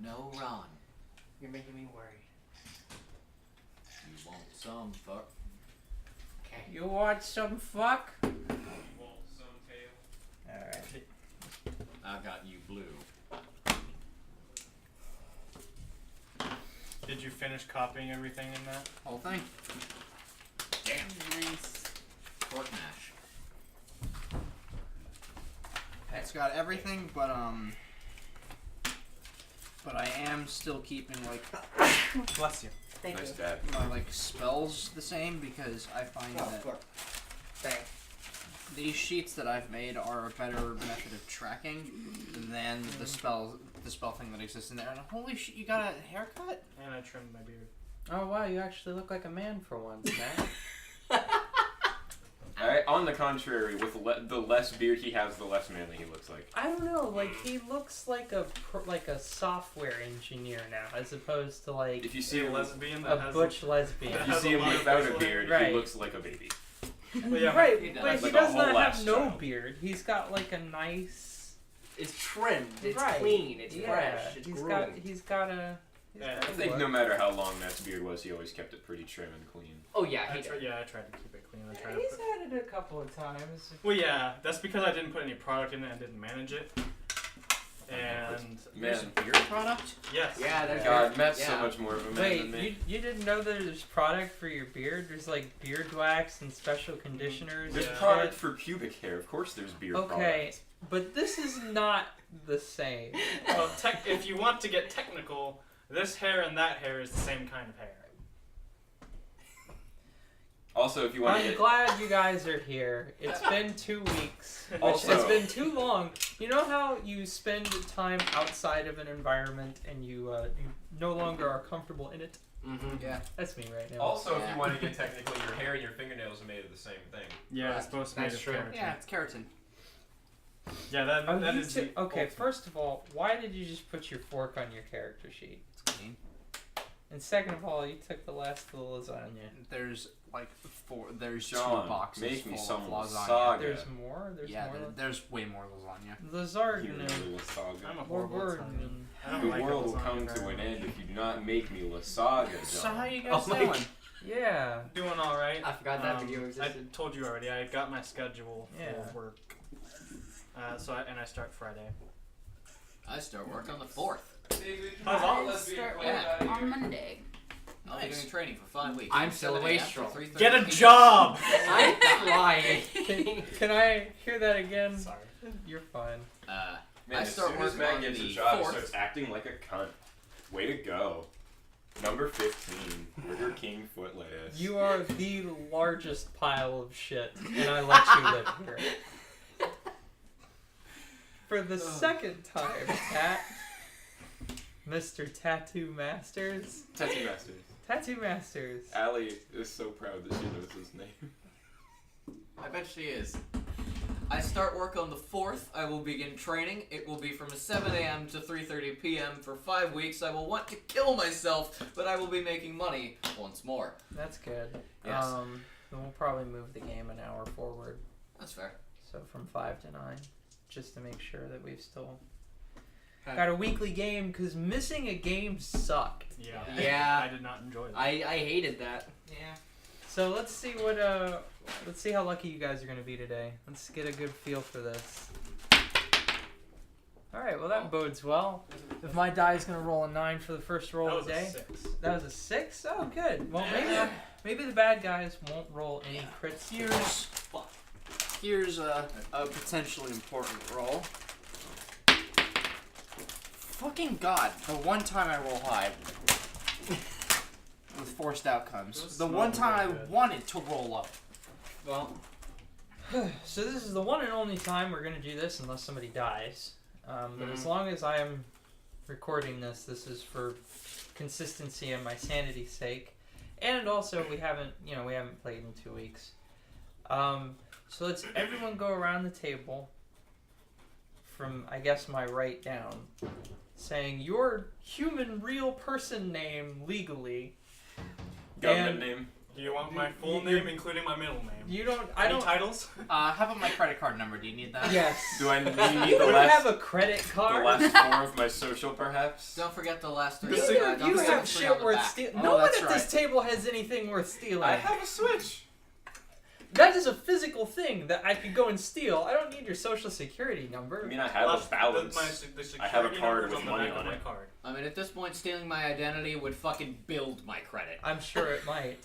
No, Ron. You're making me worried. You want some fuck? Okay. You want some fuck? You want some tail? Alright. I got you blue. Did you finish copying everything in that? Whole thing. Damn. Nice. Pork mash. It's got everything, but I am still keeping like Bless you. Thank Nice you. dad. my like spells the same because I find that Thanks. these sheets that I've made are a better method of tracking than the spell thing that exists in there. And holy shit, you got a haircut? And I trimmed my beard. Oh wow, you actually look like a man for once, Matt. On the contrary, with the less beard he has, the less manly he looks like. I don't know, like he looks like a software engineer now, as opposed to like If you see See a him, lesbian that a has butch lesbian. if you has see a him lot of without a facial beard, hair. he looks like a baby. Well, yeah, Right, he but does. he Like a does whole not have ass no child. beard. He's got like a nice. It's trimmed. It's Right. clean. It's Yeah, fresh. It's he's groomed. got a. He's Yeah, got I a think look. no matter how long Matt's beard was, he always kept it pretty trim and clean. Oh yeah, I he tried did. to keep it clean. I tried Yeah, to he's put... had it a couple of times. Well, yeah, that's because I didn't put any product in it and didn't manage it. And Man, Beard product? yes. Yeah, there's God, Matt's so yeah. much more of a man than Wait, me. you didn't know that there's product for your beard? There's like beard wax and special conditioners. There's and product shit. for pubic hair. Of course, there's beard Okay, but this is not the same. Well, if you want to get technical, this hair and that hair is the same kind of hair. Also, if you want to I'm get glad you guys are here. It's been 2 weeks. Also- It's been too long. You know how you spend time outside of an environment and you no longer are comfortable in it? Mm-hmm. Yeah. That's me right now. Also, if Yeah. you want to get technical, your hair and your fingernails are made of the same thing. Yeah, it's supposed to be That's made of true. keratin. Yeah, it's keratin. Yeah, that Oh, that you is took- the okay, ultimate. first of all, why did you just put your fork on your character sheet? It's clean. And second of all, you took the last of the lasagna. There's like there's John, two boxes make me full some of lasagna. lasagna. There's more? There's Yeah, more? there's way more lasagna. You Lasagna. really lasagna. I'm a More horrible word. Italian. I don't The like world will lasagna come very to an much. end if you do not make me lasagna, John. So how you guys Oh my doing? God. Yeah. Doing all right. I forgot that Um, video I existed. told you already. I got my schedule Yeah. for work. I start Friday. I start work on the 4th. How's all I this start Yeah. work on Monday. I'll be doing training for 5 weeks. I'm from still 7 a.m. to wastrel. 3:30 Get a p.m. job! I'm flying. Can I hear that again? Sorry. You're fine. Man, I as start soon as working Matt on gets a the job, he 4th. starts acting like a cunt. Way to go. Number 15, Burger King foot lettuce. You are the largest pile of shit, and I let you live here. For the second time, Mr. Tattoo Masters. Tattoo Masters. Tattoo Masters. Allie is so proud that she knows his name. I bet she is. I start work on the 4th. I will begin training. It will be from 7 a.m. to 3:30 p.m. for 5 weeks. I will want to kill myself, but I will be making money once more. That's good. Yes. Then we'll probably move the game an hour forward. That's fair. So from 5 to 9. Just to make sure that we've still Okay. got a weekly game, because missing a game sucked. Yeah. Yeah. I did not enjoy that. I hated that. Yeah. So let's see let's see how lucky you guys are gonna be today. Let's get a good feel for this. Alright, well that bodes well. If my die is gonna roll a 9 for the first roll that of was the day. a 6. That was a 6? Oh good. Well maybe the bad guys won't roll any crits. Here's a potentially important roll. Fucking God, the one time I roll high with forced outcomes. Those The smell one time I really good. wanted to roll low. Well, So this is the one and only time we're gonna do this unless somebody dies. But as long as I am recording this, this is for consistency and my sanity's sake. And also we haven't played in 2 weeks. So let's everyone go around the table from, I guess, my right down, saying your human real person name legally. Government And- name. Do you want my full name, including my middle name? You don't. I Any don't. titles? How about my credit card number? Do you need that? Yes. Do I need You the don't last have a credit the card. last four of my social, perhaps? Don't forget the last three. You You, don't you forget have the three on shit the worth back. stealing. Oh, No one that's at this table has anything worth stealing. I have a Switch. That is a physical thing that I could go and steal. I don't need your social security number. I mean, I have a balance. The I have a security card number's with on the money back on of it. my card. I mean, at this point, stealing my identity would fucking build my credit. I'm sure it might.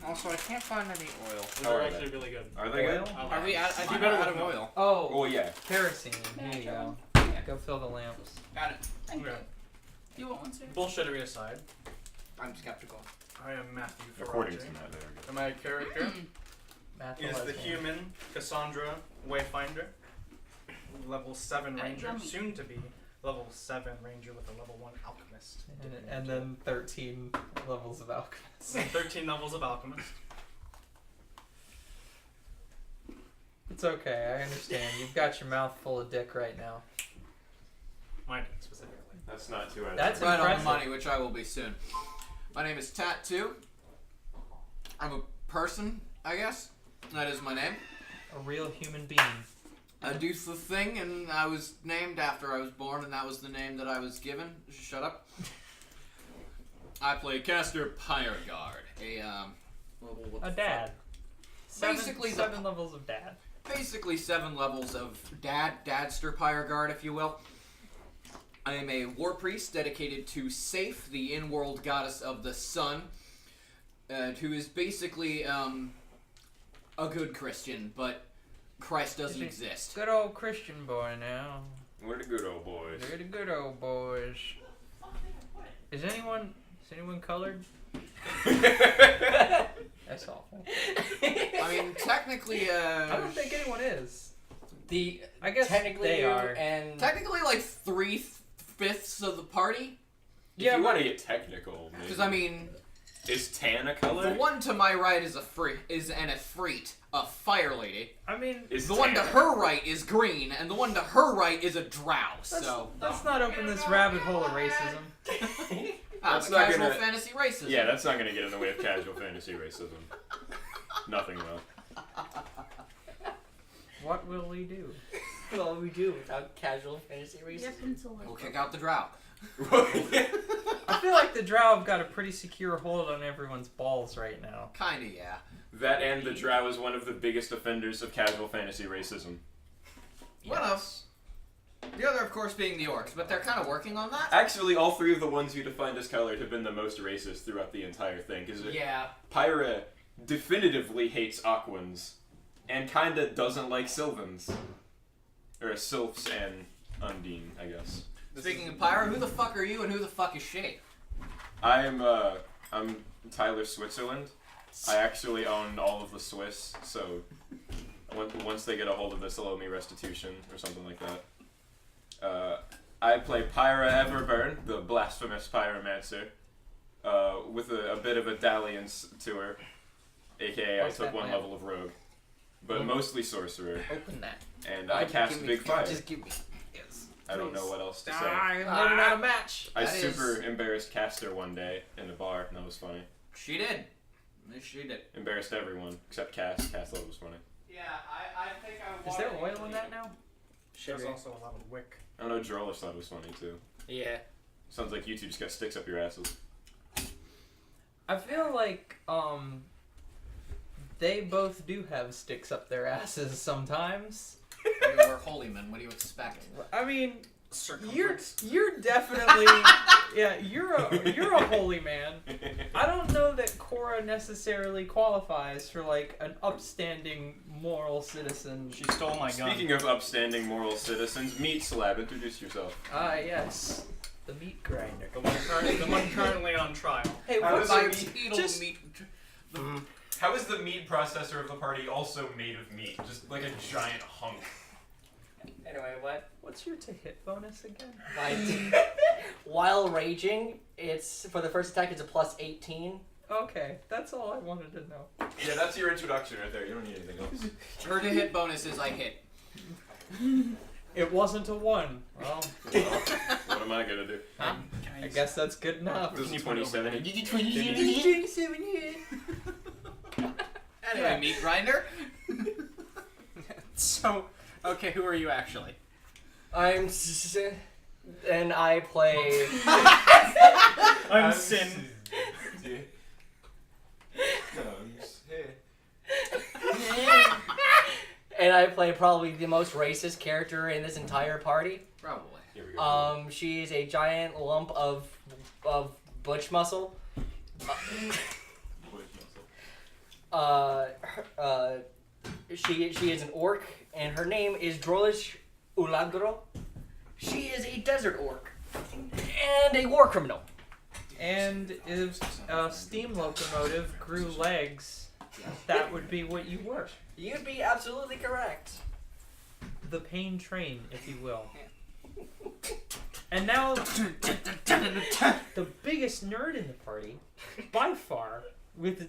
Also, I can't find any oil. Those How are are actually really good. Are they Oil? good? Are we out? I You think better we're out with of milk. oil. Oh, Oh yeah. kerosene. Here you go. Yeah. Go fill the lamps. Got it. Thank Okay. you. You want one, sir? Bullshittery aside, I'm skeptical. I am Matthew Ferrari. According to that, there we go. And my character Math is the lesbian. human Cassandra Wayfinder, level 7 Hey, ranger, yummy. soon to be level 7 ranger with a level 1 alchemist. And then 13 levels of alchemist. And 13 levels of alchemist. It's okay, I understand. You've got your mouth full of dick right now. Mine specifically. That's not too That's Right on the impressive. money, which I will be soon. My name is Tattoo. I'm a person, I guess. That is my name. A real human being. I do the thing, and I was named after I was born, and that was the name that I was given. Shut up. I play Caster Pyreguard, A dad. Basically the- seven levels of dad. basically 7 levels of Dadster Pyreguard, if you will. I am a war priest dedicated to Safe, the in-world goddess of the sun, who is basically a good Christian, but Christ doesn't Is he- exist. Good old Christian boy now. We're the good old boys. They're the good old boys. Is anyone colored? That's awful. I mean, technically, I don't think anyone is. I guess Technically, they you are. and technically like 3/5 of the party. If Yeah, you but- want to get technical, maybe. Because I mean, Is tan a the color? one to my right is an Efreet, a fire lady. I mean, Is The one to tan- her right is green, and the one to her right is a drow. So, let's not open this rabbit hole of racism. That's the not casual gonna- fantasy racism. Yeah, that's not going to get in the way of casual fantasy racism. Nothing will. What will we do? what will we do without casual fantasy Your racism? pencil. We'll kick out the drow. I feel like the drow have got a pretty secure hold on everyone's balls right now. Kinda, yeah. That and the drow is one of the biggest offenders of casual fantasy racism. One of. The other, of course, being the orcs, but they're kind of working on that. Actually, all three of the ones you defined as colored have been the most racist throughout the entire thing. Because Yeah. Pyra definitively hates Aquans and kinda doesn't like Sylvans. Or Sylphs and Undine, I guess. Speaking of Pyra, who the fuck are you and who the fuck is she? I'm Tyler Switzerland. I actually own all of the Swiss, so once they get a hold of this, they'll owe me restitution or something like that. I play Pyra Everburn, the blasphemous pyromancer, with a bit of a dalliance to her, aka What's I took that one lamp? level of rogue, but mostly sorcerer, Open that. and I cast Give me- big fire. Just give me. Yes. I don't know what else to say. I'm learning how to match. I That is- super embarrassed Caster one day in a bar, and that was funny. She did. She did. Embarrassed everyone except Cass. Cass thought it was funny. Yeah, I think I Is there oil in that now? There's also a lot of wick. I know Drolish thought it was funny too. Yeah. Sounds like you two just got sticks up your asses. I feel like they both do have sticks up their asses sometimes. We're holy men. What do you expect? I mean, Circumference. you're definitely yeah, you're a holy man. I don't know that Cora necessarily qualifies for like an upstanding moral citizen. She stole my gun. Speaking of upstanding moral citizens, Meat Slab, introduce yourself. Ah, yes. The meat grinder. The one currently on trial. Hey, How what's does it Bipedal just- meat. How is the meat processor of the party also made of meat? Just like a giant hunk. Anyway, what? what's your to hit bonus again? While raging, it's for the first attack. It's a plus 18. Okay, that's all I wanted to know. Yeah, that's your introduction right there. You don't need anything else. Her to hit bonus is I hit. It wasn't a 1. Well, What am I gonna do? huh? I guess that's good enough. This Can is you put it over 27. there? 27 hit. Anyway, Yeah. meat grinder. So, okay, who are you actually? And I play. I'm Sin. And I play probably the most racist character in this entire party. Probably. Here we go. She is a giant lump of butch muscle. She is an orc, and her name is Drolish Ulagro. She is a desert orc and a war criminal. And if a steam locomotive grew legs, that would be what you were. You'd be absolutely correct. The pain train, if you will. And now, the biggest nerd in the party, by far, with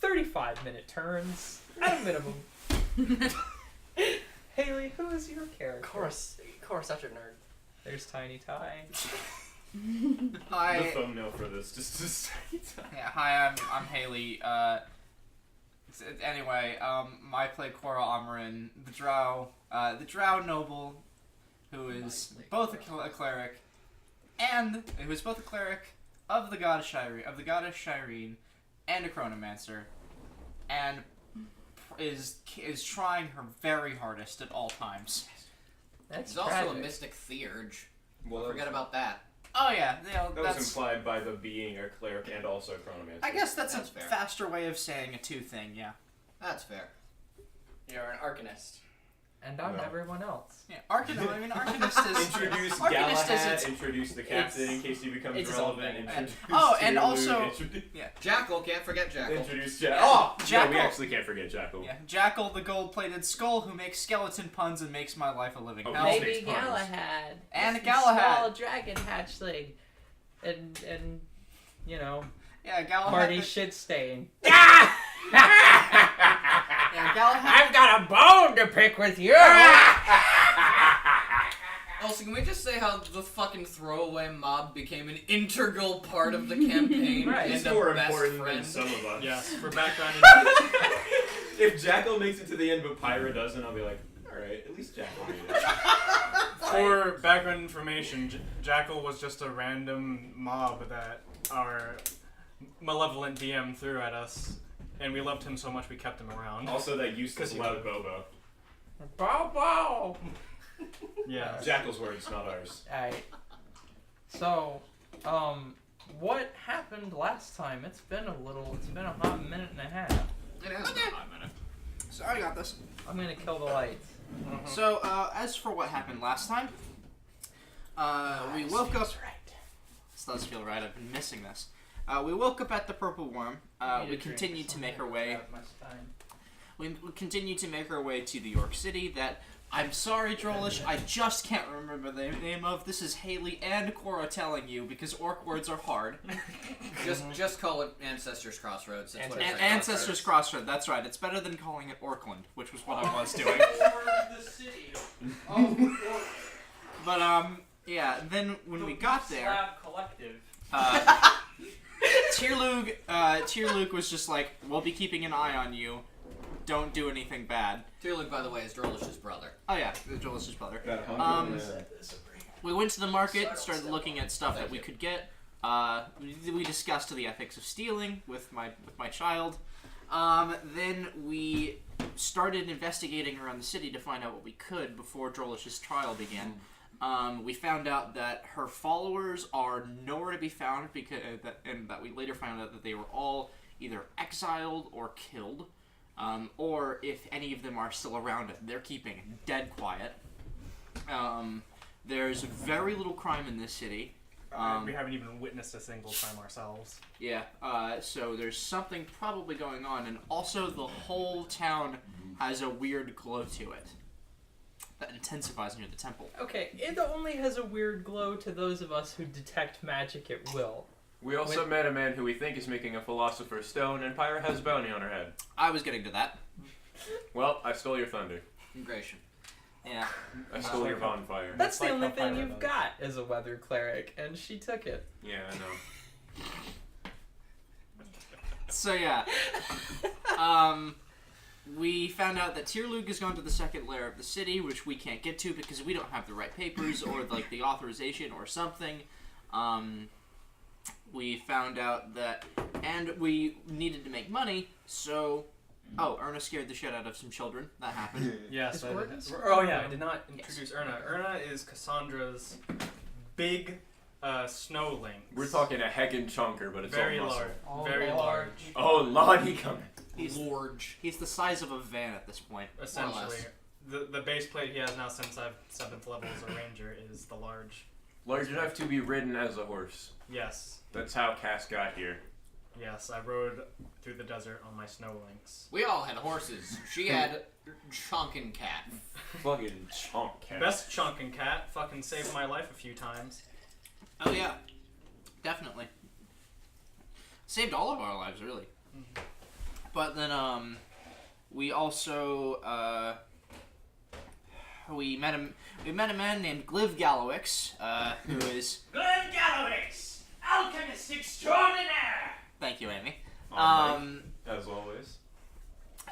35-minute turns at a minimum. Haley, who is your character? Of course, such a nerd. There's Tiny Ty. The Hi. thumbnail for this, just to say. Yeah, hi, I'm Haley. Anyway, I play Cora Amarin, the Drow noble, who is both a cleric, and who is both a cleric of the goddess Shireen, and a chronomancer, and is trying her very hardest at all times. That's There's also tragic. a mystic theurge. Well, Forget about that. Oh yeah, that was that's. implied by the being a cleric and also a chronomancer. I guess that's That's a fair. faster way of saying a two thing. Yeah. That's fair. You're an arcanist. And I'm No. everyone else. Yeah, Arcanist is. Introduce Arcanist is Galahad, its- introduce the captain in case he becomes it's his own relevant, thing. introduce Oh, and Tyrlu, also- Jackal, can't forget Jackal. introduce Jackal. Oh! Yeah, Jackal. we actually can't forget Jackal. Yeah, Jackal, the gold-plated skull, who makes skeleton puns and makes my life a living Oh, hell. Maybe Maybe makes puns. Galahad. And It's Galahad. Small dragon hatchling. And you know, Yeah, Galahad. Marty shit stain. Yeah, Galahad. I've got a bone to pick with you. Also, can we just say how the fucking throwaway mob became an integral part of the campaign Right. and He's a more best important friend? than some of us. Yes, for background. If Jackal makes it to the end but Pyra doesn't, I'll be like, alright, at least Jackal made it. For background information, Jackal was just a random mob that our malevolent DM threw at us, and we loved him so much we kept him around. Also, that useless 'Cause he loud would. Bobo. Bow bow. Yeah. Jackal's words, not ours. Alright. So, what happened last time? It's been a hot minute and a half. It has been a hot minute. So I got this. I'm gonna kill the lights. So, as for what happened last time, we woke up. This does feel right. I've been missing this. We woke up at the Purple Worm. We continued to make our way. We continued to make our way to the York City. That I'm sorry, Drolish, I just can't remember the name of. This is Haley and Cora telling you because orc words are hard. Just call it Ancestors Crossroads. That's what it's like. Ancestors Crossroad. That's right. It's better than calling it Orkland, which was what I was doing. the city. But yeah. Then when we got there. Slab Collective. Tyrlug was just like, we'll be keeping an eye on you. Don't do anything bad. Tyrlug, by the way, is Drolish's brother. Oh yeah, Drolish's brother. Got We went to the market, started looking at stuff that we could get. We discussed the ethics of stealing with my child. Then we started investigating around the city to find out what we could before Drolish's trial began. We found out that her followers are nowhere to be found and that we later found out that they were all either exiled or killed, or if any of them are still around, they're keeping dead quiet. There's very little crime in this city. We haven't even witnessed a single time ourselves. Yeah, so there's something probably going on, and also the whole town has a weird glow to it that intensifies near the temple. Okay, it only has a weird glow to those of us who detect magic at will. We also met a man who we think is making a philosopher's stone, and Pyra has a bounty on her head. I was getting to that. Well, I stole your thunder. Ingration. Yeah. I stole your bonfire. That's the like only how thing Pyra you've does. got as a weather cleric, and she took it. Yeah, I know. So yeah. We found out that Tierlug has gone to the second layer of the city, which we can't get to because we don't have the right papers or like the authorization or something. We found out that, and we needed to make money, so. Oh, Erna scared the shit out of some children. That happened. Yes. Is Gordon's? I did not introduce Erna. Erna is Cassandra's big snow lynx. We're talking a heckin' chunker, but it's very all muscle. large. Oh, Very large. large. Oh, Lottie coming. He's Large. He's the size of a van at this point. Essentially. The base plate he has now since I've 7th level as a ranger is the large. Large enough to be ridden as a horse. Yes. That's how Cass got here. Yes, I rode through the desert on my snow lynx. We all had horses. She had Chunkin' Cat. Fucking chunk cat. Best chunkin' cat. Fucking saved my life a few times. Oh yeah, definitely. Saved all of our lives, really. But then, we also, we met a man named Gliv Gallowix, who is Gliv Gallowix, alchemist extraordinaire. Thank you, Amy. As always.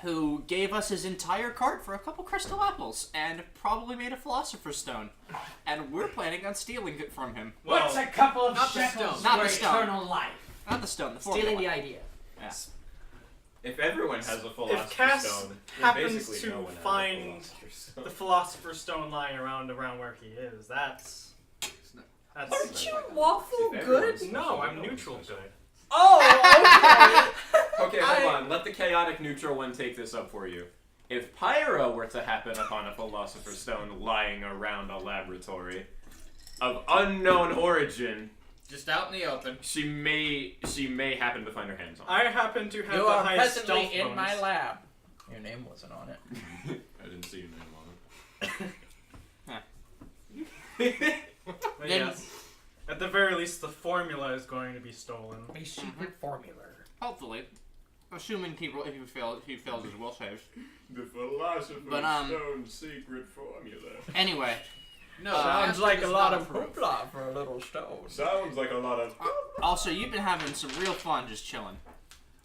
Who gave us his entire cart for a couple crystal apples and probably made a philosopher's stone, and we're planning on stealing it from him. Well, What's a couple of not the shekels stone. Not for the stone. eternal life? Not the stone, the Stealing formula. the idea. Yeah. If everyone has a philosopher's Cass stone, then happens basically to no one has a find philosopher's stone. the philosopher's stone lying around where he is. That's. Aren't you waffle If good? everyone's- No, I'm neutral good. Oh, Okay, hold on. Let the chaotic neutral one take this up for you. If Pyra were to happen upon a philosopher's stone lying around a laboratory of unknown origin, Just out in the open. she may happen to find her hands on it. I happen to have You the are highest presently stealth in bonus. my lab. Your name wasn't on it. I didn't see your name on But Then- yes. At the very least, the formula is going to be stolen. A secret formula. Hopefully, assuming if he fails his will save. it. The philosopher's But, stone secret formula. Anyway, No, Sounds Astrid like a does lot not of approve. hoopla for a little stone. Sounds like a lot of. also you've been having some real fun just chilling.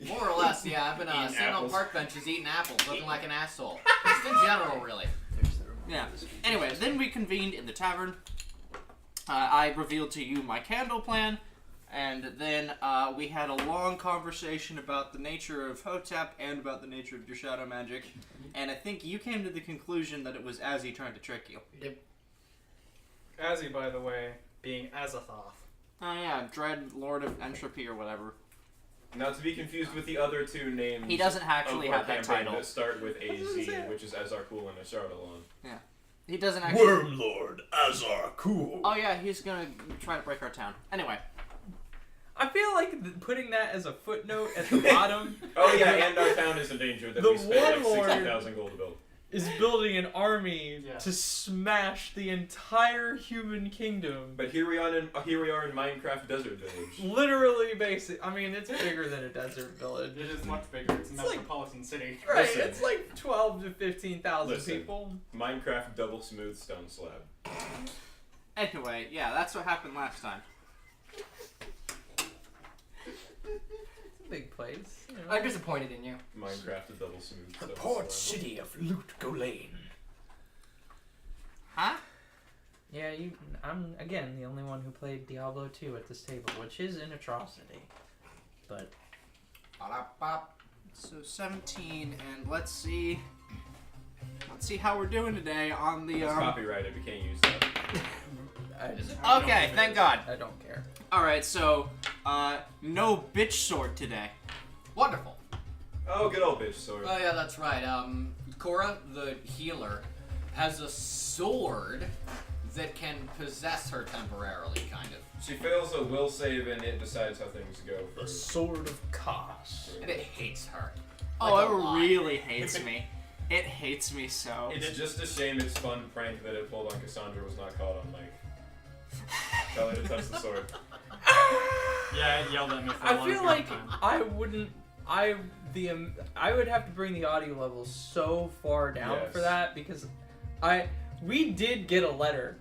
More or less, yeah. I've been Eating sitting on apples. park benches eating apples, looking like an asshole. Just in general, really. Yeah. Anyway, then we convened in the tavern. I revealed to you my candle plan, and then we had a long conversation about the nature of Hotep and about the nature of your shadow magic. And I think you came to the conclusion that it was Azzy trying to trick you. Azzy, by the way, being Azathoth. Oh yeah, Dread Lord of Entropy or whatever. Not to be confused with the other two names. He doesn't actually of our have that campaign title. that start with AZ, which is Azarkul and Ashardalon. He doesn't actually. Wormlord Azarkul. Oh yeah, he's gonna try to break our town. Anyway, I feel like putting that as a footnote at the bottom Oh yeah, and our town is in danger that The we spent like warlord- 60,000 gold to build. is building an army Yeah. to smash the entire human kingdom. But here we are in Minecraft Desert Village. Literally basic. I mean, it's bigger than a desert village. It is much bigger. It's a It's like- metropolitan city. Right, Listen. it's like 12 to 15,000 Listen. people. Minecraft double smooth stone slab. anyway, yeah, that's what happened last time. It's a big place. You know. I'm disappointed in you. Minecraft a double smooth The stone port slab. city of Loot Golain. Huh? Yeah, I'm again the only one who played Diablo 2 at this table, which is an atrocity. But So 17, and let's see how we're doing today on the. It's copyrighted, we can't use that. Okay, thank God. I don't care. All right, so no bitch sword today. Wonderful. Oh, good old bitch sword. Oh yeah, that's right. Cora, the healer, has a sword that can possess her temporarily, kind of. She fails a will save and it decides how things go. The For Sword of Kos. And it hates her. Oh, Like a it lot. really hates me. It hates me so. It's just a shame its fun prank that it pulled on Cassandra was not caught on mic. Tell her to touch the sword. Yeah, it yelled at me for a I long feel period like of time. I wouldn't. I would have to bring the audio levels so far down Yes. for that because we did get a letter.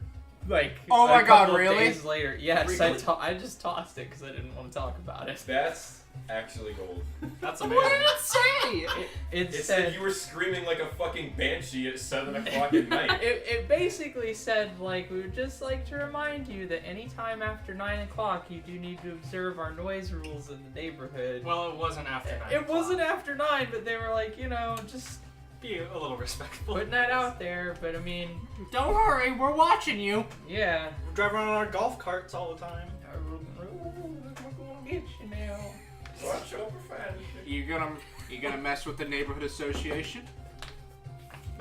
Like Oh my a God, couple of really? days later, yes, Really? I just tossed it because I didn't want to talk about it. That's actually gold. That's What amazing. did it say? It It said said you were screaming like a fucking banshee at 7 o'clock at night. it basically said, like, we would just like to remind you that anytime after 9 o'clock, you do need to observe our noise rules in the neighborhood. Well, it wasn't after 9 It o'clock. wasn't after 9, but they were like, you know, just Be a little respectful. putting that out there. But I mean, Don't worry, we're watching you. yeah. We drive around on our golf carts all the time. We're gonna get you now. Watch your profanity. You gonna mess with the neighborhood association?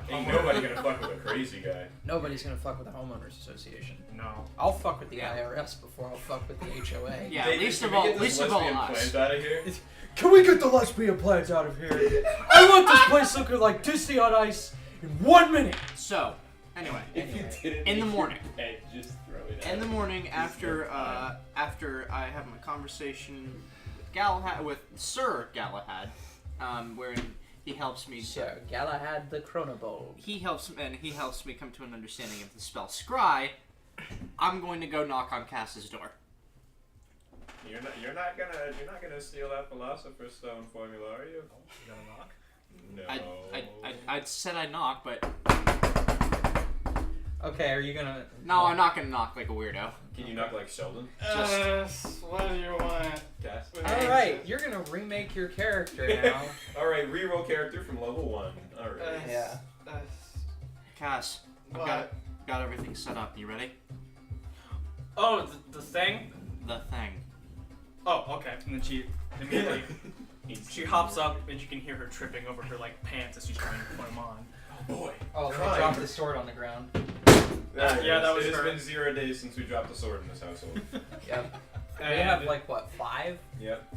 Ain't nobody gonna fuck with a crazy guy. Nobody's gonna fuck with the homeowners association. No. I'll fuck with the Yeah. IRS before I'll fuck with the HOA. Yeah, David, least can of we all, get this least of all lesbian us. plant out of here? Can we get the lesbian plants out of here? I want this place looking like Disney on Ice in 1 minute. So, anyway, If you didn't in the make morning. your bed, just throw it out. in the morning after after I have my conversation with Galahad, with Sir Galahad, wherein he helps me. So Galahad the Chronobold. He helps me come to an understanding of the spell Scry. I'm going to go knock on Cass's door. You're not gonna steal that Philosopher's Stone formula, are you? You gonna knock? No. I said I'd knock, but Okay, are you gonna? no, I'm not gonna knock like a weirdo. Can you knock like Sheldon? What do you want? Cass? All right, you're gonna remake your character now. All right, reroll character from level 1. All right. Yeah. Cass, I've got everything set up. You ready? Oh, the thing? The thing. Oh, okay. And then she immediately she hops up and you can hear her tripping over her like pants as she's trying to put them on. Oh boy. Oh, let me Crime. drop the sword on the ground. Yeah, that was It has her. been 0 days since we dropped a sword in this household. Yep. We And have like what, 5? Yep.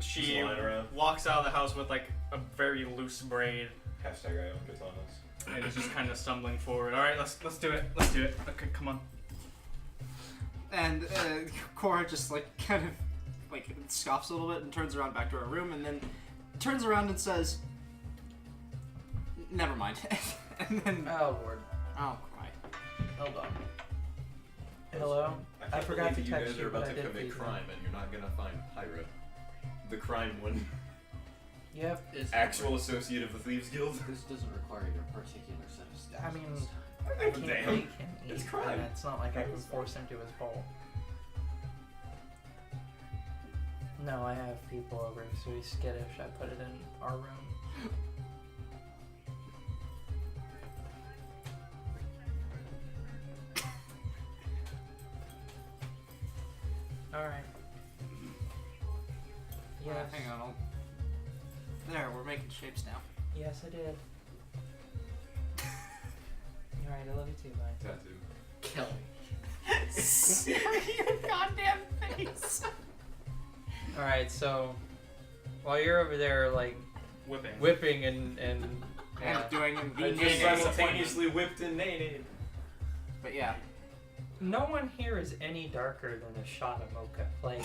she Just lying around. walks out of the house with like a very loose braid Hashtag I own katanas. and is just kind of stumbling forward. All right, let's do it. Let's do it. Okay, come on. And Cora just like kind of like scoffs a little bit and turns around back to her room, and then turns around and says, "Never mind." And then Oh lord. oh, cry. Hold on. Hello. can't I forgot believe to that you text guys you, are about but I to did commit leave crime and you're not gonna find Pyra, the crime one, Yep. actual associate of the Thieves Guild. This doesn't require your particular set of stats. I mean, I I give a can't damn. make him eat. It's crime. And it's not like I can force him to his bowl. No, I have people over, so he's skittish. I put it in our room. Alright. Yes. Hang on. There, we're making shapes now. Yes, I did. Alright, I love you too, bye. Tattoo. Kill me. Your goddamn face. Alright, so while you're over there, like, Whipping. whipping and And doing and I being just naked. simultaneously whipped and nated. But yeah. no one here is any darker than a shot of mocha. Like,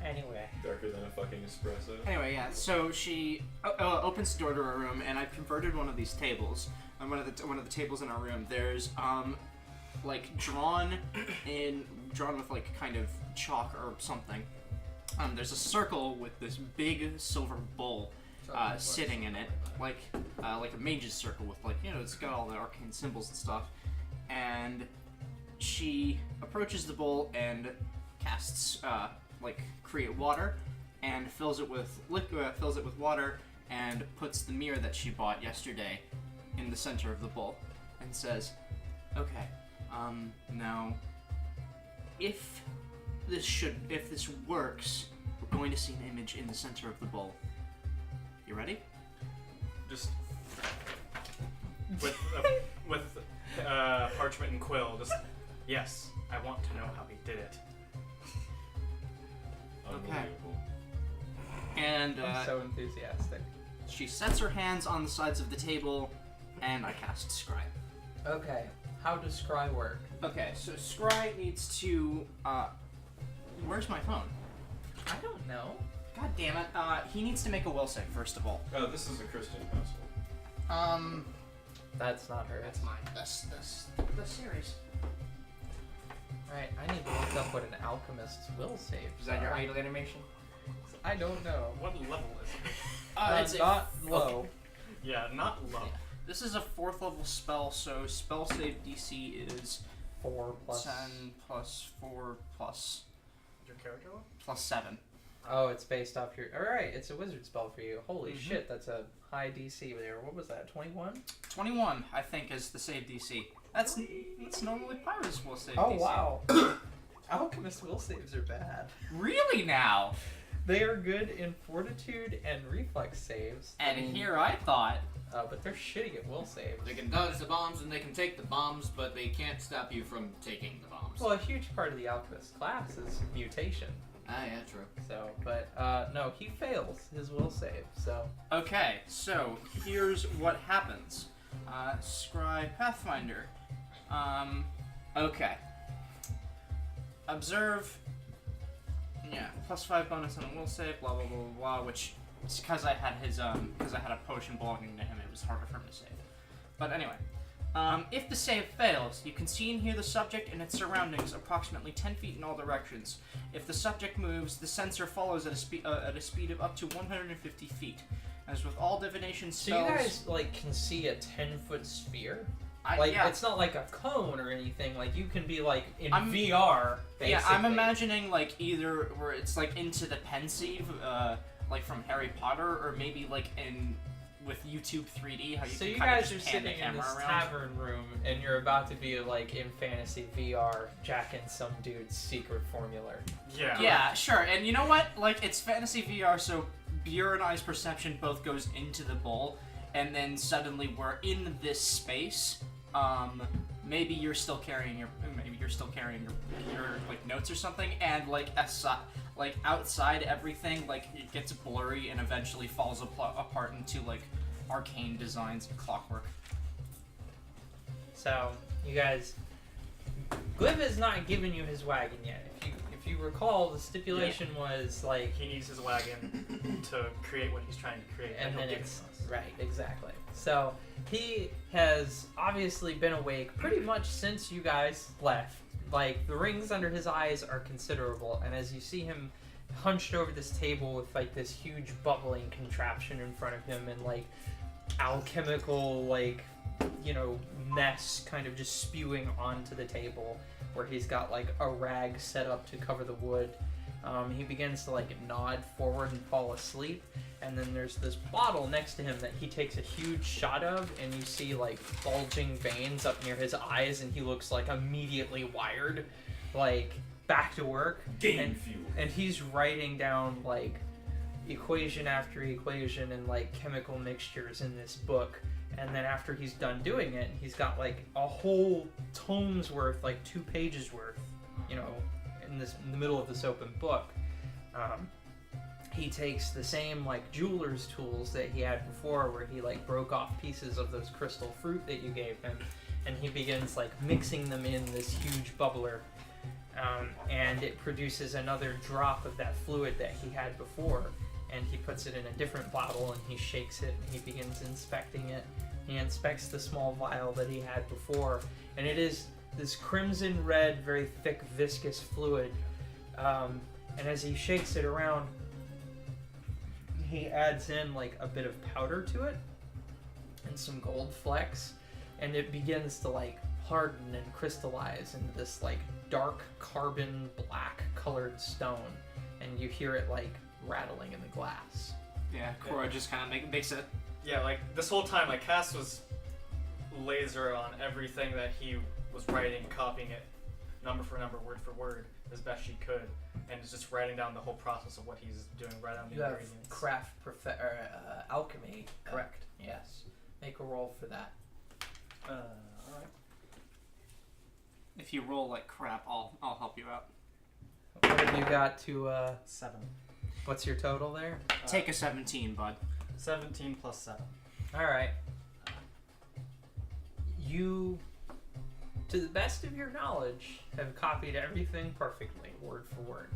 anyway. Darker than a fucking espresso. Anyway, yeah. So she opens the door to her room, and I've converted one of these tables. On one of the tables in our room, there's like drawn with like kind of chalk or something. There's a circle with this big silver bowl sitting in it, like a mage's circle with like, you know, it's got all the arcane symbols and stuff. And she approaches the bowl and casts create water and fills it with water and puts the mirror that she bought yesterday in the center of the bowl and says, "Okay, now if this works, we're going to see an image in the center of the bowl. You ready?" Just with parchment and quill. Just yes, I want to know how he did it. Unbelievable. And I'm so enthusiastic. she sets her hands on the sides of the table, and I cast Scry. Okay, how does Scry work? Okay, so Scry needs to. Where's my phone? I don't know. God damn it! He needs to make a will save first of all. Oh, this is a Christian household. That's not her. That's mine. That's the series. Alright, I need to look up what an alchemist's will save. Is that your idle animation? I don't know. What level is it? It's not low. Yeah, not low. This is a 4th level spell, so spell save DC is 4 plus. 10 plus 4 plus Your character level? plus 7. Oh, it's based off your. Alright, it's a wizard spell for you. Holy shit, that's a high DC there. What was that, 21? 21, I think, is the save DC. That's normally Pyro's will save Oh, DC. wow. Alchemist will saves are bad. Really now? They are good in fortitude and reflex saves. And here I thought. But they're shitty at will saves. They can dodge the bombs and they can take the bombs, but they can't stop you from taking the bombs. Well, a huge part of the alchemist class is mutation. Ah, yeah, true. So, but no, he fails his will save. So, Okay, so here's what happens. Scry Pathfinder. Okay. Observe. Yeah, +5 bonus on a will save. Blah blah blah blah blah. Which, because I had his because I had a potion belonging to him, it was harder for him to save. But anyway, if the save fails, you can see and hear the subject and its surroundings approximately 10 feet in all directions. If the subject moves, the sensor follows at a speed of up to 150 feet. As with all divination so spells, you guys like can see a 10-foot sphere. yeah. It's not like a cone or anything. Like you can be like in I'm- VR. Basically. Yeah, I'm imagining like either where it's like into the pensive, like from Harry Potter, or maybe like in with YouTube 3D, how you So can you kind guys of are just pan the sitting in camera this around. tavern room, and you're about to be like in fantasy VR, jacking some dude's secret formula. Yeah. Yeah, sure. And you know what? Like it's fantasy VR, so Bureau and I's perception both goes into the bowl, and then suddenly we're in this space. Maybe you're still carrying your like notes or something, and like outside everything like it gets blurry and eventually falls apart into like arcane designs and clockwork. So you guys, Gliv has not given you his wagon yet. If you recall, the stipulation was like, He needs his wagon to create what he's trying to create, and he'll then give it it's to us. right, exactly. So he has obviously been awake pretty much since you guys left. Like the rings under his eyes are considerable, and as you see him hunched over this table with like this huge bubbling contraption in front of him, and like alchemical like mess kind of just spewing onto the table, where he's got like a rag set up to cover the wood. He begins to like nod forward and fall asleep, and then there's this bottle next to him that he takes a huge shot of, and you see like bulging veins up near his eyes, and he looks like immediately wired, like back to work. Game fuel. And he's writing down like equation after equation and like chemical mixtures in this book. And then after he's done doing it, he's got like a whole tome's worth, like 2 pages worth, in the middle of this open book. He takes the same like jeweler's tools that he had before, where he like broke off pieces of those crystal fruit that you gave him, and he begins like mixing them in this huge bubbler. And it produces another drop of that fluid that he had before, and he puts it in a different bottle, and he shakes it, and he begins inspecting it. He inspects the small vial that he had before, and it is this crimson red, very thick, viscous fluid. And as he shakes it around, he adds in like a bit of powder to it and some gold flecks, and it begins to like harden and crystallize into this like dark carbon black colored stone, and you hear it like rattling in the glass. Yeah, Cora just kind of makes it. Yeah, like this whole time, like Cass was laser on everything that he was writing, copying it number for number, word for word, as best she could, and is just writing down the whole process of what he's doing, right on the You have ingredients. alchemy. Correct. Yes. Make a roll for that. Alright. If you roll like crap, I'll help you out. What have you got to? 7. What's your total there? Take a 17, bud. 17 plus 7. All right. You, to the best of your knowledge, have copied everything perfectly, word for word.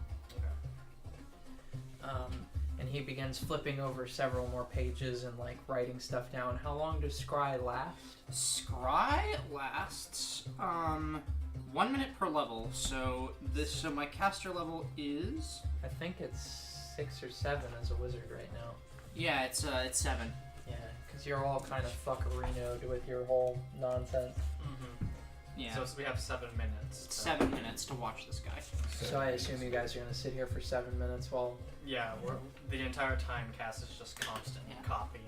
And he begins flipping over several more pages and like writing stuff down. How long does Scry last? Scry lasts 1 minute per level. So my caster level is. I think it's 6 or 7 as a wizard right now. Yeah, it's 7. Yeah, because you're all kind of fuckerinoed with your whole nonsense. Mm-hmm. Yeah. So we have 7 minutes. It's 7 minutes to watch this guy. So I assume you guys are going to sit here for 7 minutes while... Yeah, the entire time Cass is just constant copying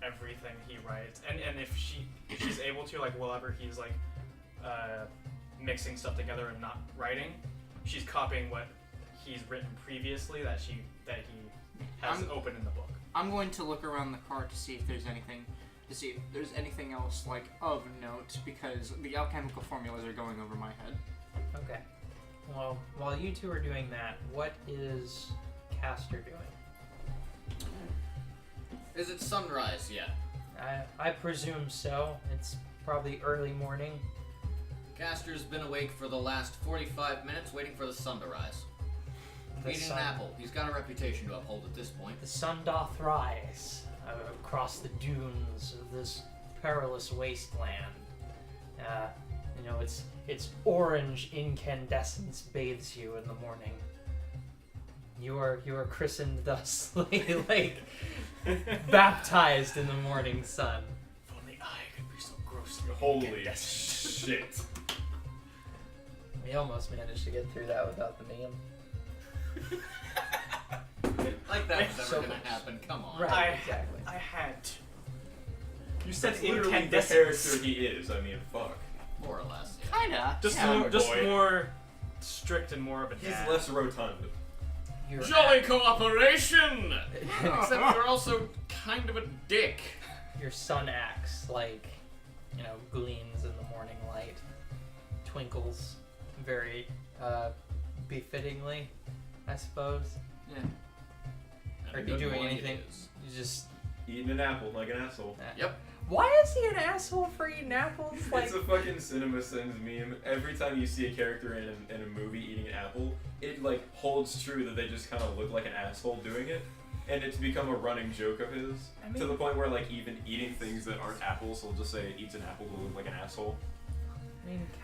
everything he writes, and if she's able to, like, whenever he's like mixing stuff together and not writing, she's copying what he's written previously that he has open in the book. I'm going to look around the car to see if there's anything else like of note, because the alchemical formulas are going over my head. Okay. Well, while you two are doing that, what is Caster doing? Is it sunrise yet? I presume so. It's probably early morning. Caster's been awake for the last 45 minutes waiting for the sun to rise. The Eating sun, an apple. He's got a reputation to uphold at this point. the sun doth rise across the dunes of this perilous wasteland. Its orange incandescence bathes you in the morning. You are christened thusly, like baptized in the morning sun. If only I could be so grossly Holy incandescent. shit. We almost managed to get through that without the meme. Like that was So never gonna close. happen. Come on. Right, exactly. I had to. You said That's literally the incandescent. character he is. I mean, fuck. More or less. Yeah. Kinda. Just Yeah, more strict and more of a He's dad. less rotund. You're Jolly cooperation! Except you're also kind of a dick. Your sun acts like, gleams in the morning light, twinkles very befittingly, I suppose. Yeah. Are And you good doing morning anything? it is. You just. Eating an apple like an asshole. Yep. Why is he an asshole for eating apples? Like, It's a fucking CinemaSins meme. Every time you see a character in a movie eating an apple, it like holds true that they just kind of look like an asshole doing it, and it's become a running joke of his to the point where like even eating things that aren't apples, he'll just say eats an apple to look like an asshole.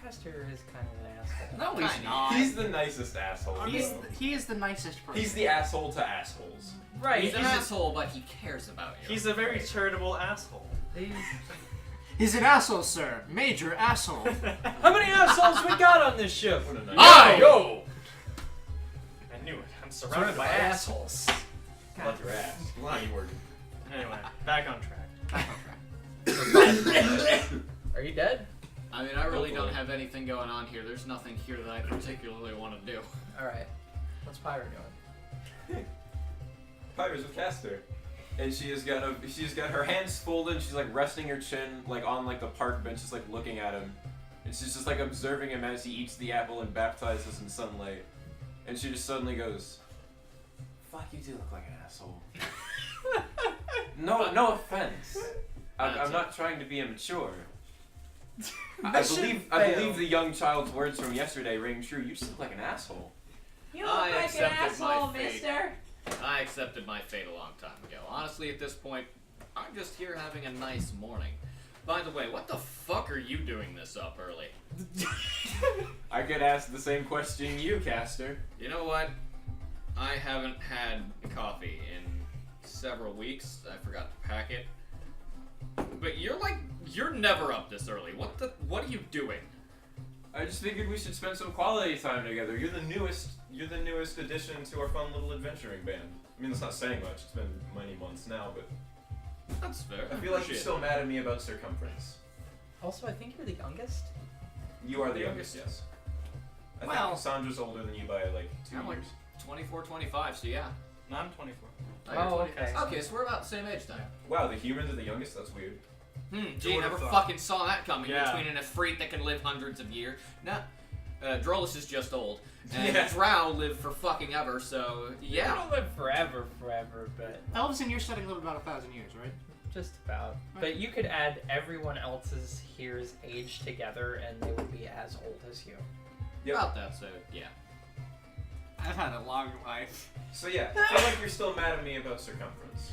Caster is kind of an asshole. No, he's Kinda. not. He's the nicest asshole. He is the nicest person. He's the asshole to assholes. Right. He's an asshole, but he cares about you. He's a very charitable asshole. He's an asshole, sir. Major asshole. How many assholes we got on this ship? What a nice. Yo! I knew it. I'm surrounded by assholes. Love your ass. Line word. Anyway, back on track. Are you dead? I mean, I really Hopefully. don't have anything going on here. There's nothing here that I particularly want to do. Alright. What's Pyra doing? Pyra's with Caster. And she's got her hands folded, and she's like resting her chin like on like the park bench, just like looking at him. And she's just like observing him as he eats the apple and baptizes in sunlight. And she just suddenly goes, "Fuck, you do look like an asshole." No offense. I'm not trying to be immature. I believe the young child's words from yesterday ring true. You just look like an asshole. You look I like an accepted asshole, my fate. mister. I accepted my fate a long time ago. Honestly, at this point, I'm just here having a nice morning. By the way, what the fuck are you doing this up early? I could ask the same question you, Caster. You know what? I haven't had coffee in several weeks. I forgot to pack it. But you're never up this early. What are you doing? I just figured we should spend some quality time together. You're the newest addition to our fun little adventuring band. I mean, that's not saying much. It's been many months now, but That's fair. I feel like you're Shit. still mad at me about circumference. Also, I think you're the youngest. You are the youngest, yes. I think Well- Cassandra's older than you by like 2 I'm like years. 24, 25, so yeah. No, I'm 24. Oh, okay. Okay, so we're about the same age then. Wow, the humans are the youngest? That's weird. Gee, would've never thought. fucking saw that coming. Yeah. Between an Efreet that can live hundreds of years. Nah, Drolus is just old. And Yeah. Drow live for fucking ever, so You yeah. don't live forever, but Elves in your setting live about 1,000 years, right? just about. But you could add everyone else's here's age together, and they would be as old as you. Yep. About that, so yeah. I've had a long life. So yeah, I feel like you're still mad at me about circumference.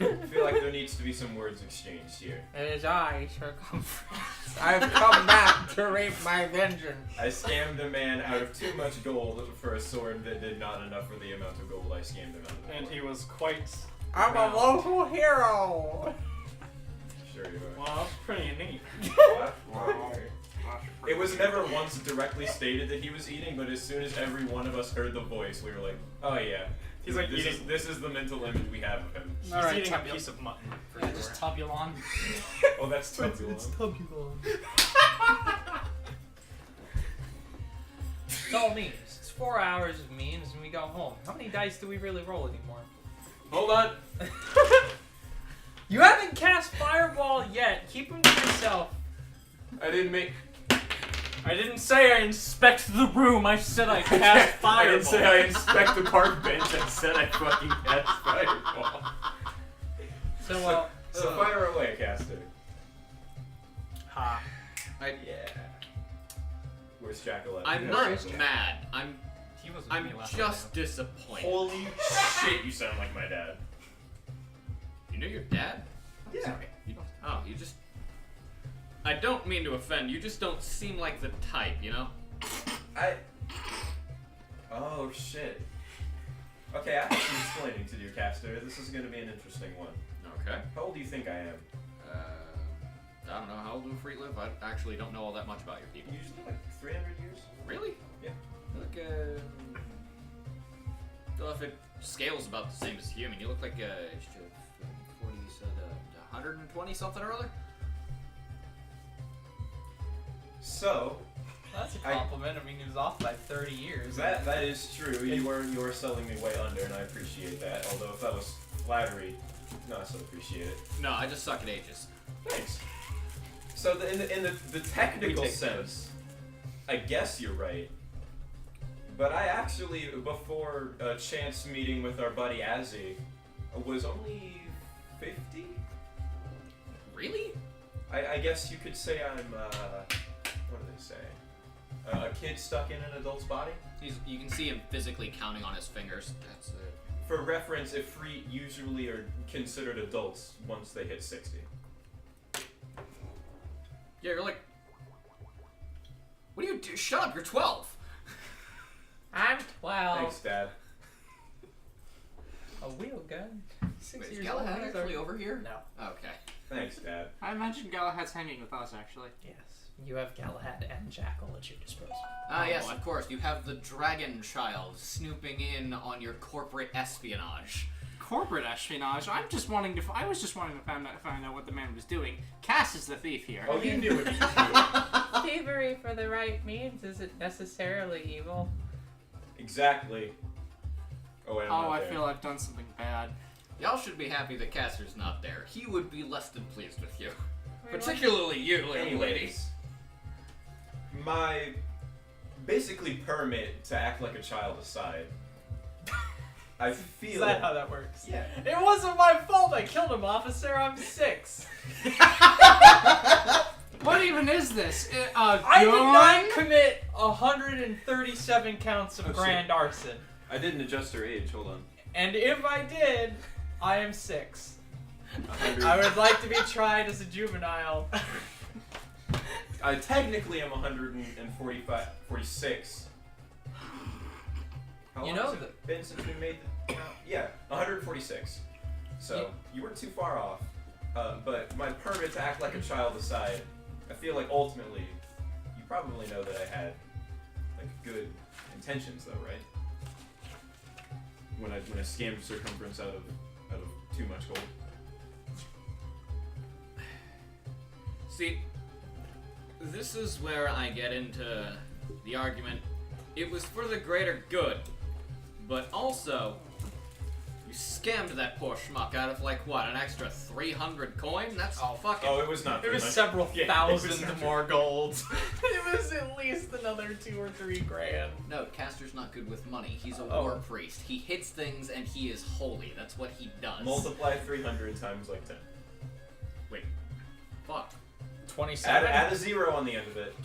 I feel like there needs to be some words exchanged here. It is I, Circumference. I've come back to reap my vengeance. I scammed a man out of too much gold for a sword that did not enough for the amount of gold I scammed him out of. And he was quite. I'm a local hero. Sure you are. Wow, that's pretty neat. Wow. It was never once directly stated that he was eating, but as soon as every one of us heard the voice, we were like, oh yeah. He's like this eating. is the mental image we have of him. He's Alright, eating a Tabula. piece of mutton. For Yeah, sure. just Tabulon. Oh, that's Tabulon. It's all memes. It's 4 hours of memes and we go home. How many dice do we really roll anymore? Hold on. You haven't cast Fireball yet. Keep them to yourself. I didn't make. I didn't say I inspect the room. I said I cast fireball. I didn't say I inspect the park bench. I said I fucking cast fireball. So fire away, caster. Ha. I, Yeah. Where's Jackal at? I'm Yeah, not Jackal. mad. He wasn't I'm me last just disappointed. Holy shit! You sound like my dad. You know your dad? Yeah. Sorry. Oh, you just. I don't mean to offend. You just don't seem like the type, you know? Oh shit. Okay, I have some explaining to do, caster. This is gonna be an interesting one. Okay. How old do you think I am? I don't know. How old do Freet live? I actually don't know all that much about your people. Usually like 300 years. Really? Yeah. Look, well, if it scales about the same as human, you look like 40, you said 120 something or other? So, That's a compliment. I mean, he was off by 30 years. that is true. You are selling me way under, and I appreciate that. Although if that was flattery, no, I still appreciate it. No, I just suck at ages. Thanks. So in the technical sense, I guess you're right. But I actually, before a chance meeting with our buddy Azzy, was only 50. Really? I guess you could say I'm what do they say? A kid stuck in an adult's body. You can see him physically counting on his fingers. That's it. For reference, if free usually are considered adults once they hit 60. Yeah, you're like. What do you do? Shut up! You're 12. I'm 12. Thanks, Dad. A wheel gun. 6 Wait, is years old. Galahad These actually are- over here? No. Okay. Thanks, Dad. I imagine Galahad's hanging with us, actually. Yes. You have Galahad and Jackal at your disposal. Ah, yes, of course. You have the Dragon Child snooping in on your corporate espionage. Corporate espionage. I was just wanting to find out what the man was doing. Cass is the thief here. Oh, you knew it. Thievery for the right means isn't necessarily evil. Exactly. Oh, wait, I'm not I there. feel I've done something bad. Y'all should be happy that Caster's not there. He would be less than pleased with you. Particularly you, young lady. Anyways, my basically permit to act like a child aside, I feel. Is that how that works? Yeah. It wasn't my fault. I killed him, officer. I'm 6. What even is this? I did not commit 137 counts of Oh, shit. grand arson. I didn't adjust her age. Hold on. And if I did, I am 6. 100. I would like to be tried as a juvenile. I technically am 46. How You long know has it been since we made the count? Yeah, 146. So you weren't too far off. But my permit to act like a child aside, I feel like ultimately you probably know that I had like good intentions, though, right? When I scammed circumference out of too much gold. See, this is where I get into the argument. It was for the greater good, but also, you scammed that poor schmuck out of like what, an extra 300 coin? That's fucking. Oh, it was not. It was 300. several Yeah, it thousand was not more gold. It was at least another 2 or 3 grand. No, Caster's not good with money. He's a Oh. war priest. He hits things and he is holy. That's what he does. Multiply 300 times like 10. Fuck. 27. Add a 0 on the end of it.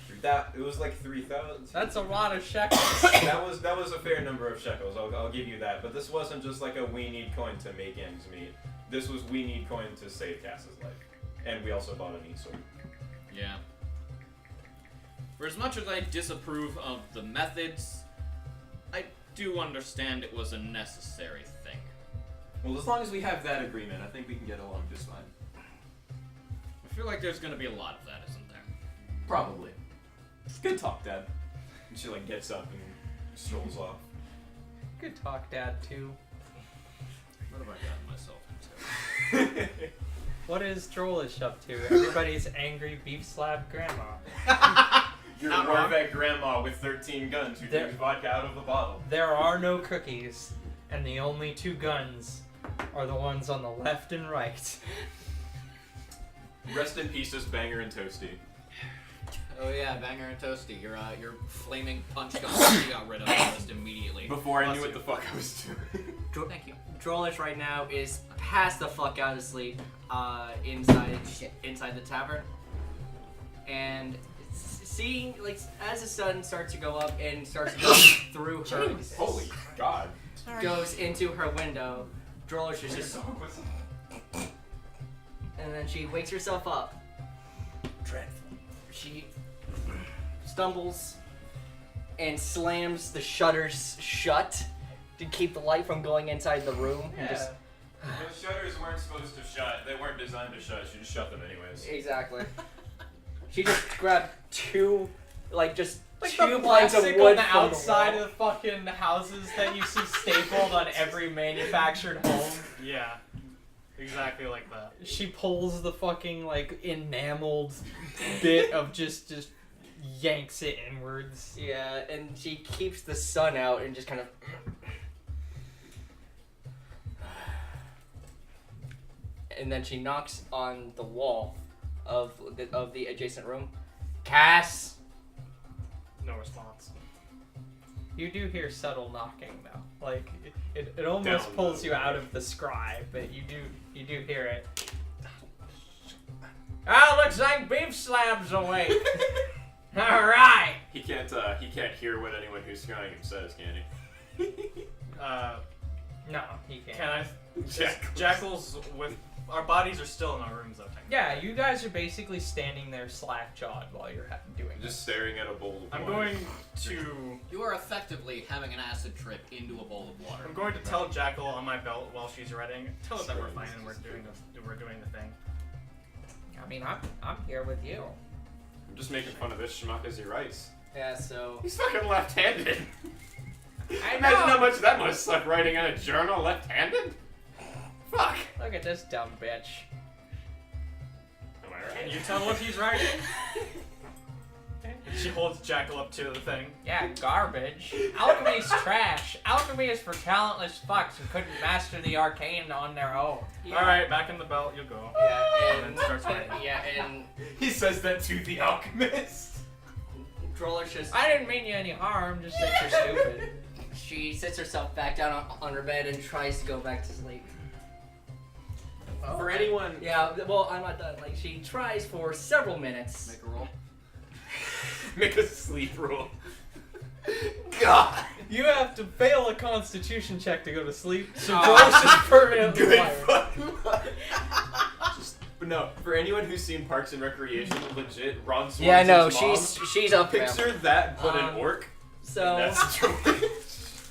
3 It was like 3,000. That's a lot of shekels. that was a fair number of shekels. I'll give you that. But this wasn't just like a we need coin to make ends meet. This was we need coin to save Cass's life, and we also bought an e-sword. Yeah. For as much as I disapprove of the methods, I do understand it was a necessary thing. Well, as long as we have that agreement, I think we can get along just fine. I feel like there's gonna be a lot of that, isn't there? Probably. Good talk, Dad. And she like gets up and strolls off. Good talk, Dad, too. What have I gotten myself into? What is Drollish up to? Everybody's angry beef slab grandma. You're Not more wrong. of that grandma with 13 guns who There- drinks vodka out of the bottle. There are no cookies, and the only two guns are the ones on the left and right. Rest in pieces, Banger and Toasty. Oh yeah, Banger and Toasty, your flaming punch gun you got rid of almost immediately. Before I Bless knew what you. the fuck I was doing. Thank you. Drollish right now is passed the fuck out of sleep inside the tavern, and seeing like as the sun starts to go up and starts to go through her, Holy God. goes into her window. Drollish is just, and then she wakes herself up. Dreadful. She stumbles and slams the shutters shut to keep the light from going inside the room. And just, Those shutters weren't supposed to shut. They weren't designed to shut. You just shut them anyways. exactly. She just grabbed two, like just Like two the planks of plastic wood on the from outside wall. of the fucking houses that you see stapled on every manufactured home. Yeah, exactly like that. She pulls the fucking like enameled bit of just yanks it inwards. Yeah, and she keeps the sun out and just kind of. And then she knocks on the wall of the adjacent room. Cass! No response. You do hear subtle knocking though. Like it almost Down pulls low. you out of the scry, but you do hear it. Oh, looks like beef slabs awake. All right. He can't hear what anyone who's scrying him says, can he? No, he can't. Can I? Jackals. Jackals with our bodies are still in our rooms though. Technically. Yeah, you guys are basically standing there slack-jawed while you're doing this. Just staring at a bowl of I'm water. going to. You are effectively having an acid trip into a bowl of water. I'm going to tell Jackal on my belt while she's reading. Tell her that we're fine and we're doing the thing. I mean, I'm here with you. I'm just making fun of this schmuck as he writes. Yeah, so. He's fucking left-handed. I Imagine know. how much that must suck writing in a journal left-handed. Fuck. Look at this dumb bitch. Am I right? Can you tell what he's writing? She holds Jackal up to the thing. Yeah, garbage. Alchemy's trash. Alchemy is for talentless fucks who couldn't master the arcane on their own. Yeah. All right, back in the belt you go. Yeah, And then starts writing. yeah, and He says that to the alchemist. Drollish just. I didn't mean you any harm, just that you're stupid. She sits herself back down on her bed and tries to go back to sleep. For anyone, Yeah, well, I'm not done. Like, she tries for several minutes. Make a roll. make a sleep roll. God. You have to fail a constitution check to go to sleep, so Oh. Joyce is permanently Good wired. fucking luck. But no, for anyone who's seen Parks and Recreation, legit, Ron Swanson's Yeah, no, mom, she's up there. picture that, but an Um, orc. So, That's Joyce.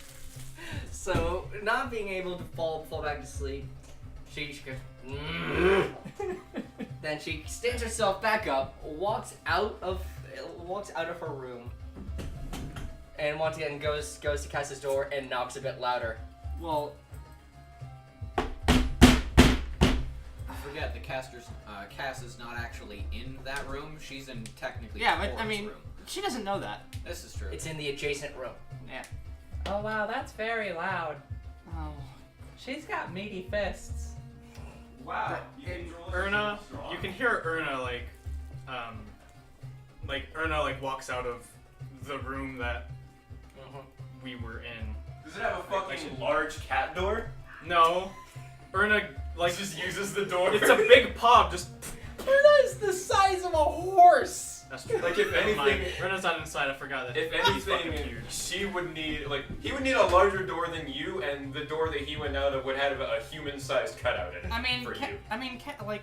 so not being able to fall back to sleep, she goes. Then she stands herself back up, walks out of her room, and once again goes to Cass's door and knocks a bit louder. Well, Forget the Cass is not actually in that room. She's in technically. yeah, but I Tor's mean, room. she doesn't know that. This is true. It's in the adjacent room. Yeah. Oh wow, that's very loud. Oh. She's got meaty fists. Wow. Erna, you can hear Erna Erna walks out of the room that we were in. Does it have a fucking large cat door? No, Erna Just uses the door. it's a big pub. Just Erna is the size of a horse. That's true. Like, if Never mind. anything- Rena's not inside. I forgot that. If He's fucking anything, huge. she would need he would need a larger door than you, and the door that he went out of would have a human-sized cutout in it. I mean, for you.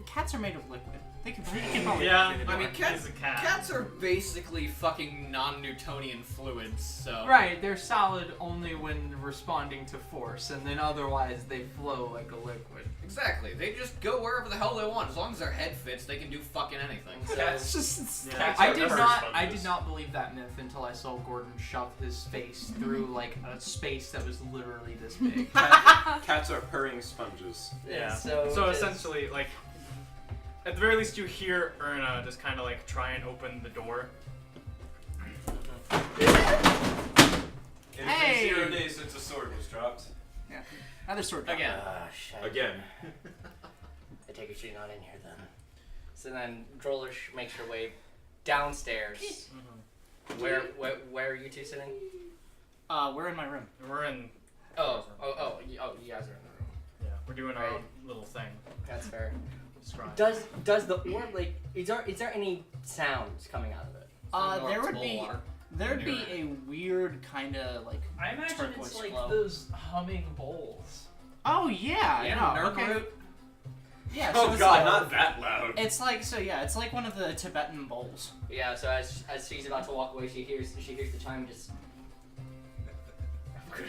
Cats are made of liquid. They can probably Yeah, fit in a I mean, door. He's a cat. cats are basically fucking non-Newtonian fluids, so... Right, they're solid only when responding to force, and then otherwise they flow like a liquid. Exactly. They just go wherever the hell they want. As long as their head fits, they can do fucking anything. That's just. Yeah. Cats I are did purse not. sponges. I did not believe that myth until I saw Gordon shove his face through like a space that was literally this big. Cats are purring sponges. Yeah. So just- essentially, like, at the very least, you hear Erna just kind of like try and open the door. It has Hey! been 0 days since a sword was dropped. Yeah. Another sword drop. Again. Shit. Again. I take it she's not in here then. So then Drolish makes her way downstairs. Where are you two sitting? We're in my room. We're in. You guys are in the room. Yeah. We're doing our Right. own little thing. That's fair. Describe. Does the orb like is there any sounds coming out of it? There would Bowl be water. there'd be a weird kind of like. I imagine Turquoise it's like glow. those humming bowls. Oh yeah, Yeah, no, Nurk okay. root. Yeah. So Oh it's god, like, not that loud. It's like it's like one of the Tibetan bowls. Yeah. So as she's about to walk away, she hears the chime just. I'm gonna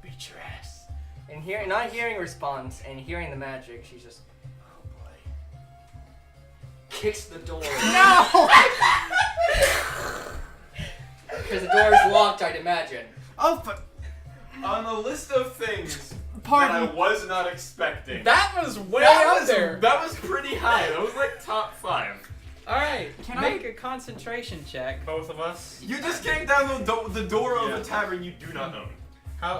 beat your ass. And not hearing a response and hearing the magic, she's just. Oh boy. Kicks the door. No. Because the door is locked, I'd imagine. Oh, but On the list of things pardon. that I was not expecting. That was way that up was, there. That was pretty high. That was like top 5. All right, Can make a concentration check. Both of us. You just came down the door of Yeah. a tavern you do not own.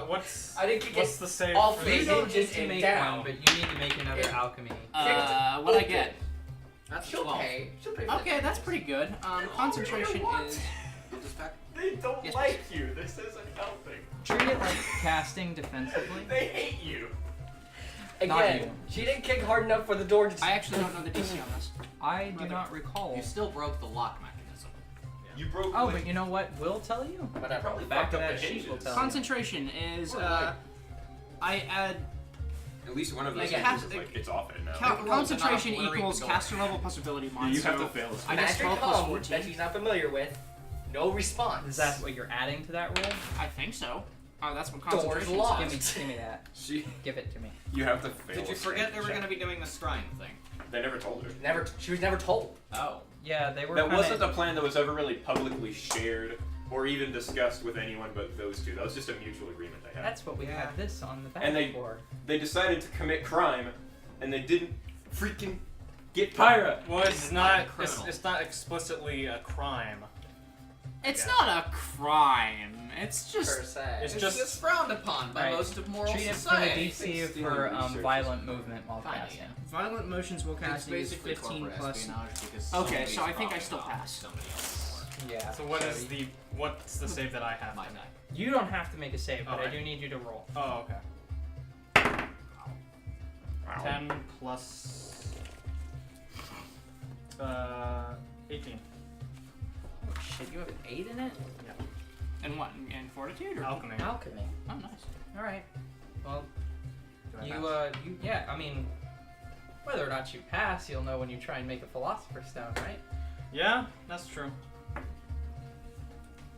What's I didn't kick what's it. the save all for three You this? don't Just need to in make down. one, but you need to make another Yeah. alchemy. What I get? That's She'll 12. pay. She'll pay. For Okay, that's pretty good. Concentration is. I'll just back. They don't Yes, like you. This isn't helping. Treat it like casting defensively. They hate you. Not Again, you. she didn't kick hard enough for the door to. I actually don't know the DC on this. I do not recall. You still broke the lock mechanism. You broke. Oh, like, but you know what? We'll tell you. Whatever. probably Back fucked to up that the sheet hinges. will tell you. Concentration is I add At least one of those Like, hinges cast- is like it's off it now. concentration enough blurry equals going. caster level plus ability mod. you so have to fail this. I guess Magic 12 plus hum 14. that she's not familiar with. No response. Is that what you're adding to that roll? I think so. Oh, that's what Door's concentration locked. Give me that. She. Give it to me. You have to fail. Did you a forget they were check. going to be doing the scrying thing? They never told her. Never. She was never told. Oh. Yeah, they were. That kinda, wasn't a plan that was ever really publicly shared or even discussed with anyone but those two. That was just a mutual agreement they had. That's what we Yeah. have this on the back And they- for. They decided to commit crime, and they didn't freaking get Pyra. Well, it's not. I'm a criminal. It's not explicitly a crime. It's Yeah. not a crime. It's Per just se. It's It's just- just frowned upon by Right. most of moral Treat it for the society. DC Stealing for research violent is- movement while Kinda, casting. yeah. violent motions will It's cast is basically 15 corporate plus. espionage because Okay, somebody's so I think I robbing still off pass. somebody else. Yeah. So what's the save that I have? My to die. You don't have to make a save, but I Alright. do need you to roll. Oh, okay. Wow. 10 plus 18. Oh shit, you have an 8 in it? And what? And fortitude or Alchemy. Alchemy. Oh, nice. All right. Well, Do I you pass? yeah. I mean, whether or not you pass, you'll know when you try and make a philosopher's stone, right? Yeah, that's true.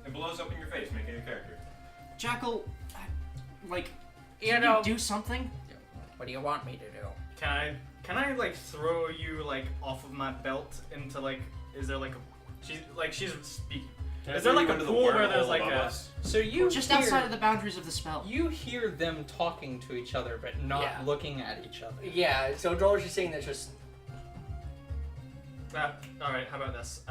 It blows up in your face, making a character. Jackal, like, You can know- you do something? What do you want me to do? Can I like throw you like off of my belt into like? Is there like a? She's speaking. Is there like a pool where there's like a? So you Just hear, outside of the boundaries of the spell. You hear them talking to each other, but not Yeah. looking at each other. Yeah. So Drolish is saying that just. All right. How about this?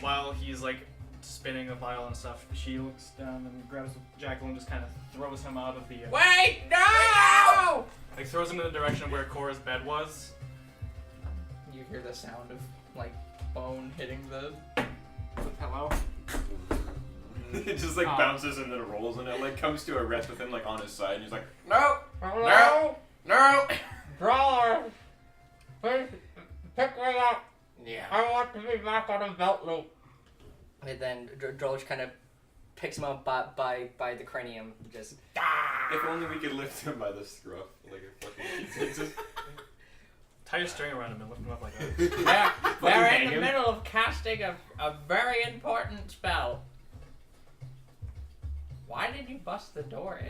While he's like spinning the vial and stuff, she looks down and grabs Jackal and just kind of throws him out of the. Wait! No! Like throws him in the direction where Cora's bed was. You hear the sound of like bone hitting the. Hello? It just like Oh. bounces and then rolls, and it like comes to a rest with him like on his side, and he's like, No! No! No! Brawler! Pick me up! Yeah. I want to be back on a belt loop. And then Drolish kind of picks him up by the cranium. Just If only we could lift him by the scruff, like a fucking just Tie a string around him and lift him up like that. We're hang in the him. middle of casting a very important spell. Why did you bust the door in?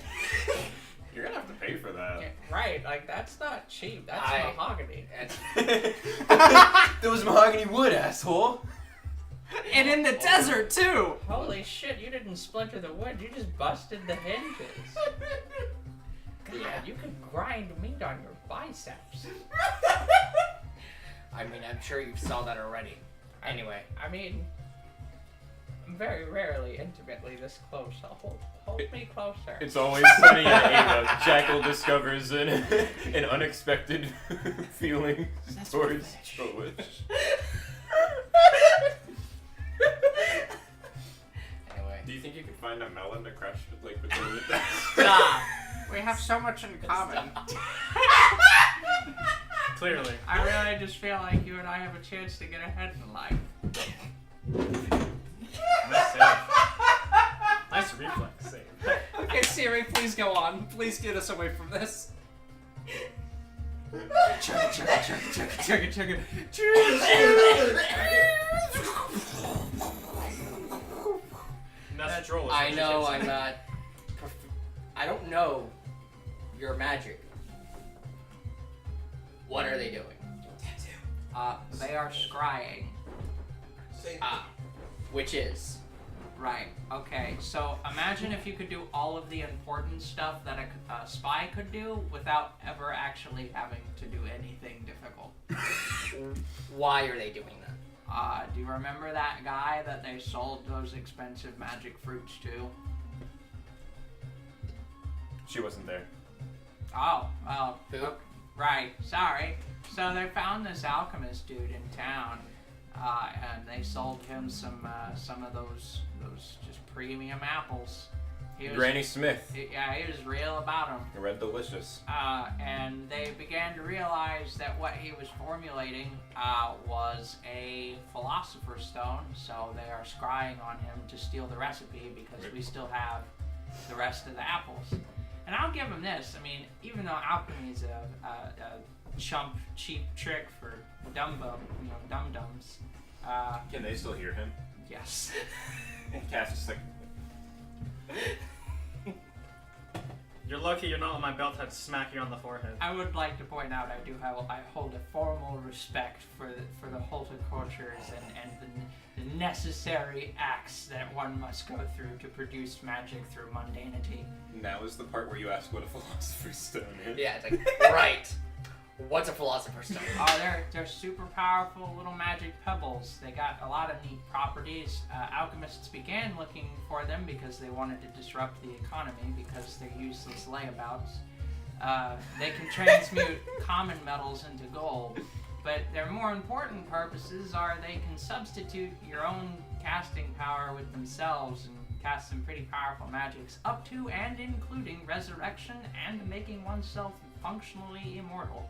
You're gonna have to pay for that. Yeah, right, like that's not cheap. That's mahogany. That was mahogany wood, asshole. And in the desert too. Holy shit! You didn't splinter the wood. You just busted the hinges. God, you could grind meat on your biceps. I mean, I'm sure you saw that already. Anyway, I mean, very rarely intimately this close. So hold me closer. It's always sunny at Aeva. Jackal discovers an unexpected feeling towards Drolish. anyway. Do you think you could find a melon to crush like between the Stop. We have so much in common. Clearly. I really just feel like you and I have a chance to get ahead in life. Nice save. Nice reflex save. Okay, Siri, please go on. Please get us away from this. Chug it. And that's Drolish. I know I'm not. I don't know your magic. What are they doing? They are scrying. Which is? Right. Okay. So imagine if you could do all of the important stuff that a spy could do without ever actually having to do anything difficult. Why are they doing that? Do you remember that guy that they sold those expensive magic fruits to? She wasn't there. Oh, well, Who? right. Sorry. So they found this alchemist dude in town, and they sold him some of those just premium apples. He was, Granny Smith. Yeah, he was real about them. Red Delicious. And they began to realize that what he was formulating was a philosopher's stone, so they are scrying on him to steal the recipe because we still have the rest of the apples. And I'll give him this. I mean, even though alchemy is a chump, cheap trick for dum-dums. Can they still hear him? Yes. Cass is like, You're lucky you're not on my belt head to smack you on the forehead. I would like to point out I hold a formal respect for the horticultures and the necessary acts that one must go through to produce magic through mundanity. now is the part where you ask what a philosopher's stone is. Yeah, it's like, right. What's a philosopher's stone? Oh, they're super powerful little magic pebbles. They got a lot of neat properties. Alchemists began looking for them because they wanted to disrupt the economy because they're useless layabouts. They can transmute common metals into gold, but their more important purposes are they can substitute your own casting power with themselves and cast some pretty powerful magics, up to and including resurrection and making oneself functionally immortal.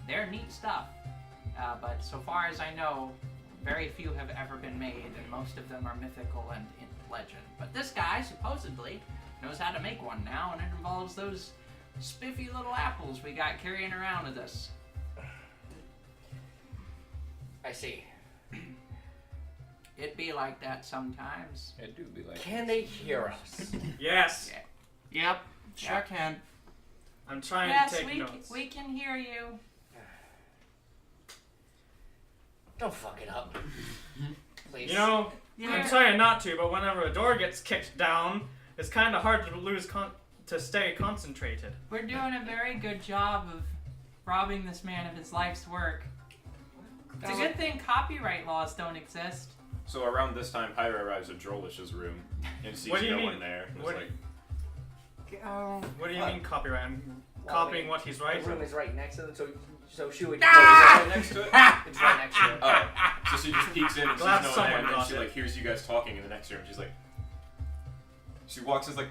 They're neat stuff, but so far as I know, very few have ever been made, and most of them are mythical and in legend. But this guy supposedly knows how to make one now, and it involves those spiffy little apples we got carrying around with us. I see. It be like that sometimes. It do be like. Can they hear us? Yes! Yep, sure can. I'm trying Yes, to take notes. we can hear you. Don't fuck it up. Please. You know, Yeah. I'm trying not to, but whenever a door gets kicked down, it's kind of hard to stay concentrated. We're doing a very good job of robbing this man of his life's work. It's a good thing copyright laws don't exist. So around this time, Pyra arrives at Drolish's room and sees What do you no mean? one there. It's What- like, What do you mean copyright? I'm copying what he's The writing. room is right next to them, so she would. oh, is it right next to it? It's right next to it. Oh, so she just peeks in and sees Glad no one there, someone and then got she it. like hears you guys talking in the next room. She's like, she walks in, is like,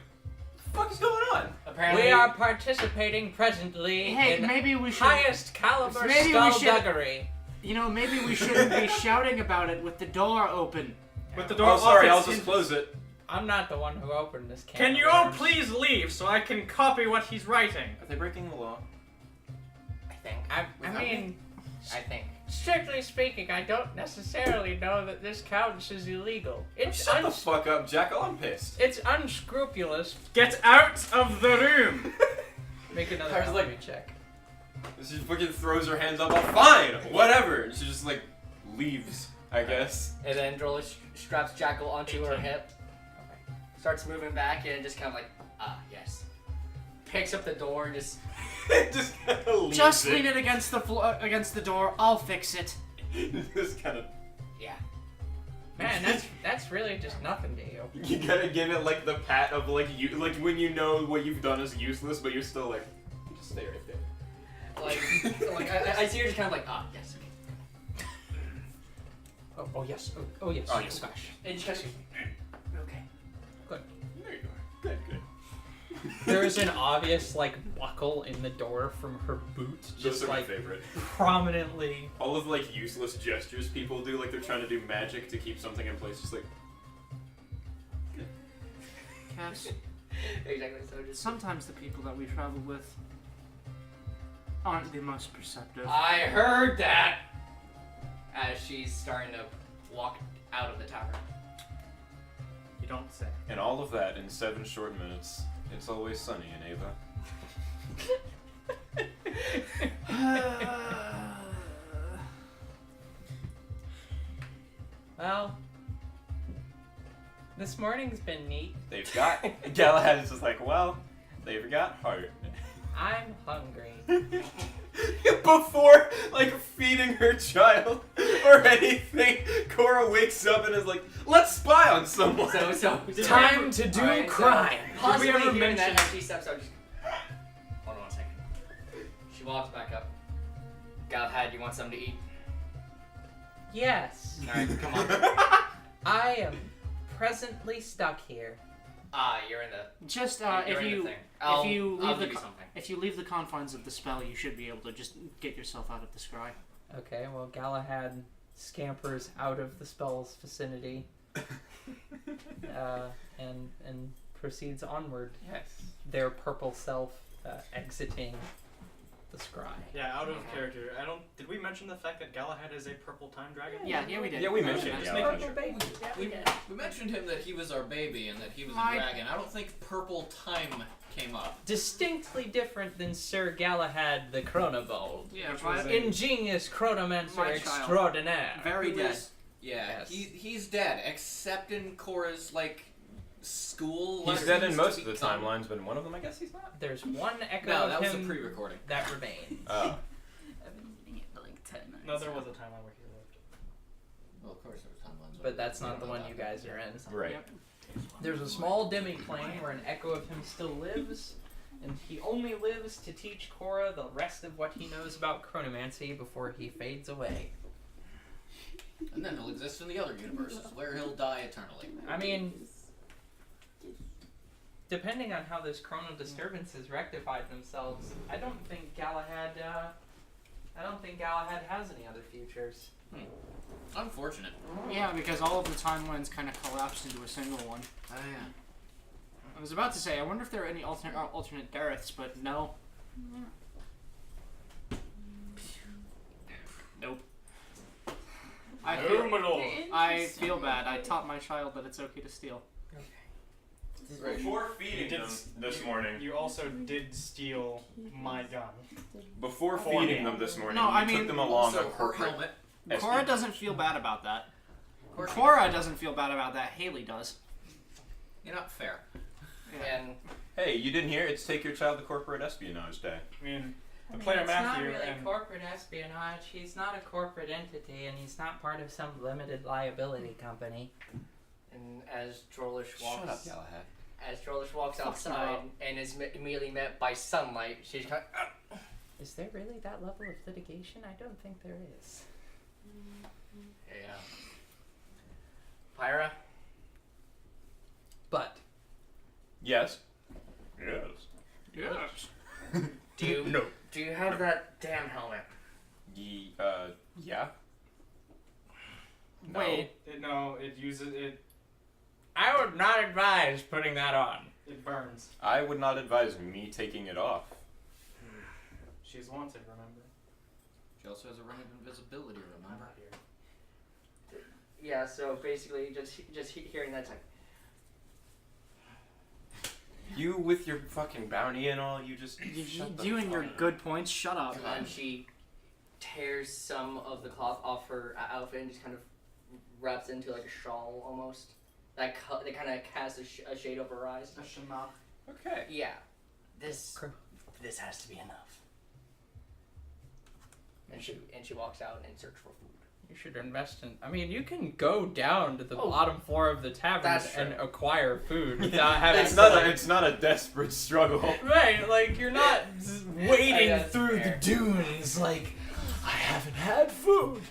what the fuck is going on? Apparently, We are participating presently Hey, in maybe we should. highest caliber Maybe we should- skullduggery. You know, maybe we shouldn't be shouting about it with the door open. With the door Oh, sorry, I'll open. just close it. I'm not the one who opened this can. Can of you all worms. please leave so I can copy what he's writing? Are they breaking the law? I think. I mean, I think. strictly speaking, I don't necessarily know that this counts as illegal. It's Shut the fuck up, Jackal. I'm pissed. it's unscrupulous. Get out of the room! Make another I was like- alchemy check. She fucking throws her hands up. Oh, fine, whatever. And she just like leaves, I guess. And then Drolish straps Jackal onto her hip. Starts moving back and just kind of like, yes. Picks up the door and just. Just kind of leaves Just it. lean it against the against the door. I'll fix it. Just kind of. Yeah. Man, that's really just nothing to you. You gotta give it like the pat of like you, like when you know what you've done is useless, but you're still like, just stay right there. Like I see her just kind of like, yes. Oh yes. Oh yes. Oh, yes. Gosh. And just okay. There you go. Good, good. There is an obvious like buckle in the door from her boot, Those just are my like favorite. prominently. All of like useless gestures people do, like they're trying to do magic to keep something in place, just like. Cass, Exactly. So just. sometimes the people that we travel with aren't the most perceptive. I heard that. As she's starting to walk out of the tavern. You don't say. And all of that in 7 short minutes. It's always sunny in Aeva. Well, this morning's been neat. They've got. Galahad is just like, well, they've got heart. I'm hungry. Before, like, feeding her child or anything, Cora wakes up and is like, let's spy on someone. So Time to do Alright, crime. Possibly ever hearing mention- that as she steps out. Just, hold on 1 second. She walks back up. Galahad, you want something to eat? Yes, Alright, come on. I am presently stuck here. You're in the. Just you're if in the you thing. if I'll you leave give the you co- something. if you leave the confines of the spell, you should be able to just get yourself out of the scry. Okay, well Galahad scampers out of the spell's vicinity, and proceeds onward. Yes. Their purple self exiting the scry. Yeah, out of character. Did we mention the fact that Galahad is a purple time dragon? Yeah, we did. Yeah, we mentioned Okay, it. just Yeah, making okay. sure. We mentioned him that he was our baby and that he was a I- dragon. I don't think purple time came up. Distinctly different than Sir Galahad the Chronobold. Yeah, Which my- was Ingenious chronomancer My child. extraordinaire. very Who dead. is- Yeah, Yes. he's dead, except in Cora's like school. He's dead in lessons most to of the become- timelines, but in one of them, I guess he's not. There's one echo No, of that was a him pre-recording. that remains. Oh. I've been eating it for like 10 minutes. No, there was a timeline where he lived. Well, of course there was timelines. But that's We not don't the know one you about guys are in. Right. Yep. There's a small demi-plane where an echo of him still lives, and he only lives to teach Cora the rest of what he knows about chronomancy before he fades away. that. And then he'll exist in the other universes where he'll die eternally. I mean, depending on how this chrono disturbances rectified themselves, I don't think Galahad has any other futures. Unfortunate. Yeah, because all of the timelines kind of collapsed into a single one. Oh yeah. I was about to say, I wonder if there are any alternate Dareths, but no. Nope. I feel bad. I taught my child that it's okay to steal. Before feeding them this morning. You also did steal my gun. Before For feeding me. them this morning, No, you I took mean, them along Also, a her corporate helmet. Cora espionage. doesn't feel bad about that. Of course Cora doesn't feel bad about that. Haley does. You're not fair. And Hey, you didn't hear? It's Take Your Child to Corporate Espionage Day. I mean, the player it's Matthew not really and corporate espionage. He's not a corporate entity, and he's not part of some limited liability company. and as Drolish walks. Shut up, Galahad. As Drolish walks outside and is immediately met by sunlight, she's kind of, Is there really that level of litigation? I don't think there is. yeah. Pyra, But Yes. Yes. Yes. do you No. do you have that damn helmet? Yeah. No. Wait, It uses it. I would not advise putting that on. It burns. I would not advise me taking it off. She's wanted, remember? She also has a ring of invisibility, remember? Yeah, so basically, just hearing that, it's like, You with your fucking bounty and all, you shut the You and your fuck up. good points, shut up. and she tears some of the cloth off her outfit and just kind of wraps it into like a shawl almost. That kind of casts a shade over her eyes. A shamach. Okay. Yeah, this has to be enough. And she walks out in search for food. You should invest in. I mean, you can go down to the Oh, bottom floor of the tavern that's and true. acquire food without having. It's not a desperate struggle. Right, like you're not wading that's through fair. the dunes like I haven't had food.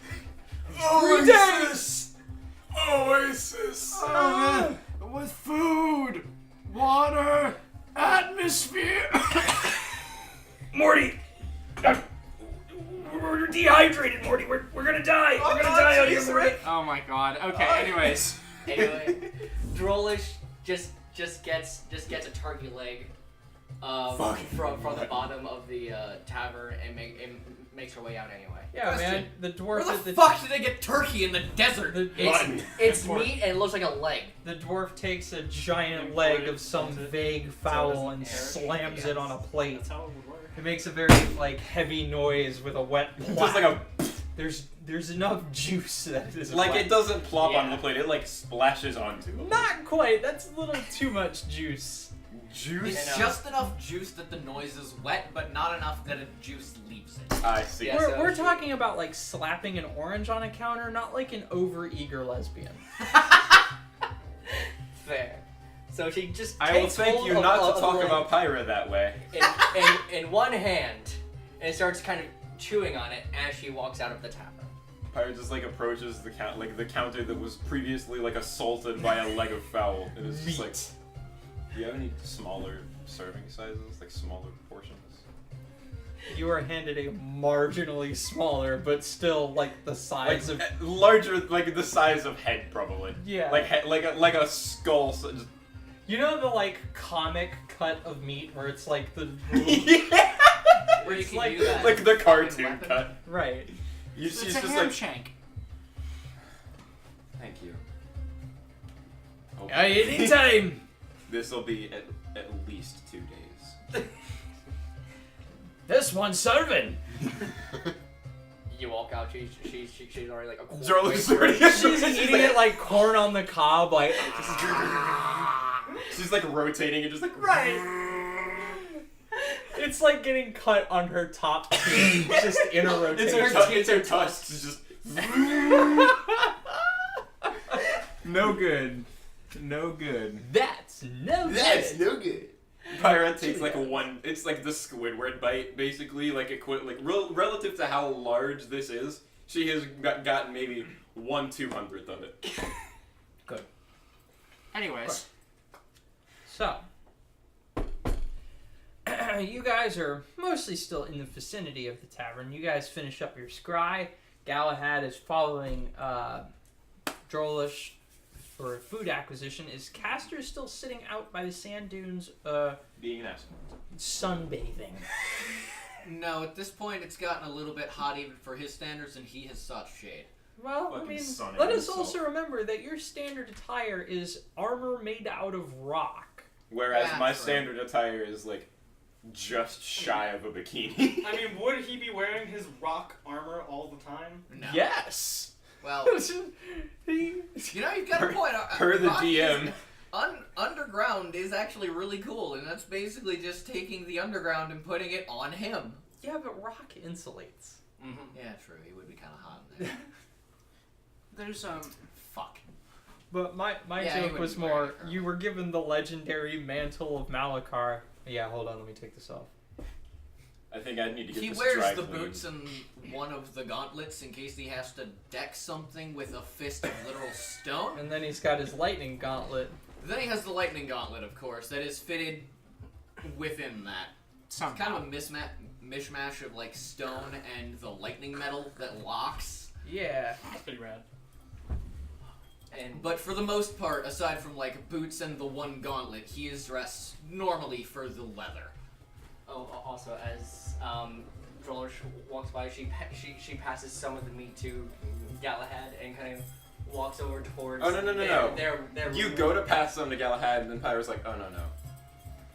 Oasis! Oasis! With food, water, atmosphere. Morty! We're dehydrated, Morty. We're gonna die. We're gonna die out here, Morty. Oh my god. Okay. Anyways. Anyway, Drolish just gets a turkey leg from the bottom of the tavern and makes her way out anyway. Yeah, Question. man. The dwarf Where at the fuck did they get turkey in the desert? It's meat and it looks like a leg. The dwarf takes a giant leg of some vague fowl and slams it on a plate. That's how it would work. It makes a very like heavy noise with a wet plop. Just like a There's enough juice that it is like wet. it doesn't plop Yeah. onto the plate. It like splashes onto it. Not quite. That's a little too much juice. Juice. It's just enough juice that the noise is wet, but not enough that a juice leaves it. I see. Yeah. We're so talking about like slapping an orange on a counter, not like an overeager lesbian. Fair. So she just I will takes thank hold you of- not of to the talk leg about Pyra that way. in one hand and starts kind of chewing on it as she walks out of the tavern. Pyra just like approaches the the counter that was previously like assaulted by a leg of fowl. And it's just like, do you have any smaller serving sizes, like smaller portions? You are handed a marginally smaller, but still like the size of. Larger, like the size of head probably. Yeah. Like a skull. So just... You know the like comic cut of meat where it's like the. yeah. Where you It's can like- use that Like the fucking cartoon weapon. cut. Right. It's She's a just ham like, shank. thank you. Anytime. This will be at least 2 days. This one's serving. You walk out, she's already like a quarter Jarla's way already. She's eating it like corn on the cob, like. She's like rotating and just like Right. It's like getting cut on her top teeth, just in a rotation. It's her tusks. It's just no good. No good. That's no good. no good. Pyra takes like it's like the Squidward bite, basically, like relative to how large this is, she has gotten maybe 1/200th of it. Good. Anyways. So, you guys are mostly still in the vicinity of the tavern. You guys finish up your scry. Galahad is following Drolish for food acquisition. Is Castor still sitting out by the sand dunes Being an asshole. sunbathing? No, at this point it's gotten a little bit hot even for his standards, and he has sought shade. Well, I Fucking mean, sunning let us himself. also remember that your standard attire is armor made out of rock. Whereas That's my right. standard attire is like just shy of a bikini. I mean, would he be wearing his rock armor all the time? No. Yes. Well, He- you know, you've got a point. Per the Rock is- DM. Underground is actually really cool, and that's basically just taking the underground and putting it on him. yeah, but rock insulates. Yeah, true. He would be kind of hot in there. There's Fuck. But my Yeah, he joke wouldn't was be wearing more, it for you were given the legendary mantle of Malachar. Yeah, hold on, let me take this off. I think I need to get He this wears dry the cleaned. boots and one of the gauntlets in case he has to deck something with a fist of literal stone. And then he's got his lightning gauntlet. Then he has the lightning gauntlet, of course, that is fitted within that. It's kind of a mishmash of like stone and the lightning metal that locks. Yeah. That's pretty rad. But for the most part, aside from like boots and the one gauntlet, he is dressed normally for the leather. Oh, also as Droller walks by, she passes some of the meat to Galahad and kind of walks over towards. Oh, no. Their You go to pass them to Galahad, and then Pyro's like, oh, no.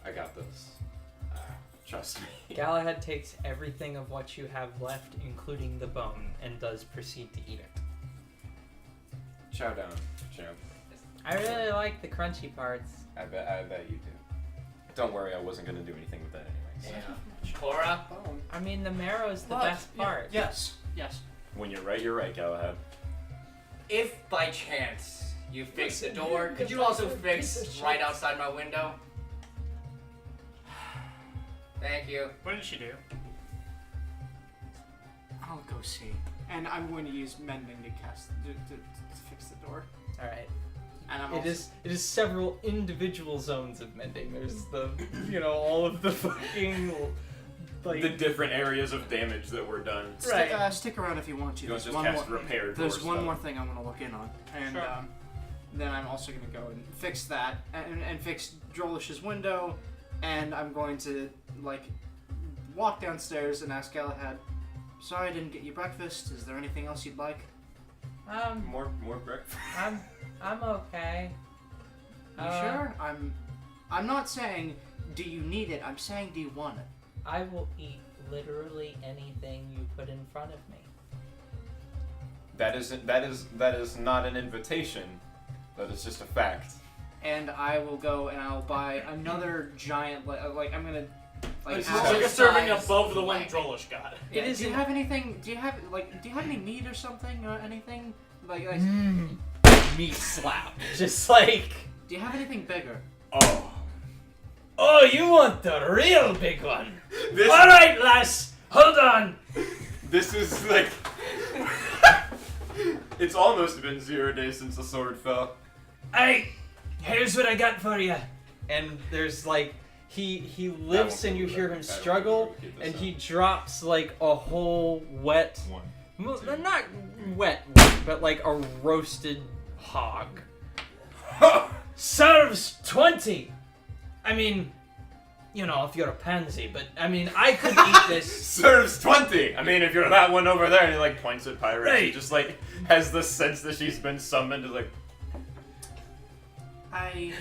I got this. Trust me. Galahad takes everything of what you have left, including the bone, and does proceed to eat it. Chow down, champ. I really like the crunchy parts. I bet you do. Don't worry, I wasn't going to do anything with that anyways. Yeah. Cora. I mean, the marrow is the best part. Yes. When you're right, Galahad. If by chance you fix the door, could you also fix right outside my window? Thank you. What did she do? I'll go see. And I'm going to use mending to fix the door. All right. And I'm It is several individual zones of mending. There's the all of the fucking like The different areas of damage that were done. Right. Stick around if you want to. You don't There's just one cast more- repair door There's one spell. more thing I want to look in on, and Sure. then I'm also going to go and fix that and fix Drolish's window, and I'm going to walk downstairs and ask Galahad, "Sorry, I didn't get you breakfast. Is there anything else you'd like?" More breakfast. I'm okay. You sure? I'm not saying do you need it. I'm saying do you want it. I will eat literally anything you put in front of me. That is not an invitation. That is just a fact. And I will go and I'll buy another giant I'm gonna It's apple like a serving size above the one leg. Drollish got. Yeah, It is do you an- have anything? Do you have any meat or something or anything? Like Meat slap. Just like. do you have anything bigger? Oh, you want the real big one? This, All right, lass. Hold on. this is like. It's almost been 0 days since the sword fell. Here's what I got for you. And there's like he lifts and you hear him struggle and he drops like a whole wet, not wet, but like a roasted hog. Serves 20. I mean, if you're a pansy, but I mean, I could eat this. Serves 20! I mean, if you're that one over there, and he like points at Pyro, she Right. just like has the sense that she's been summoned to like.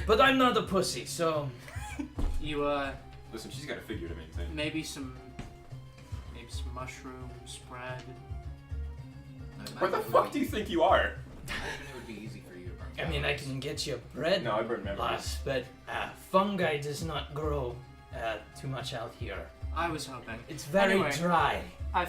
But I'm not a pussy, so You Listen, she's got a figure to maintain. maybe some mushrooms, bread. Where the fuck do you think you are? I imagine it would be easy for you to burn. I mean, I can get you bread, No, I burn memories. lass, but fungi does not grow too much out here. I was hoping. It's very Anyway. dry, I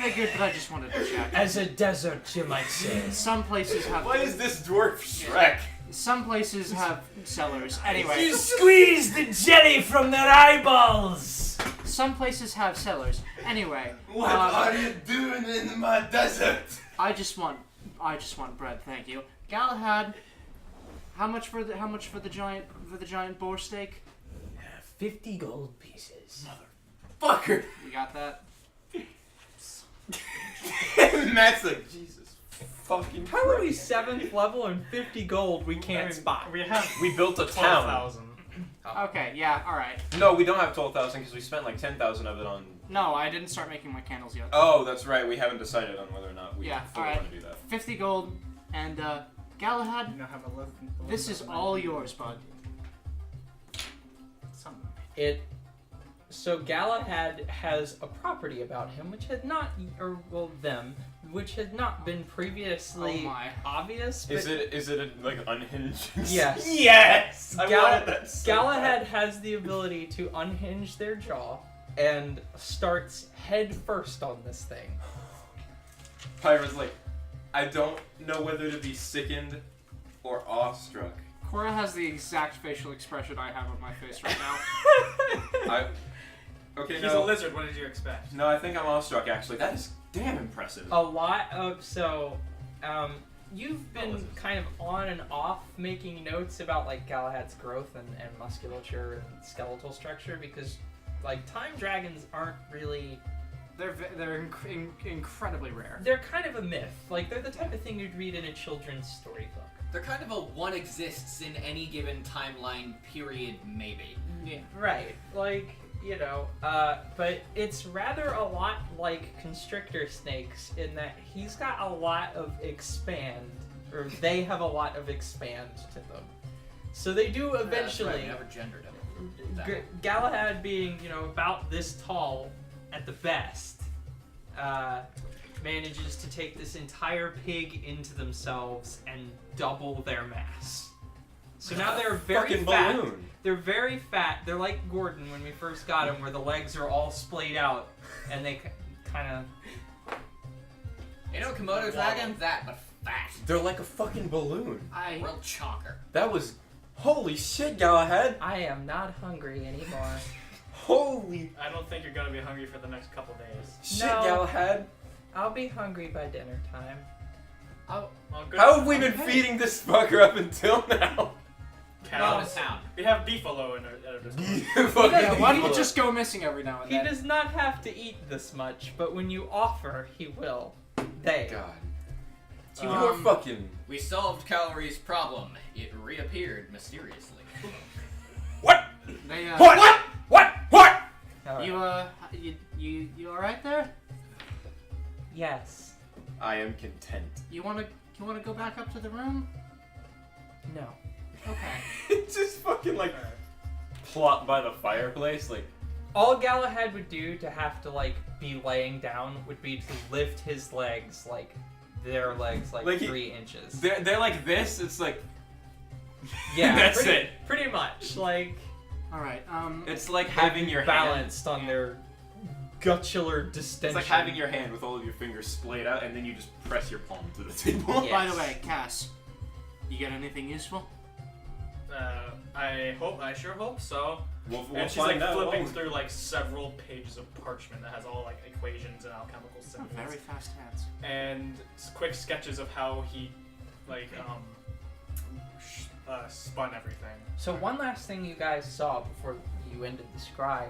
figured, but I just wanted to check. as a desert, you might say. Some places have. What is this dwarf Shrek? Some places have cellars. Anyway, You squeeze the jelly from their eyeballs. some places have cellars. Anyway, What are you doing in my desert? I just want bread, thank you. Galahad, how much for the giant boar steak? 50 gold pieces. Fucker! You got that? Matt's like, Jesus fucking How are we 7th level and 50 gold we can't spot? We built a town. 12,000. Okay, yeah, all right. No, we don't have 12,000 because we spent like 10,000 of it on. No, I didn't start making my candles yet. Oh, that's right. We haven't decided on whether or not we Yeah, fully alright. want to do that. 50 gold, and Galahad, You now have 11. this is all yours, bud. So Galahad has a property about him which had not, which had not been previously Oh my. obvious. But Is it like unhinged? Yes. Yes. I Gal- wanted that so Galahad bad. has the ability to unhinge their jaw and starts head first on this thing. Pyra's like, I don't know whether to be sickened or awestruck. Cora has the exact facial expression I have on my face right now. Okay, He's no. a lizard. What did you expect? No, I think I'm awestruck. Actually, that is damn impressive. A lot of you've been kind of on and off making notes about like Galahad's growth and musculature and skeletal structure because Like, time dragons aren't really... They're incredibly rare. They're kind of a myth. Like, they're the type of thing you'd read in a children's storybook. They're kind of a one exists in any given timeline period, maybe. Yeah. Right. Like, you know, but it's rather a lot like constrictor snakes in that he's got a lot of expand, or they have a lot of expand to them. So they do eventually... That's right, we never gendered him. Galahad being, you know, about this tall at the best, manages to take this entire pig into themselves and double their mass. So now they're very Fucking fat. balloon. They're very fat. They're like Gordon when we first got him, where the legs are all splayed out, and they kind of... You know, Komodo dragons, that, but fat. They're like a fucking balloon. Real chonker. That was... Holy shit, Galahad. I am not hungry anymore. Holy I don't think you're gonna be hungry for the next couple days. shit, No. Galahad. I'll be hungry by dinner time. Well, good. How have we been feeding this fucker up until now? Out Cows. of town. We have beefalo in our display. Fucking Yeah, why don't you people. just go missing every now and He then? does not have to eat this much, but when you offer, he will. They. God. Do you, You are fucking... We solved Calories' problem. It reappeared mysteriously. What? They, What? What? Alright. you all right there? Yes. I am content. You wanna go back up to the room? No. Okay. It's just fucking like plot by the fireplace, like All Galahad would do to have to, like, be laying down would be to lift his legs, like, their legs, like Like 3 inches. they're like this. It's like Yeah, that's pretty, it. Pretty much. Like, All right. It's like having your hand. balanced on their guttular distension. It's like having your hand with all of your fingers splayed out, and then you just press your palm to the table. Yeah. By the way, Cass, you get anything useful? I sure hope so. We'll And she's like find out. flipping through like several pages of parchment that has all like equations and alchemical symbols. Very fast hands. And quick sketches of how he like spun everything. So one last thing you guys saw before you ended the scry,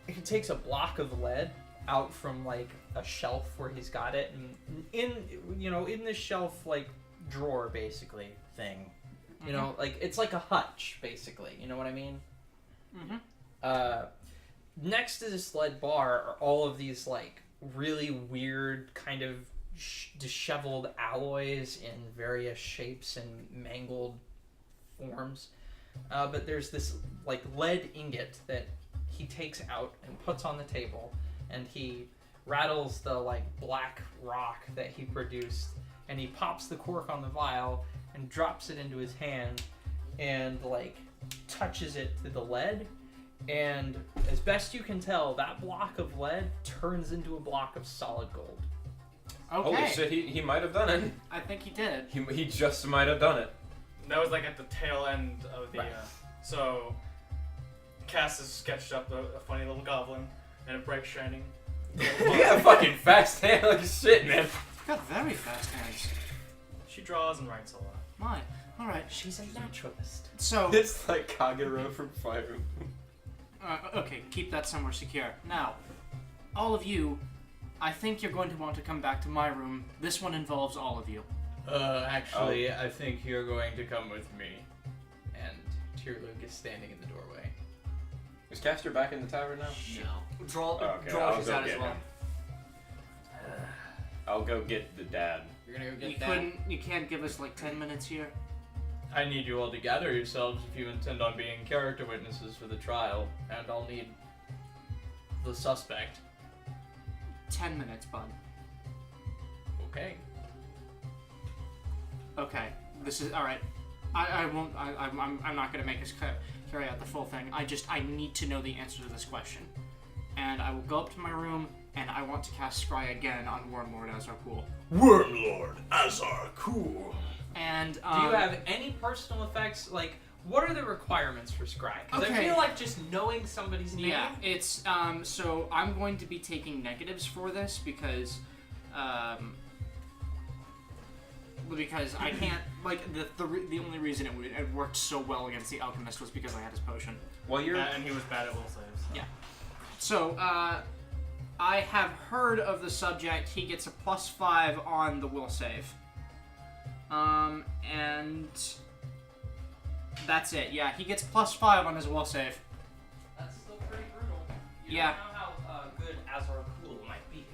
he takes a block of lead out from like a shelf where he's got it, and in this shelf like drawer basically thing, you know, like it's like a hutch basically. You know what I mean? Mm-hmm. Next to this lead bar are all of these like really weird kind of disheveled alloys in various shapes and mangled forms. But there's this like lead ingot that he takes out and puts on the table, and he rattles the like black rock that he produced, and he pops the cork on the vial and drops it into his hand and like touches it to the lead. And as best you can tell, that block of lead turns into a block of solid gold. Okay. Holy shit, he might have done it. I think he did. He just might have done it. That was like at the tail end of the. Right. So, Cass has sketched up a funny little goblin and a bright shining. You got a fucking fast hand like shit, man. You've got very fast hands. She draws and writes a lot. My. All right. She's a naturalist. So. It's like Kagero from Fire Emblem. Okay, keep that somewhere secure. Now, all of you, I think you're going to want to come back to my room. This one involves all of you. Actually, I think you're going to come with me. And Tyrlug is standing in the doorway. Is Castor back in the tavern now? No. Draw Okay, draw I'll is go out as get well. him. I'll go get the dad. You're gonna go You get that. you can't give us like 10 minutes here. I need you all to gather yourselves if you intend on being character witnesses for the trial, and I'll need the suspect. 10 minutes, bud. Okay. Okay, this is all right. I won't. I'm not gonna make us carry out the full thing. I need to know the answer to this question, and I will go up to my room and I want to cast Scry again on Wormlord Azarpool. Wormlord Azarpool. And Do you have any personal effects? Like, what are the requirements for Scry? Because I Okay. feel like just knowing somebody's name. Yeah, it's so I'm going to be taking negatives for this because Because I can't, like, the only reason it worked so well against the alchemist was because I had his potion. Well, you're... And he was bad at will saves. So. Yeah. So, I have heard of the subject. He gets a +5 on the will save. And that's it. Yeah, he gets +5 on his will save. That's still pretty brutal. You Yeah. don't know how good Azar Cool might be.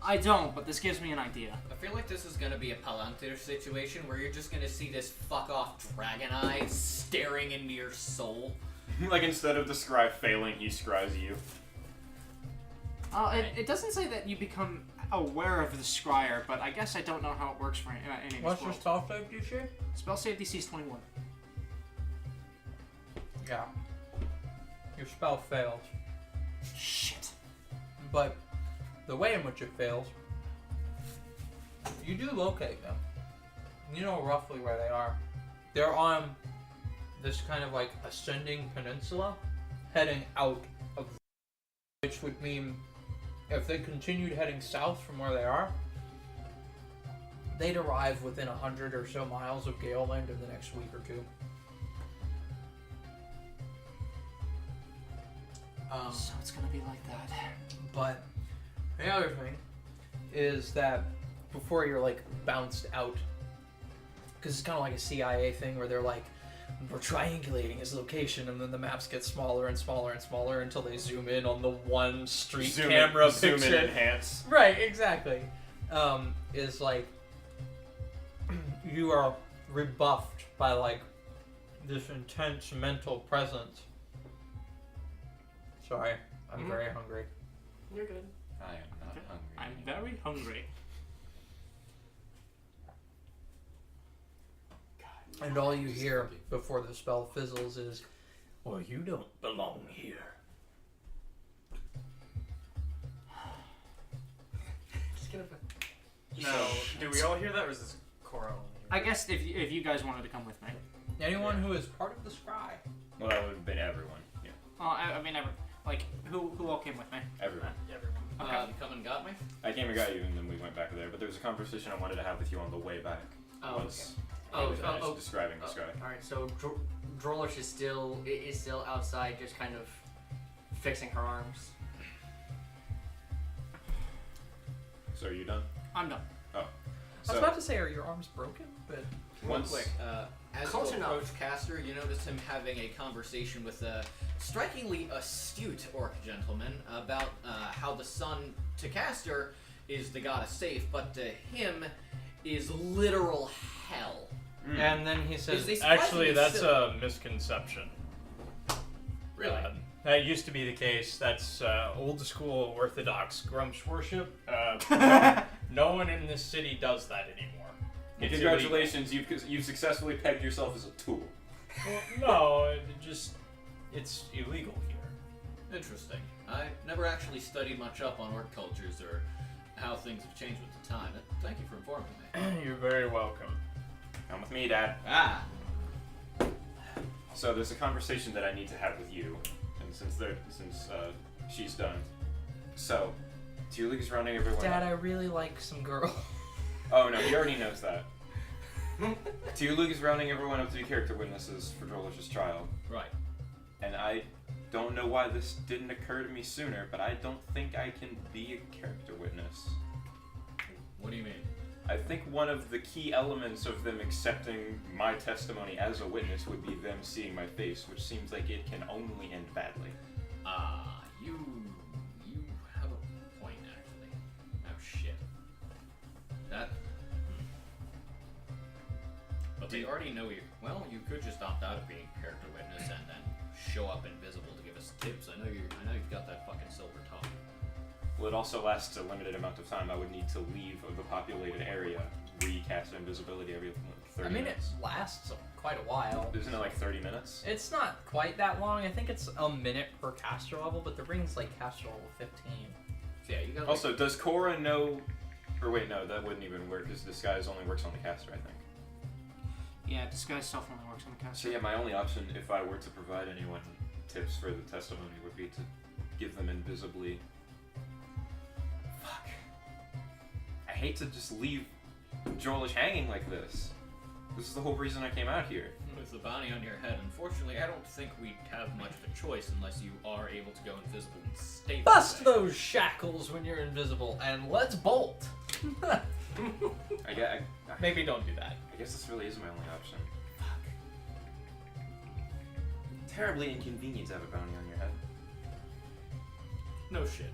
I don't, but this gives me an idea. I feel like this is gonna be a Palantir situation where you're just gonna see this fuck off dragon eye staring into your soul. Like, instead of the scry failing, he scries you. It doesn't say that you become aware of the scryer, but I guess I don't know how it works for any of What's these your worlds. spell save, do you say? Spell save DC is 21. Yeah. Your spell fails. Shit. But the way in which it fails, you do locate them. You know roughly where they are. They're on this kind of like ascending peninsula, heading out of which would mean if they continued heading south from where they are, they'd arrive within 100 or so miles of Galeland in the next week or two. So it's gonna be like that. But the other thing is that before you're like bounced out, because it's kind of like a CIA thing where they're like, we're triangulating his location, and then the maps get smaller and smaller and smaller until they zoom in on the one street camera zoom picture. in, enhance. Right, exactly. Is like you are rebuffed by like this intense mental presence. Sorry, I'm very hungry. You're good. I am not hungry. I'm very hungry. And all you hear before the spell fizzles is, well, you don't belong here. Just gonna. No, do we all hear that, or is this Cora only? I guess if you guys wanted to come with me. Anyone who is part of the scry. Well, that would have been everyone. Yeah, I mean, like, who all came with me? everyone. Everyone. Okay. You come and got me? I came and got you, and then we went back there. But there was a conversation I wanted to have with you on the way back. Oh, once okay. I was finished describing the sky. All right. So Drolish is still outside, just kind of fixing her arms. So are you done? I'm done. I was So about to say, are your arms broken? But Real once quick, as Close you enough. approach Caster, you notice him having a conversation with a strikingly astute orc gentleman about how the sun to Caster is the god of safe, but to him is literal hell. and then he says, Is they Actually, surprisingly that's silly. a misconception. Really? That used to be the case. That's old school Orthodox grumsh worship. No one in this city does that anymore. It's congratulations, you've successfully pegged yourself as a tool. illegal. Well, no, it's illegal here. Interesting. I never actually studied much up on orc cultures or how things have changed with the time. Thank you for informing me. You're very welcome. Come with me, Dad. Ah! So there's a conversation that I need to have with you, and since she's done. So, Tulik's running everyone. Dad, I really like some girl. Oh no, he already knows that. Tulik is rounding everyone up to be character witnesses for Drolish's trial. Right. And I don't know why this didn't occur to me sooner, but I don't think I can be a character witness. What do you mean? I think one of the key elements of them accepting my testimony as a witness would be them seeing my face, which seems like it can only end badly. You have a point, actually. Oh, shit. That... But they already know you. Well, you could just opt out of being character witness and then show up invisible to give us tips. I know you've got that fucking silver tongue. Well, it also lasts a limited amount of time. I would need to leave of the populated area, recast invisibility every 30 I mean, minutes. it lasts quite a while. Isn't it like 30 minutes? It's not quite that long. I think it's a minute per caster level, but the ring's like caster level 15. So yeah, you got. Also, does Cora know... Or wait, no, that wouldn't even work, because disguise only works on the caster, I think. Yeah, disguise self only works on the caster. So yeah, my only option, if I were to provide anyone tips for the testimony, would be to give them invisibly. Fuck. I hate to just leave Joelish hanging like this. This is the whole reason I came out here. With the bounty on your head, unfortunately, I don't think we'd have much of a choice unless you are able to go invisible and stay Bust that way. those shackles when you're invisible, and let's bolt. Maybe don't do that. I guess this really is my only option. Fuck. Terribly inconvenient to have a bounty on your head. No shit.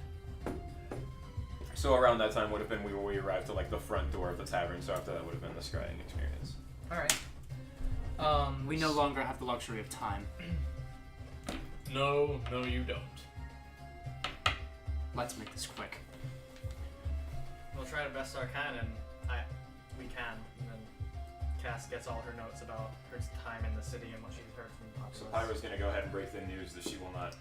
So around that time would have been we arrived to like the front door of the tavern. So after that would have been the scrying experience. All right. We no longer have the luxury of time. No, you don't. Let's make this quick. We'll try the best our can, and we can. And then Cass gets all her notes about her time in the city and what she's heard from the So populace. Pyro's gonna go ahead and break the news that she will not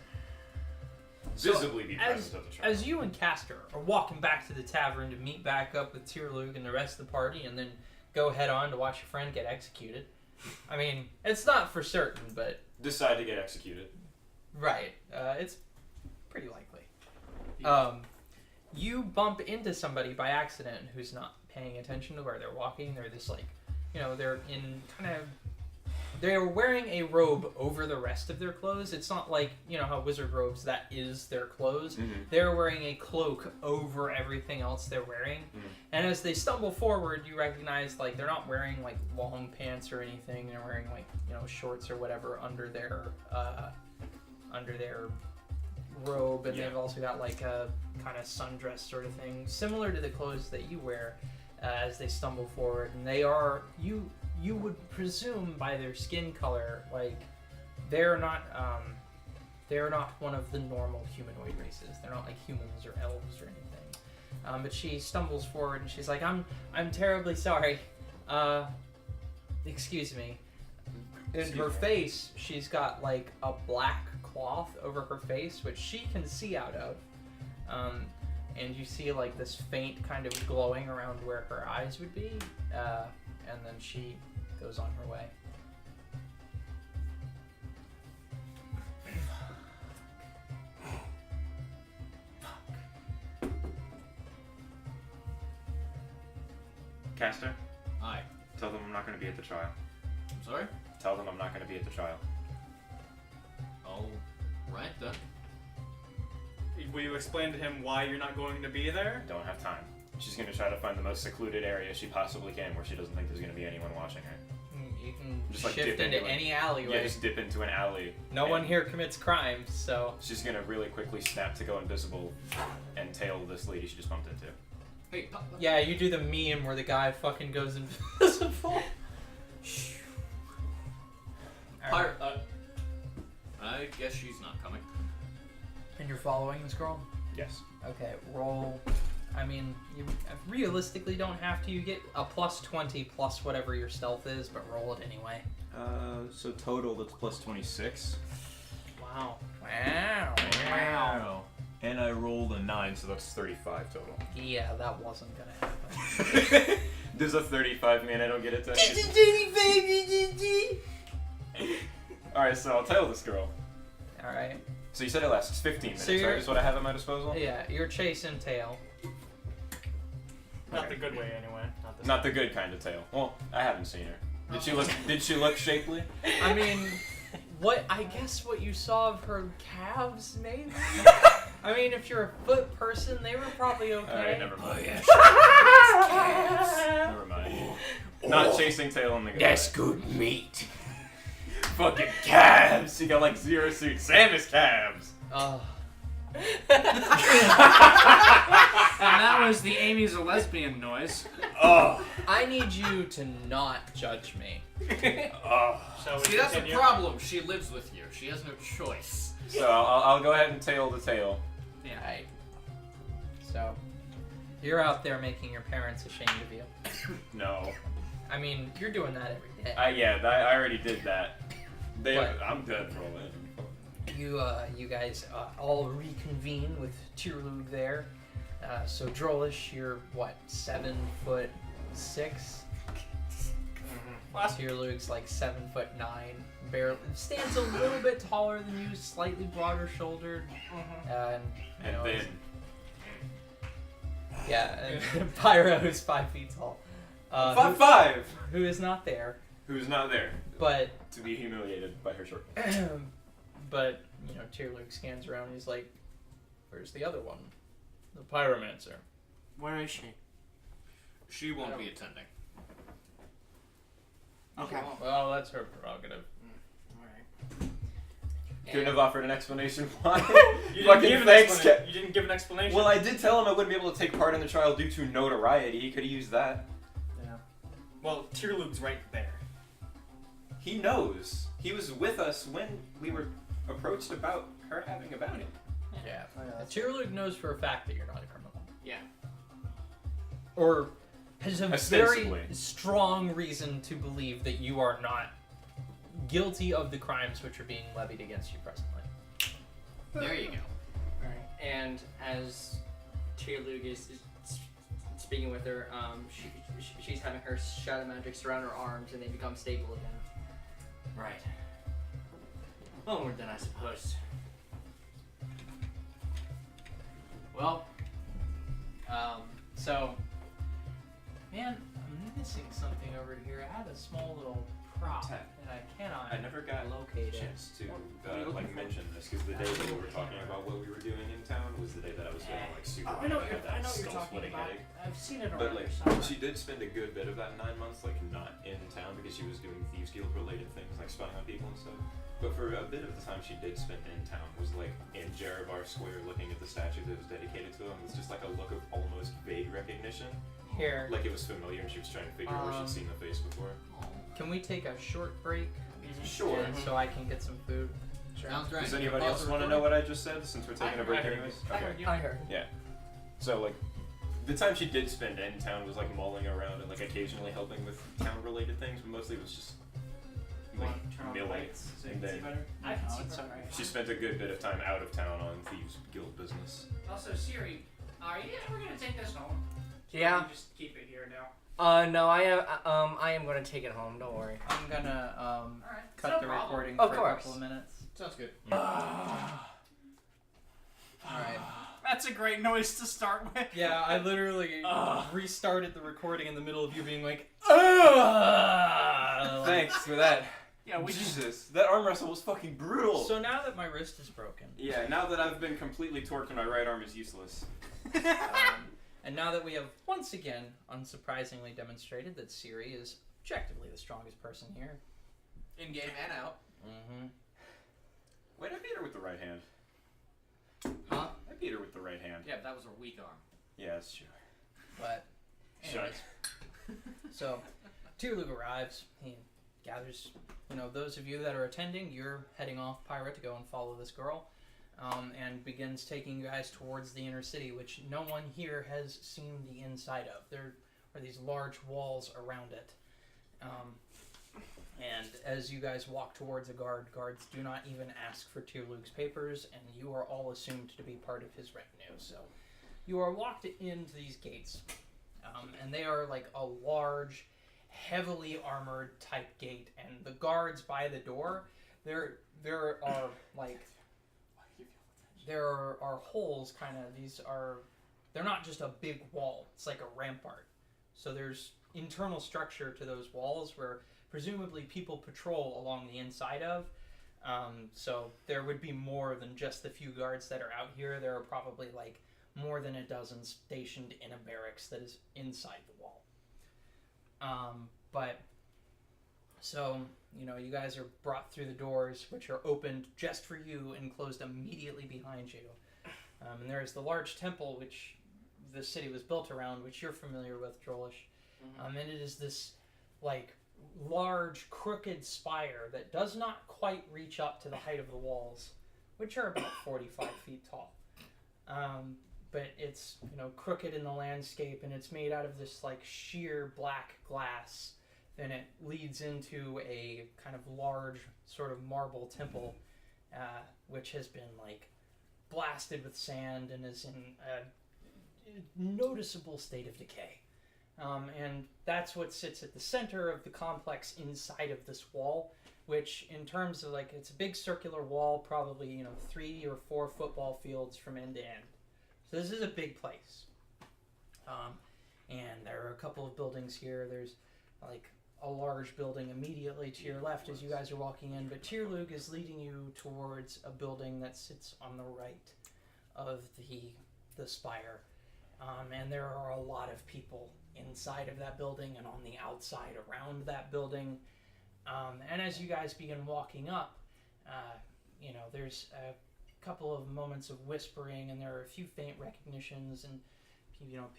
visibly be present at the trial. As you and Castor are walking back to the tavern to meet back up with Tyrlug and the rest of the party, and then go head on to watch your friend get executed. I mean, it's not for certain, but Decide to get executed. right, it's pretty likely. You bump into somebody by accident who's not paying attention to where they're walking. They're just like, they're in they're wearing a robe over the rest of their clothes. It's not like, how wizard robes, that is their clothes. Mm-hmm. They're wearing a cloak over everything else they're wearing. Mm-hmm. And as they stumble forward, you recognize, like, they're not wearing, like, long pants or anything. They're wearing, like, shorts or whatever under their robe. And Yeah. they've also got, like, a kind of sundress sort of thing, similar to the clothes that you wear as they stumble forward. And they are, you would presume by their skin color, like, they're not one of the normal humanoid races. They're not like humans or elves or anything. But she stumbles forward and she's like, I'm terribly sorry. Excuse me. In her face, she's got like a black cloth over her face, which she can see out of. And you see like this faint kind of glowing around where her eyes would be. And then she goes on her way. Caster, Aye. tell them I'm not going to be at the trial. I'm sorry? Tell them I'm not going to be at the trial. All right, then. Will you explain to him why you're not going to be there? Don't have time. She's going to try to find the most secluded area she possibly can where she doesn't think there's going to be anyone watching her. You can Just, like, shift dip into into it. any alleyway. Yeah, just dip into an alley. No and one here commits crimes, so... She's going to really quickly snap to go invisible and tail this lady she just bumped into. Hey, Yeah, you do the meme where the guy fucking goes invisible. Pirate. I guess she's not coming. And you're following this girl? Yes. Okay, roll. I mean, you realistically don't have to. You get a plus 20 plus whatever your stealth is, but roll it anyway. So total, that's plus 26. Wow. Wow. Wow. And I rolled a 9, so that's 35 total. Yeah, that wasn't gonna happen. There's a 35, man. I don't get it. Alright, so I'll tail this girl. Alright. So you said it lasts 15 minutes, So you're- right? Is what I have at my disposal? Yeah, you're chasing tail. Not Okay. the good way, anyway. Not the good kind of tail. Well, I haven't seen her. Did she look shapely? I mean, I guess what you saw of her calves, maybe? I mean, if you're a foot person, they were probably okay. Alright, never mind. Never mind. Not chasing tail in the good way. good meat. Fucking calves! You got like 0 suit. Samus calves! Ugh. And that was the Amy's a lesbian noise. Oh! I need you to not judge me. Oh. So we See, that's the continue. problem. She lives with you. She has no choice. So I'll go ahead and tail the tail. Yeah. Right. So, you're out there making your parents ashamed of you. No. I mean, you're doing that every day. I already did that. But- I'm done rolling. You guys all reconvene with Tyrlug there. So Drolish, you're what, 7'6"? Tyrlug's like 7'9". Barely stands a little bit taller than you, slightly broader shouldered. And you know, then yeah, and Pyro is 5 feet tall. 5'5", who is not there, who's not there but to be humiliated by her short. but you know, Tyrlug scans around. And he's like, "Where's the other one? The pyromancer. Where is she? She won't be attending. Okay. Well, that's her prerogative. Alright. Couldn't have offered an explanation why. You Fucking didn't, give an thanks, you didn't give an explanation. Well, I did tell him I wouldn't be able to take part in the trial due to notoriety. He could have used that. Yeah. Well, Tyrlug's right there. He knows. He was with us when we were approached about her having a bounty. Yeah. Tyrlug knows for a fact that you're not a criminal. Yeah. Or has a very Ostensibly. strong reason to believe that you are not guilty of the crimes which are being levied against you presently. There you go. Alright. And as Tyrlug is speaking with her, she's having her shadow magic surround her arms and they become stable again. Right. Onward then, I suppose. Well, so, man, I'm missing something over here. I had a small little prop Ted, and I cannot I never got locate a it. chance to What are you looking for? mention this because the day that we were talking about what we were doing in town was the day that I was feeling like super. I know high. what had you're, I that know what you're skull talking splitting about. headache. I've seen it But around like, your summer. she did spend a good bit of that 9 months like not in town because she was doing Thieves Guild related things like spying on people and stuff. But for a bit of the time she did spend in town was like in Jerevar Square looking at the statue that was dedicated to him with just like a look of almost vague recognition. Here, Like it was familiar and she was trying to figure out where she'd seen the face before. can we take a short break? Sure. And so I can get some food. Sounds great. Does anybody Pause else the want to know recording. what I just said since we're taking a break anyways? Okay. I heard. So like the time she did spend in town was like mulling around and like occasionally helping with town related things, but mostly it was just like milling. And then I can No, see it's from alright. she spent a good bit of time out of town on Thieves Guild business. Also, Siri, are you ever gonna take this home? Yeah. You just keep it here now. No, I am going to take it home. Don't worry. I'm gonna Alright. cut no the problem. recording Of for course. a couple of minutes. Sounds good. Alright. That's a great noise to start with. Yeah, I literally restarted the recording in the middle of you being like, Thanks for that. Yeah, we just Jesus, that arm wrestle was fucking brutal. So now that my wrist is broken, Yeah, now that I've been completely torqued and my right arm is useless. and now that we have once again unsurprisingly demonstrated that Siri is objectively the strongest person here. In game and out. Mm-hmm. Wait, I beat her with the right hand. Huh? I beat her with the right hand. Yeah, but that was her weak arm. Yeah, that's true. But Sure. anyways, so Tyrlug arrives. He gathers, those of you that are attending, you're heading off Pyra to go and follow this girl, and begins taking you guys towards the inner city, which no one here has seen the inside of. There are these large walls around it. And as you guys walk towards a guard, guards do not even ask for Tyrlug's papers, and you are all assumed to be part of his retinue. So you are walked into these gates, and they are like a large, heavily armored type gate, and the guards by the door, there are like there are holes, kind of. They're not just a big wall, it's like a rampart. So there's internal structure to those walls where presumably people patrol along the inside of. So there would be more than just the few guards that are out here. There are probably like more than a dozen stationed in a barracks that is inside the wall. But so, you guys are brought through the doors, which are opened just for you and closed immediately behind you. And there is the large temple which the city was built around, which you're familiar with, Drolish. And it is this like large crooked spire that does not quite reach up to the height of the walls, which are about 45 feet tall. But it's crooked in the landscape, and it's made out of this like sheer black glass. Then it leads into a kind of large sort of marble temple, which has been like blasted with sand and is in a noticeable state of decay. And that's what sits at the center of the complex inside of this wall, which in terms of like, it's a big circular wall, probably, 3 or 4 football fields from end to end. So this is a big place. And there a couple of buildings here. There's like a large building immediately to your left as you guys are walking in, but Tierlug is leading you towards a building that sits on the right of the spire. And there are a lot of people inside of that building and on the outside around that building. And as you guys begin walking up, there's a couple of moments of whispering, and there are a few faint recognitions, and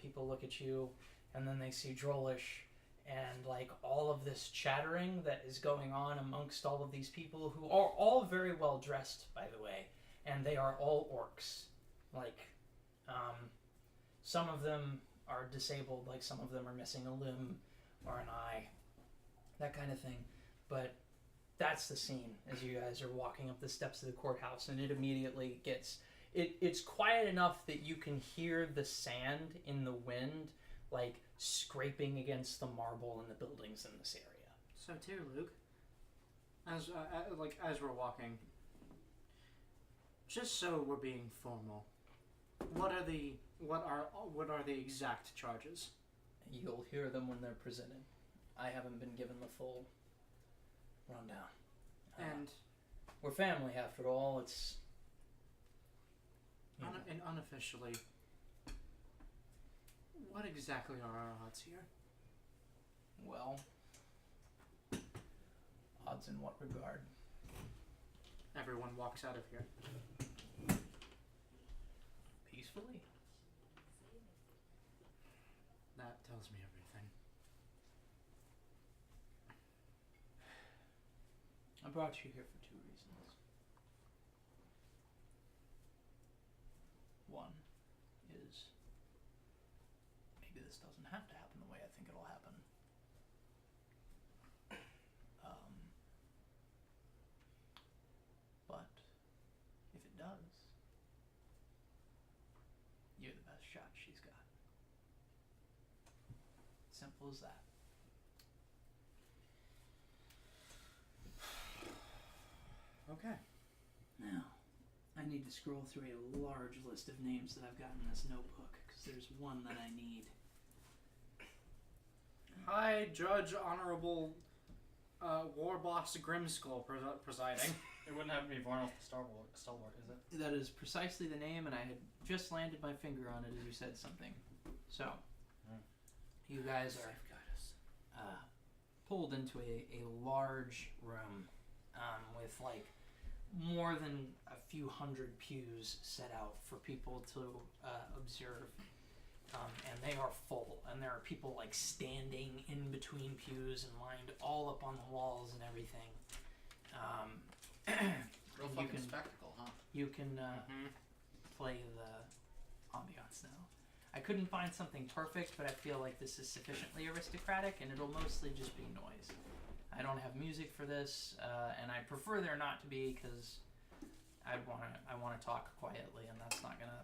people look at you, and then they see Drollish, and like all of this chattering that is going on amongst all of these people who are all very well dressed, by the way, and they are all orcs. Like, some of them are disabled, like some of them are missing a limb or an eye, that kind of thing. But that's the scene as you guys are walking up the steps of the courthouse, and it immediately gets... It's quiet enough that you can hear the sand in the wind, like, scraping against the marble in the buildings in this area. So, too, Luke, as we're walking, just so we're being formal, what are the exact charges? You'll hear them when they're presented. I haven't been given the full rundown. And we're family, after all. It's and unofficially, what exactly are our odds here? Well, odds in what regard? Everyone walks out of here peacefully. That tells me everything. I brought you here for two reasons. One is maybe this doesn't have to happen the way I think it'll happen. But if it does, you're the best shot she's got. Simple as that. Okay. Now, I need to scroll through a large list of names that I've got in this notebook, because there's one that I need. Hi, Judge Honorable War Boss Grimskull presiding. It wouldn't have to be Varnoth Stalwart, is it? That is precisely the name, and I had just landed my finger on it as you said something. So, you guys are pulled into a large room with like more than a few hundred pews set out for people to observe. And they are full, and there are people like standing in between pews and lined all up on the walls and everything. Real fucking spectacle, huh? You can play the ambiance now. I couldn't find something perfect, but I feel like this is sufficiently aristocratic, and it'll mostly just be noise. I don't have music for this, and I prefer there not to be, because I want to talk quietly, and that's not gonna.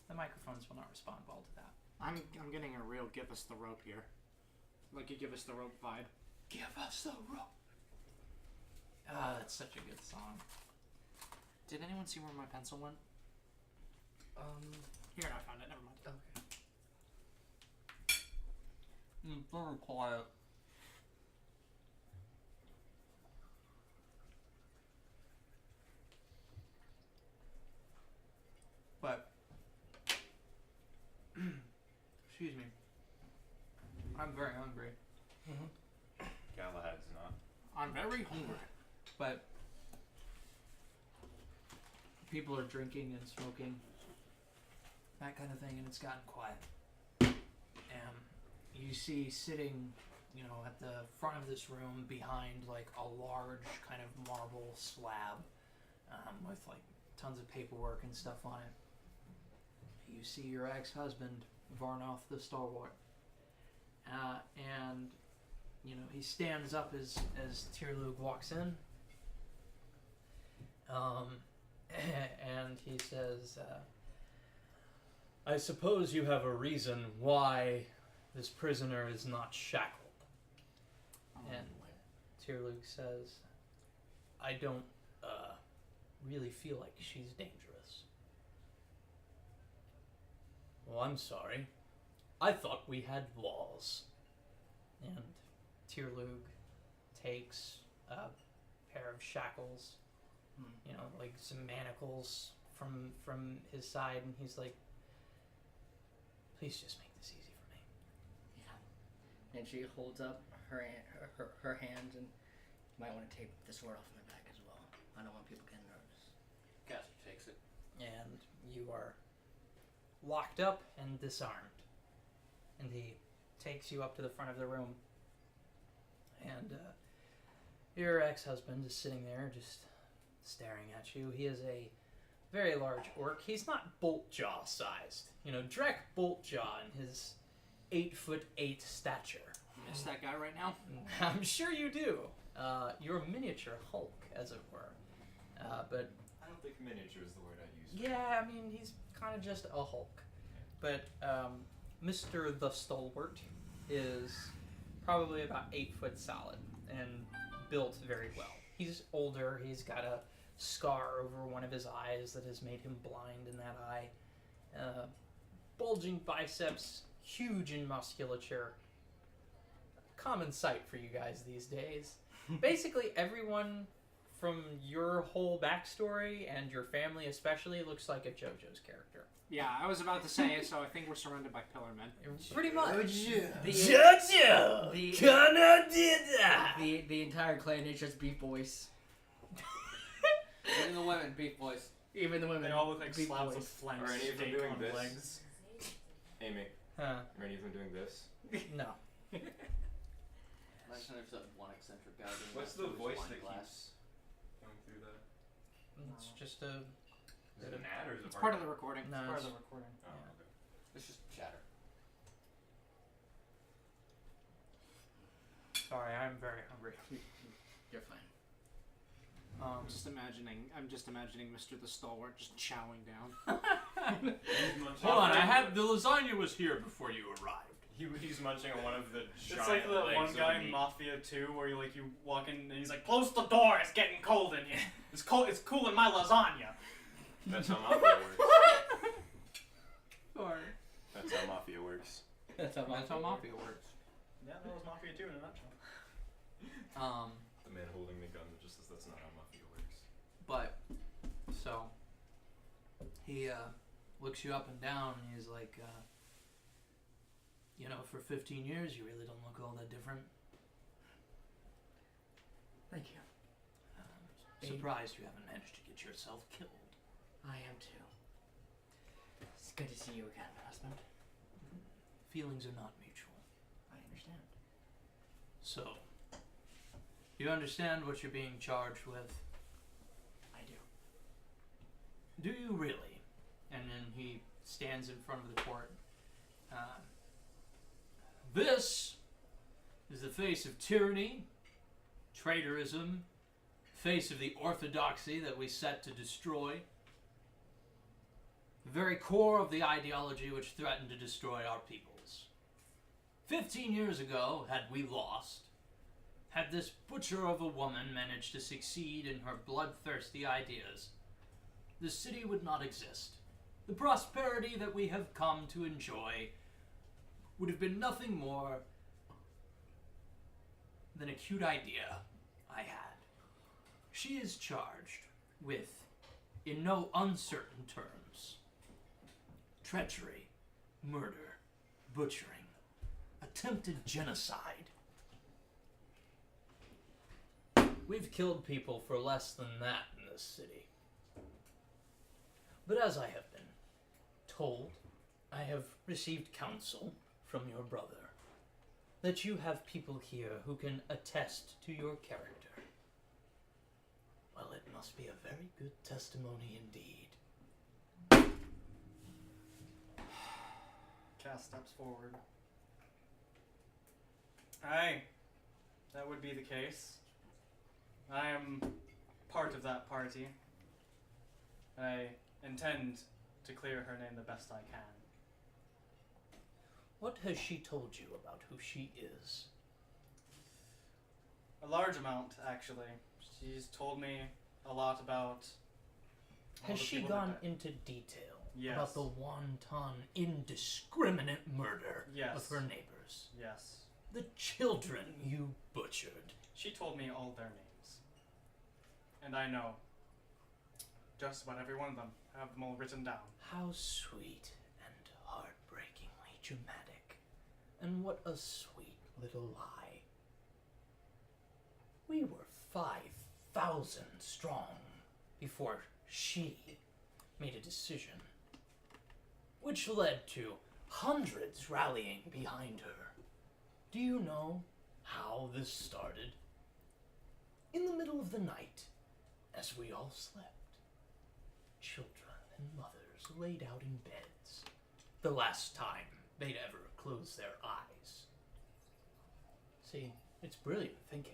The microphones will not respond well to that. I'm getting a real give us the rope here. Like you give us the rope vibe. Give us the rope. Ah, that's such a good song. Did anyone see where my pencil went? Here, I found it. Never mind. Okay. Very quiet. But excuse me. I'm very hungry. Galahad's not. I'm very hungry. But people are drinking and smoking, that kind of thing, and it's gotten quiet. And you see sitting, at the front of this room behind like a large kind of marble slab with like tons of paperwork and stuff on it. You see your ex-husband, Varnoth the Stalwart. And he stands up as Tierlug walks in. And he says, I suppose you have a reason why this prisoner is not shackled. And Tierlug says, I don't really feel like she's dangerous. Well, I'm sorry. I thought we had laws. And Tierlug takes a pair of shackles, you know, like some manacles from his side, and he's like, please just make this easy for me. Yeah. And she holds up her hands, and you might want to take the sword off in the back as well. I don't want people getting nervous. Caster takes it. And you are locked up and disarmed. And he takes you up to the front of the room. And your ex-husband is sitting there just staring at you. He is a very large orc. He's not Boltjaw sized. You know, Drek Boltjaw in his 8'8" stature. Miss that guy right now? I'm sure you do. You're a miniature Hulk, as it were. But I don't think miniature is the word I use. yeah, I mean, he's kind of just a Hulk. But Mr. the Stalwart is probably about 8 foot solid and built very well. He's older. He's got a scar over one of his eyes that has made him blind in that eye. Bulging biceps, huge in musculature. Common sight for you guys these days. Basically, everyone from your whole backstory and your family especially looks like a JoJo's character. Yeah, I was about to say it, so I think we're surrounded by pillar men. Pretty much. JoJo! The entire clan is just beef boys. Even the women, beef boys. Even the women. They all look like beef slabs boys. of flank Are any of them steak doing on this? legs. Amy, Huh. are any of them doing this? No. Imagine there's that one eccentric guy doing What's that the through his voice wine that glass. keeps going through that? It's just a... Is it an ad or is it It's part of the recording. No, Part it's, of the recording. Oh, yeah. okay. It's just chatter. Sorry, I'm very hungry. You're fine. I'm just imagining Mr. the Stalwart just chowing down. Hold on, I had the lasagna was here before you arrived. He's munching on one of the giant It's like the legs one of guy in meat. Mafia 2 where you walk in and he's like, close the door, it's getting cold in here. It's cold. It's cooling my lasagna. That's how Mafia works. Or That's how Mafia works. That's how Mafia works. Yeah, that was Mafia 2 in a nutshell. The man holding the gun just says that's not how Mafia works. But, so, he looks you up and down and he's like, you know, for 15 years you really don't look all that different. Thank you. Surprised you haven't managed to get yourself killed. I am too. It's good to see you again, husband. Feelings are not mutual. I understand. So, you understand what you're being charged with? I do. Do you really? And then he stands in front of the court. This is the face of tyranny, traitorism, face of the orthodoxy that we set to destroy. The very core of the ideology which threatened to destroy our peoples. 15 years ago, had we lost, had this butcher of a woman managed to succeed in her bloodthirsty ideas, the city would not exist. The prosperity that we have come to enjoy would have been nothing more than a cute idea I had. She is charged with, in no uncertain terms, treachery, murder, butchering, attempted genocide. We've killed people for less than that in this city. But as I have been told, I have received counsel from your brother that you have people here who can attest to your character. Well, it must be a very good testimony indeed. Cass steps forward. Aye, that would be the case. I am part of that party. I intend to clear her name the best I can. What has she told you about who she is? A large amount, actually. She's told me a lot about. all Has the she people that gone died. into detail Yes. about the wanton, indiscriminate murder Yes. of her neighbors. Yes. The children you butchered. She told me all their names. And I know just about every one of them. I have them all written down. How sweet and heartbreakingly dramatic. And what a sweet little lie. We were 5,000 strong before she made a decision, which led to hundreds rallying behind her. Do you know how this started? In the middle of the night, as we all slept, children and mothers laid out in beds, the last time they'd ever close their eyes. See, it's brilliant thinking.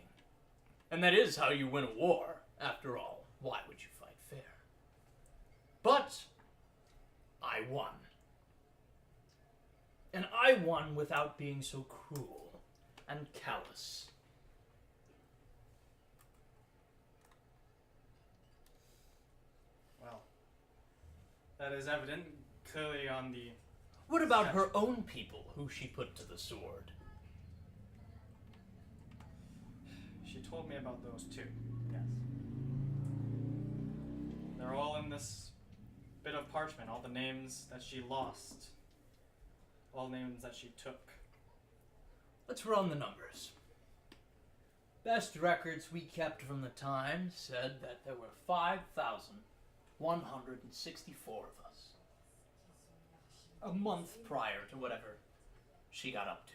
And that is how you win a war. After all, why would you fight fair? But I won. And I won without being so cruel and callous. Well, that is evident clearly on the... What about her own people who she put to the sword? She told me about those too, yes. They're all in this bit of parchment, all the names that she lost, all names that she took. Let's run the numbers. Best records we kept from the time said that there were 5,164 of us. A month prior to whatever she got up to.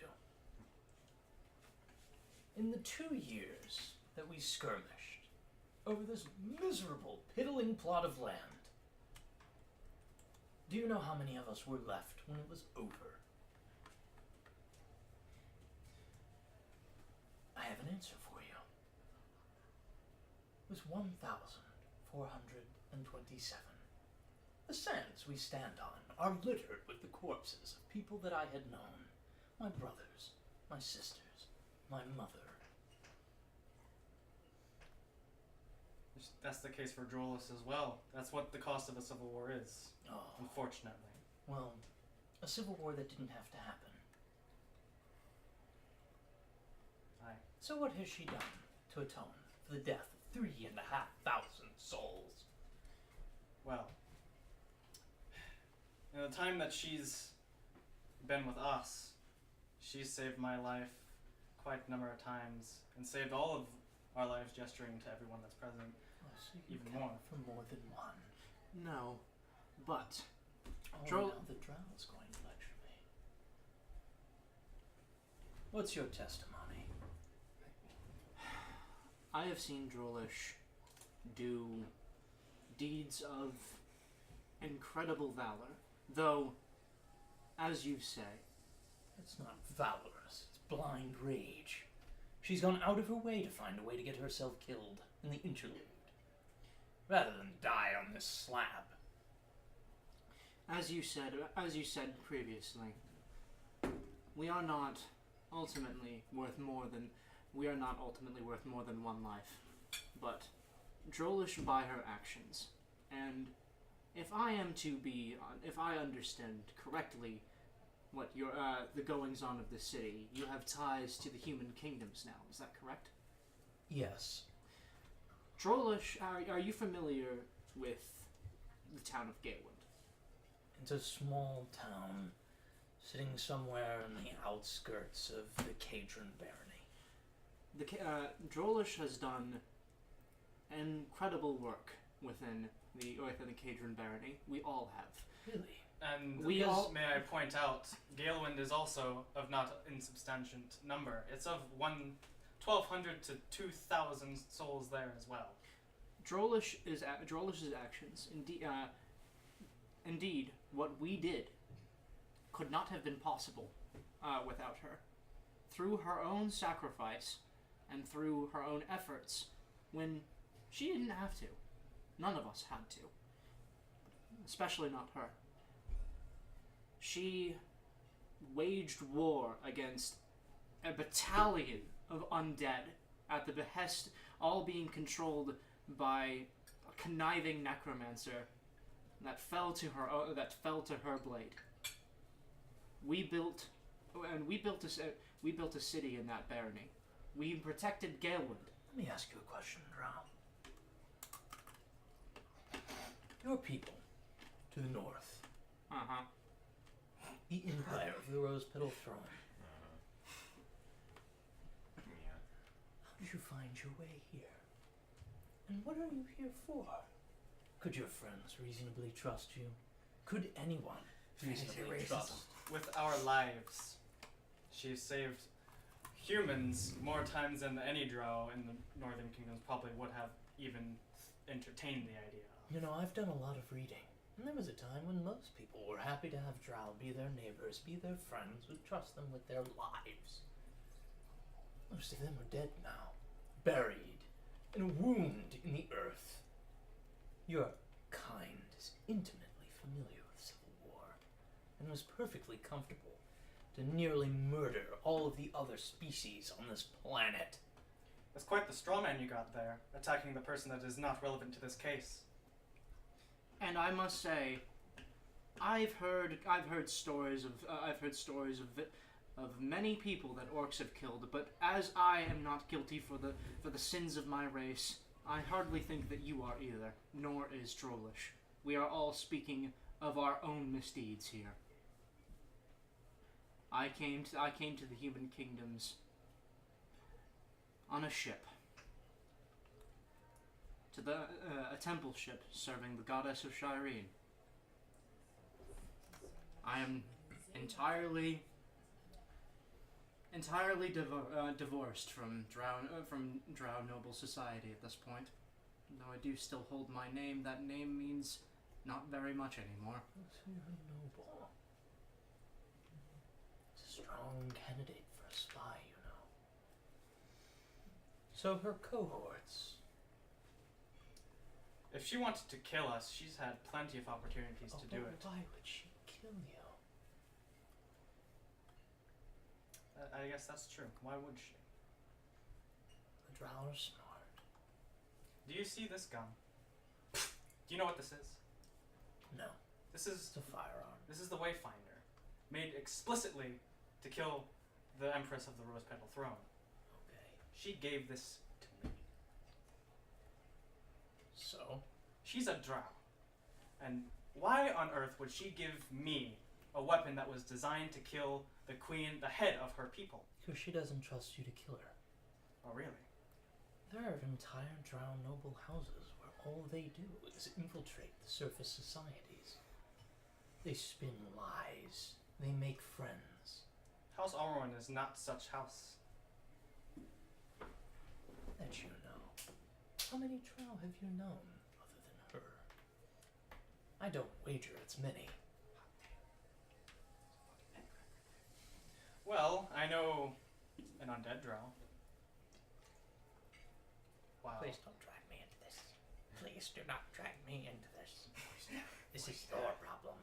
In the 2 years that we skirmished over this miserable, piddling plot of land, do you know how many of us were left when it was over? I have an answer for you. It was 1,427. The sands we stand on are littered with the corpses of people that I had known. My brothers, my sisters, my mother. That's the case for Drolis as well. That's what the cost of a civil war is, unfortunately. Well, a civil war that didn't have to happen. Aye. So what has she done to atone for the death of 3,500 souls? Well, in the time that she's been with us, she's saved my life quite a number of times, and saved all of our lives gesturing to everyone that's present. Oh, so you Even count more. for more than one. No, but Oh, Droll- now the drow is going to lecture me. What's your testimony? I have seen Drolish do deeds of incredible valor, though, as you say, It's not valorous, it's blind rage. She's gone out of her way to find a way to get herself killed in the interlude, rather than die on this slab. as you said previously, we are not ultimately worth more than one life, but Drolish by her actions, and if I understand correctly, what your the goings on of the city, you have ties to the human kingdoms now. Is that correct? Yes. Drolish, are you familiar with the town of Gaywood? It's a small town sitting somewhere in the outskirts of the Cadron Barony. Drolish has done incredible work within the Cadron Barony. We all have. Really? And may I point out, Galewind is also of not insubstantial number. It's of 1,200 to 2,000 souls there as well. Drolish's actions, indeed, what we did could not have been possible without her. Through her own sacrifice and through her own efforts, when she didn't have to. None of us had to. Especially not her. She waged war against a battalion of undead at the behest, all being controlled by a conniving necromancer that fell to her blade. We built a city in that barony. We protected Galewood. Let me ask you a question, Drow. Your people, to the north. Uh-huh. The Empire of the Rose Petal Throne. Yeah. How did you find your way here? And what are you here for? Could your friends reasonably trust you? Could anyone reasonably trust? With our lives, she saved humans more times than any drow in the Northern Kingdoms probably would have even entertained the idea of. You know, I've done a lot of reading. And there was a time when most people were happy to have drow be their neighbors, be their friends, would trust them with their lives. Most of them are dead now, buried in a wound in the earth. Your kind is intimately familiar with civil war, and was perfectly comfortable to nearly murder all of the other species on this planet. That's quite the straw man you got there, attacking the person that is not relevant to this case. And I must say, I've heard stories of many people that orcs have killed, but as I am not guilty for the sins of my race, I hardly think that you are either, nor is Drolish. We are all speaking of our own misdeeds here. I came to the human kingdoms on a ship. To a temple ship serving the goddess of Shireen. I am entirely divorced from Drow noble society at this point. Though I do still hold my name, that name means not very much anymore. So you're noble. It's a strong candidate for a spy, you know. So her cohorts. If she wanted to kill us, she's had plenty of opportunities to do it. Why would she kill you? I guess that's true. Why would she? The Drow are smart. Do you see this gun? Do you know what this is? No. This is It's a firearm. This is the Wayfinder, made explicitly to kill the Empress of the Rose Petal Throne. Okay. She gave this to me. So? She's a drow. And why on earth would she give me a weapon that was designed to kill the queen, the head of her people? Because she doesn't trust you to kill her. Oh, really? There are entire drow noble houses where all they do is infiltrate the surface societies. They spin lies. They make friends. House Alroin is not such house. That you know. How many drow have you known other than her? I don't wager it's many. Well, I know an undead drow. Wow. Please don't drag me into this. Please do not drag me into this. This is your problem.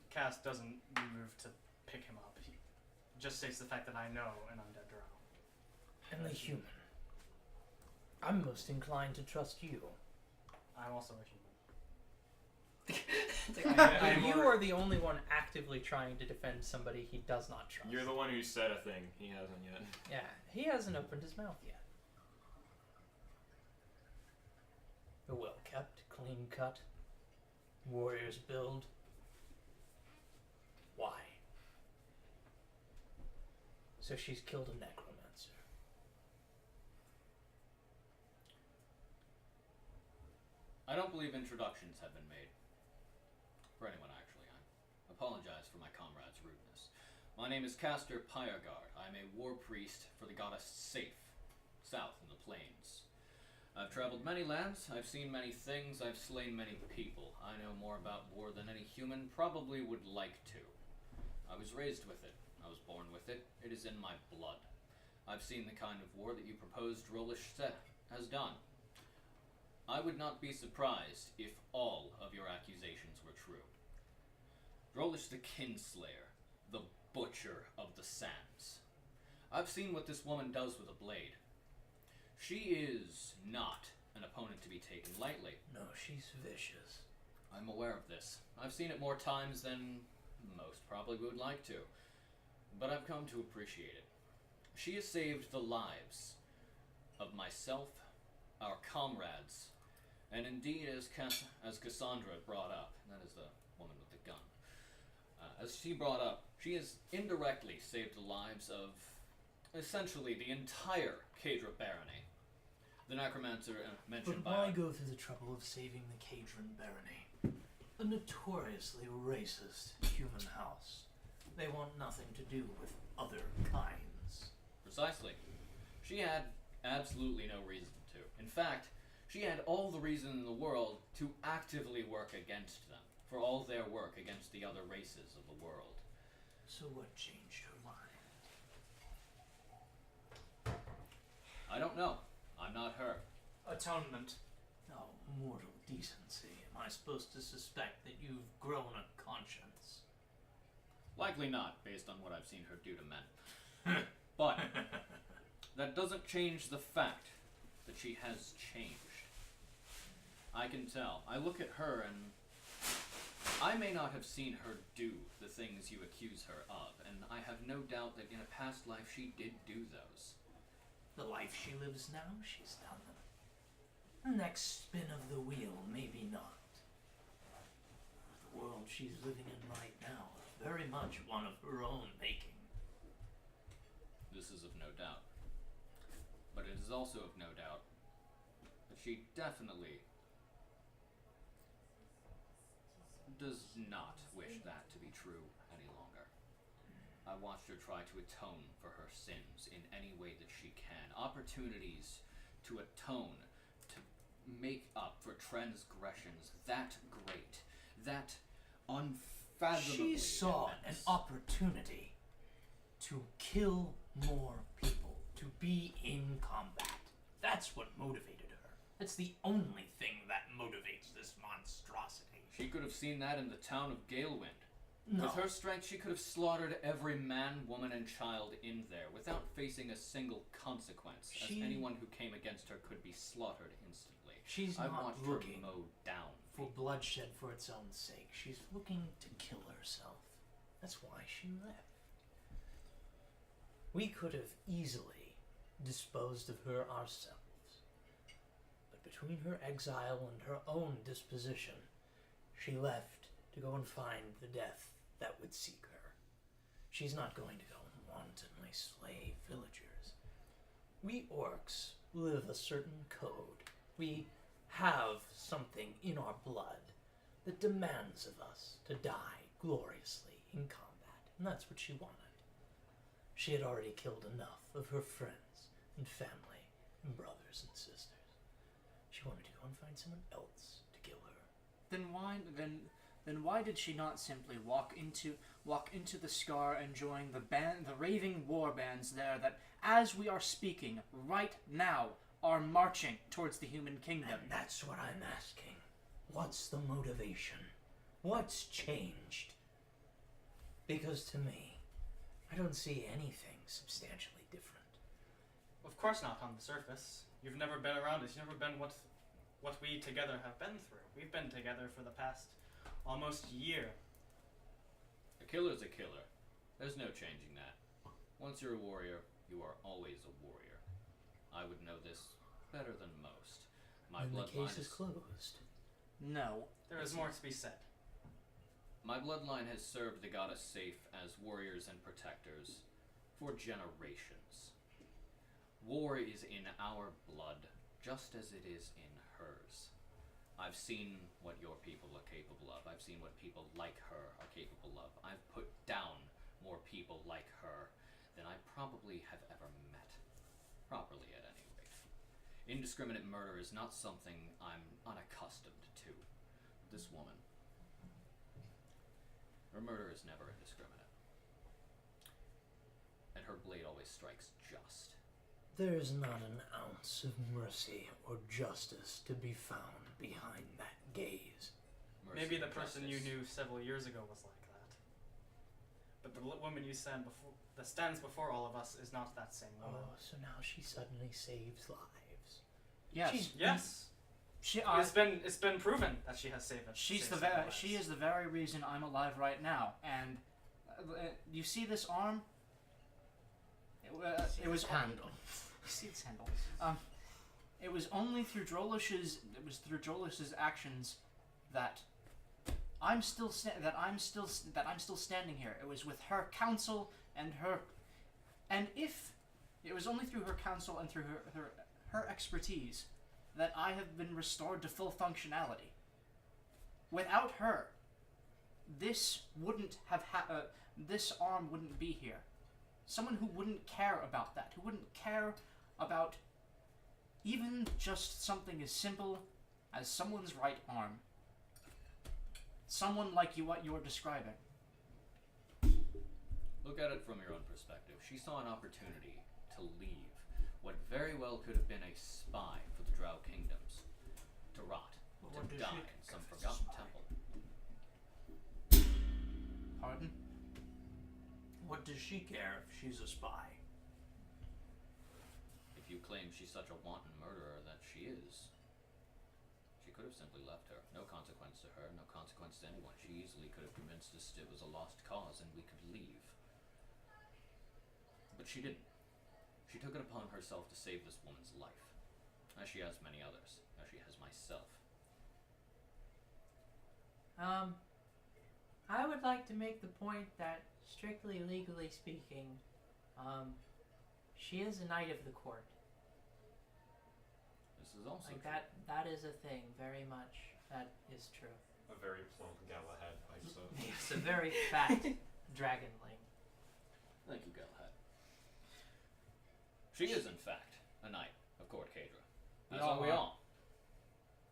Cass doesn't move to pick him up. He just states the fact that I know an undead drow. And the human. I'm most inclined to trust you. I'm also a human. You are the only one actively trying to defend somebody he does not trust. You're the one who said a thing. He hasn't yet. Yeah, he hasn't opened his mouth yet. You're well kept, clean cut. Warriors build. Why? So she's killed a necromancer. I don't believe introductions have been made. For anyone, actually. I apologize for my comrade's rudeness. My name is Castor Pyregard. I'm a war priest for the goddess Safe, south in the plains. I've traveled many lands, I've seen many things, I've slain many people. I know more about war than any human probably would like to. I was raised with it. I was born with it. It is in my blood. I've seen the kind of war that you proposed Drolish has done. I would not be surprised if all of your accusations were true. Drolish the Kinslayer, the Butcher of the Sands. I've seen what this woman does with a blade. She is not an opponent to be taken lightly. No, she's vicious. I'm aware of this. I've seen it more times than most probably would like to, but I've come to appreciate it. She has saved the lives of myself, our comrades, and indeed, as Cassandra brought up, that is the woman with the gun, as she brought up, she has indirectly saved the lives of essentially the entire Cadra barony. The necromancer mentioned But why go through the trouble of saving the Cadron barony? A notoriously racist human house. They want nothing to do with other kinds. Precisely. She had absolutely no reason to. In fact, she had all the reason in the world to actively work against them, for all their work against the other races of the world. So what changed her mind? I don't know. I'm not her. Atonement. Oh, mortal decency. Am I supposed to suspect that you've grown a conscience? Likely not, based on what I've seen her do to men. But that doesn't change the fact that she has changed. I can tell. I look at her and I may not have seen her do the things you accuse her of, and I have no doubt that in a past life she did do those. The life she lives now, she's done them. The next spin of the wheel, maybe not. The world she's living in right now is very much one of her own making. This is of no doubt. But it is also of no doubt that she definitely does not wish that to be true any longer. I watched her try to atone for her sins in any way that she can. Opportunities to atone, to make up for transgressions that great, that unfathomably She saw immense. an opportunity to kill more people, to be in combat. That's what motivated her. That's the only thing that motivates this monstrosity. She could have seen that in the town of Galewind. No. With her strength, she could have slaughtered every man, woman, and child in there without facing a single consequence, as anyone who came against her could be slaughtered instantly. She's I not watched looking her mowed down. for bloodshed for its own sake. She's looking to kill herself. That's why she left. We could have easily disposed of her ourselves. But between her exile and her own disposition, she left to go and find the death that would seek her. She's not going to go and wantonly slay villagers. We orcs live a certain code. We have something in our blood that demands of us to die gloriously in combat, and that's what she wanted. She had already killed enough of her friends and family and brothers and sisters. She wanted to go and find someone else to kill her. Then why did she not simply walk into the Scar and join the raving war bands there that, as we are speaking right now, are marching towards the human kingdom? And that's what I'm asking. What's the motivation? What's changed? Because to me, I don't see anything substantially different. Of course not on the surface. You've never been around us. You've never been what we together have been through. We've been together for the past almost year. A killer's a killer. There's no changing that. Once you're a warrior, you are always a warrior. I would know this better than most. My And the bloodline case is closed. No. There is more to be said. My bloodline has served the goddess Safe as warriors and protectors for generations. War is in our blood, just as it is in hers. I've seen what your people are capable of. I've seen what people like her are capable of. I've put down more people like her than I probably have ever met. Properly, at any rate. Indiscriminate murder is not something I'm unaccustomed to. This woman, her murder is never indiscriminate. And her blade always strikes just. There's not an ounce of mercy or justice to be found behind that gaze. Mercy Maybe the and person you justice. knew several years ago was like that. But the woman that stands before all of us is not that same woman. Oh, so now she suddenly saves lives. Yes. Yes. She, It's been proven that she has saved us. She's saved the some lives. she is the very reason I'm alive right now. And you see this arm? It was handle. You see its handle. It was only through Drolish's actions that I'm still standing here. It was with her counsel and if it was only through her counsel and through her expertise that I have been restored to full functionality. Without her, this wouldn't have this arm wouldn't be here. Someone who wouldn't care about that, who wouldn't care about even just something as simple as someone's right arm. Someone like what you're describing. Look at it from your own perspective. She saw an opportunity to leave what very well could have been a spy for the Drow kingdoms, to rot, to die in some forgotten temple. Pardon? What does she care if she's a spy? If you claim she's such a wanton murderer that she is, she could have simply left her. No consequence to her, no consequence to anyone. She easily could have convinced us it was a lost cause and we could leave. But she didn't. She took it upon herself to save this woman's life, as she has many others, as she has myself. I would like to make the point that, strictly legally speaking, she is a knight of the court. This is also like true. that is a thing, very much. That is true. A very plump Galahad pipes up. Yes, a very fat dragonling. Thank you, Galahad. She is, in fact, a knight of Court Cadra. As are we all.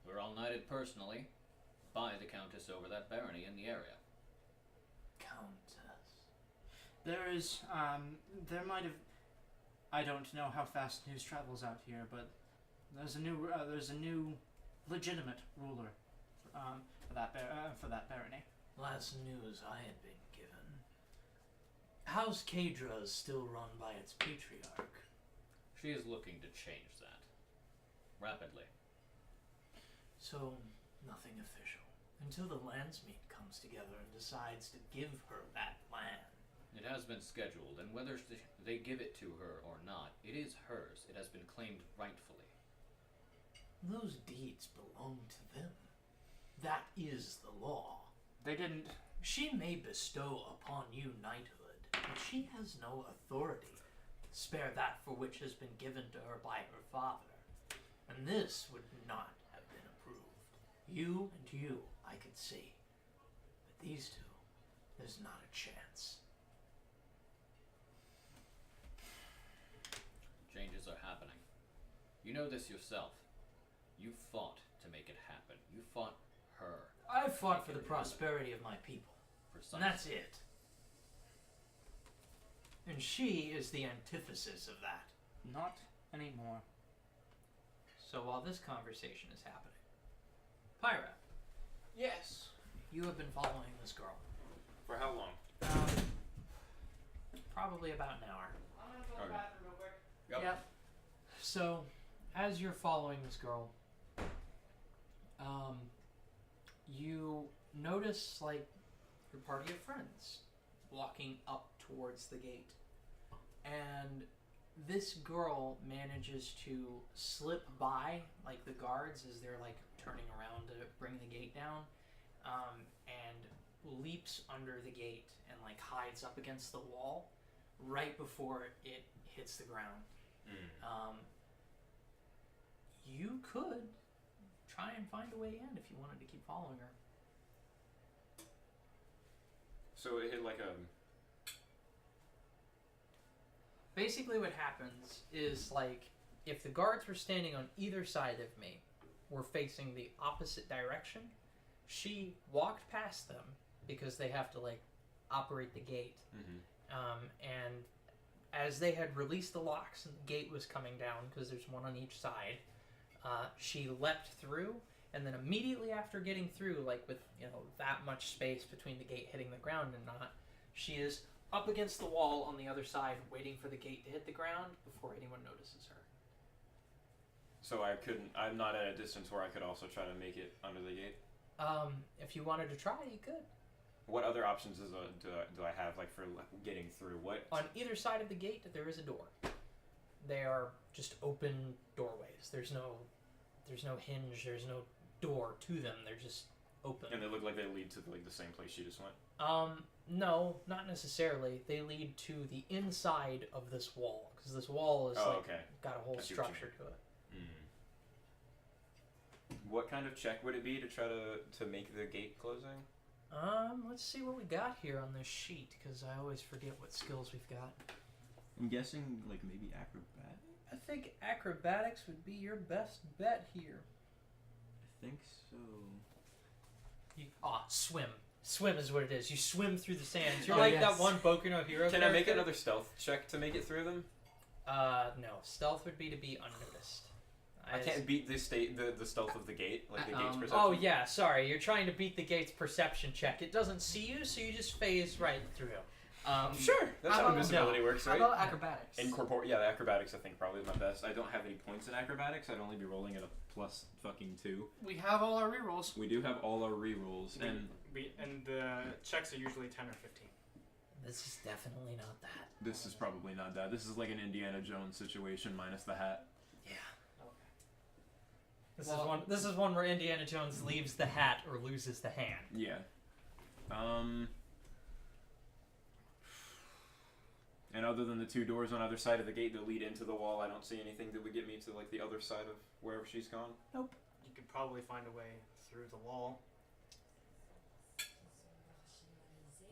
We're all knighted personally by the Countess over that barony in the area. Countess. There might have. I don't know how fast news travels out here, but there's a new legitimate ruler for that barony. Last news I had been given. House Cadra is still run by its patriarch. She is looking to change that. Rapidly. So, nothing official. Until the landsmeet comes together and decides to give her that land. It has been scheduled, and whether they give it to her or not, it is hers. It has been claimed rightfully. Those deeds belong to them. That is the law. They didn't. She may bestow upon you knighthood, but she has no authority. Spare that for which has been given to her by her father. And this would not have been approved. You and you, I could see. But these two, there's not a chance. Changes are happening. You know this yourself. You fought to make it happen. You fought her. I fought for the prosperity of my people. Precisely. And that's it. And she is the antithesis of that. Not anymore. So while this conversation is happening, Pyra, Yes. You have been following this girl. For how long? probably about an hour. I'm gonna go to the Okay. bathroom real quick. Yep. So, as you're following this girl, you notice like your party of friends walking up towards the gate, and this girl manages to slip by like the guards as they're like turning around to bring the gate down, and leaps under the gate and like hides up against the wall right before it hits the ground. You could try and find a way in if you wanted to keep following her. So it hit like a. Basically what happens is like if the guards were standing on either side of me, were facing the opposite direction, she walked past them because they have to like operate the gate. And as they had released the locks and the gate was coming down because there's one on each side, she leapt through, and then immediately after getting through, like with that much space between the gate hitting the ground and not, she is up against the wall on the other side waiting for the gate to hit the ground before anyone notices her. So I'm not at a distance where I could also try to make it under the gate. If you wanted to try, you could. What other options do I have, like, for getting through? What? On either side of the gate, there is a door. They are just open doorways. There's no hinge. There's no door to them. They're just open. And they look like they lead to like the same place she just went. No, not necessarily. They lead to the inside of this wall because this wall is got a whole structure to it. What kind of check would it be to try to make the gate closing? Let's see what we got here on this sheet because I always forget what skills we've got. I'm guessing like maybe acrobat. I think acrobatics would be your best bet here. I think so. Swim. Swim is what it is. You swim through the sand. You're that one Boku no Hero Can character. I make another stealth check to make it through them? No. Stealth would be to be unnoticed. I can't beat the stealth of the gate, like the gate's perception. Oh yeah, sorry. You're trying to beat the gate's perception check. It doesn't see you, so you just phase right through. Sure, that's how invisibility works, right? How about acrobatics? The acrobatics I think probably is my best. I don't have any points in acrobatics. I'd only be rolling at a plus fucking 2. We have all our rerolls. We do have all our rerolls, and the checks are usually 10 or 15. This is definitely not that. This is probably not that. This is like an Indiana Jones situation minus the hat. Yeah. This is one where Indiana Jones leaves the hat or loses the hand. Yeah. And other than the 2 doors on either side of the gate that lead into the wall, I don't see anything that would get me to like the other side of wherever she's gone. Nope. You could probably find a way through the wall.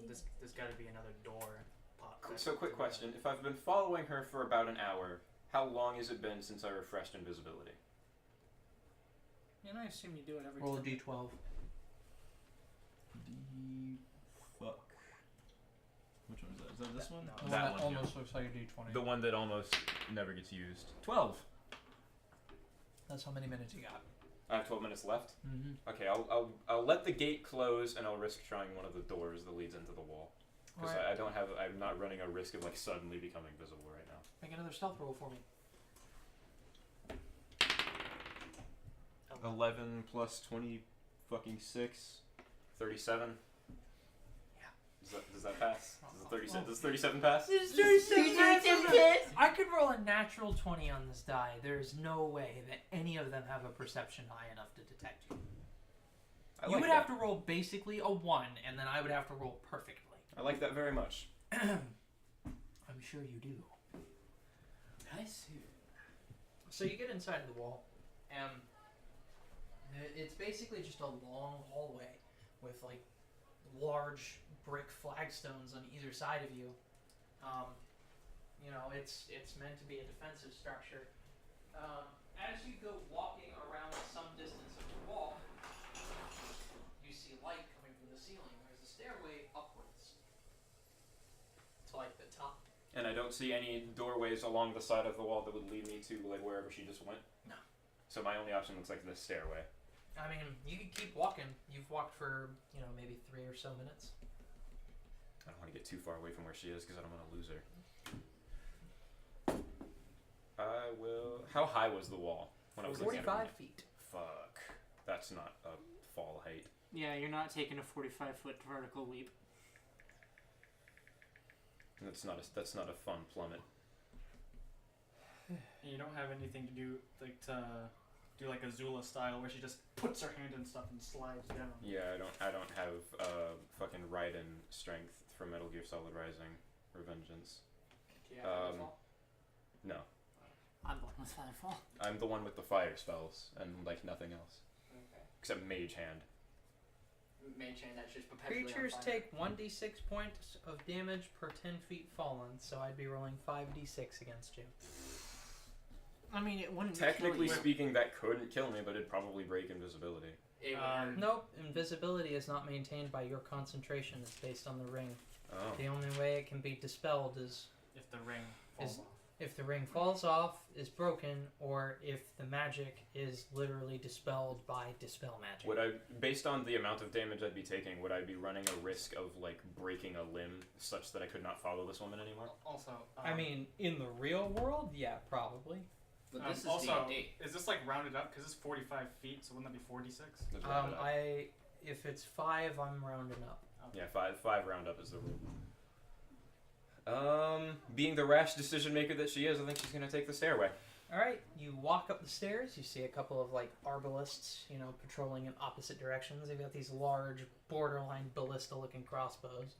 There's got to be another door. So quick question. If I've been following her for about an hour, how long has it been since I refreshed invisibility? And I assume you do it every Roll a time. d12. Fuck. Which one is that? Is that this one? No. That one, almost looks like a d20. The one that almost never gets used. 12. That's how many minutes you got. I have 12 minutes left. Mm-hmm. Okay, I'll let the gate close and I'll risk trying one of the doors that leads into the wall. Because I'm not running a risk of like suddenly becoming visible right now. Make another stealth roll for me. 11 plus 20 fucking 6. 37. Yeah. Does that pass? Does 37 pass? I could roll a natural 20 on this die. There's no way that any of them have a perception high enough to detect you. You would have to roll basically a 1, and then I would have to roll perfectly. I like that very much. I'm sure you do. I see. So you get inside of the wall, and it's basically just a long hallway with like large brick flagstones on either side of you. It's meant to be a defensive structure. As you go walking around some distance of the wall, you see light coming from the ceiling. There's a stairway upwards to like the top. And I don't see any doorways along the side of the wall that would lead me to like wherever she just went. No. So my only option looks like this stairway. I mean, you can keep walking. You've walked for, maybe 3 or so minutes. I don't want to get too far away from where she is because I don't want to lose her. I will. How high was the wall when I was looking at it? 45 feet. Fuck. That's not a fall height. Yeah, you're not taking a 45-foot vertical leap. That's not a fun plummet. And you don't have anything to do like a Zula style where she just puts her hand in stuff and slides down. Yeah, I don't have fucking Raiden strength from Metal Gear Solid Rising Revengeance. Yeah. No. I'm the one with Firefall. I'm the one with the fire spells and like nothing else. Okay. Except Mage Hand. Mage Hand, that's just perpetually Creatures on fire. take 1d6 points of damage per 10 feet fallen, so I'd be rolling 5d6 against you. I mean, it wouldn't Technically kill you. speaking, that couldn't kill me, but it'd probably break invisibility. Nope, invisibility is not maintained by your concentration. It's based on the ring. Oh. The only way it can be dispelled is If the ring falls off. if the ring falls off, is broken, or if the magic is literally dispelled by dispel magic. Would I, based on the amount of damage I'd be taking, would I be running a risk of like breaking a limb such that I could not follow this woman anymore? Also, I mean, in the real world, yeah, probably. But this is also, D&D. is this like rounded up? Because it's 45 feet, so wouldn't that be 46? Let's round it up. If it's 5, I'm rounding up. Yeah, five round up is the rule. Being the rash decision maker that she is, I think she's gonna take the stairway. All right, you walk up the stairs. You see a couple of like arbalists, patrolling in opposite directions. They've got these large, borderline ballista-looking crossbows,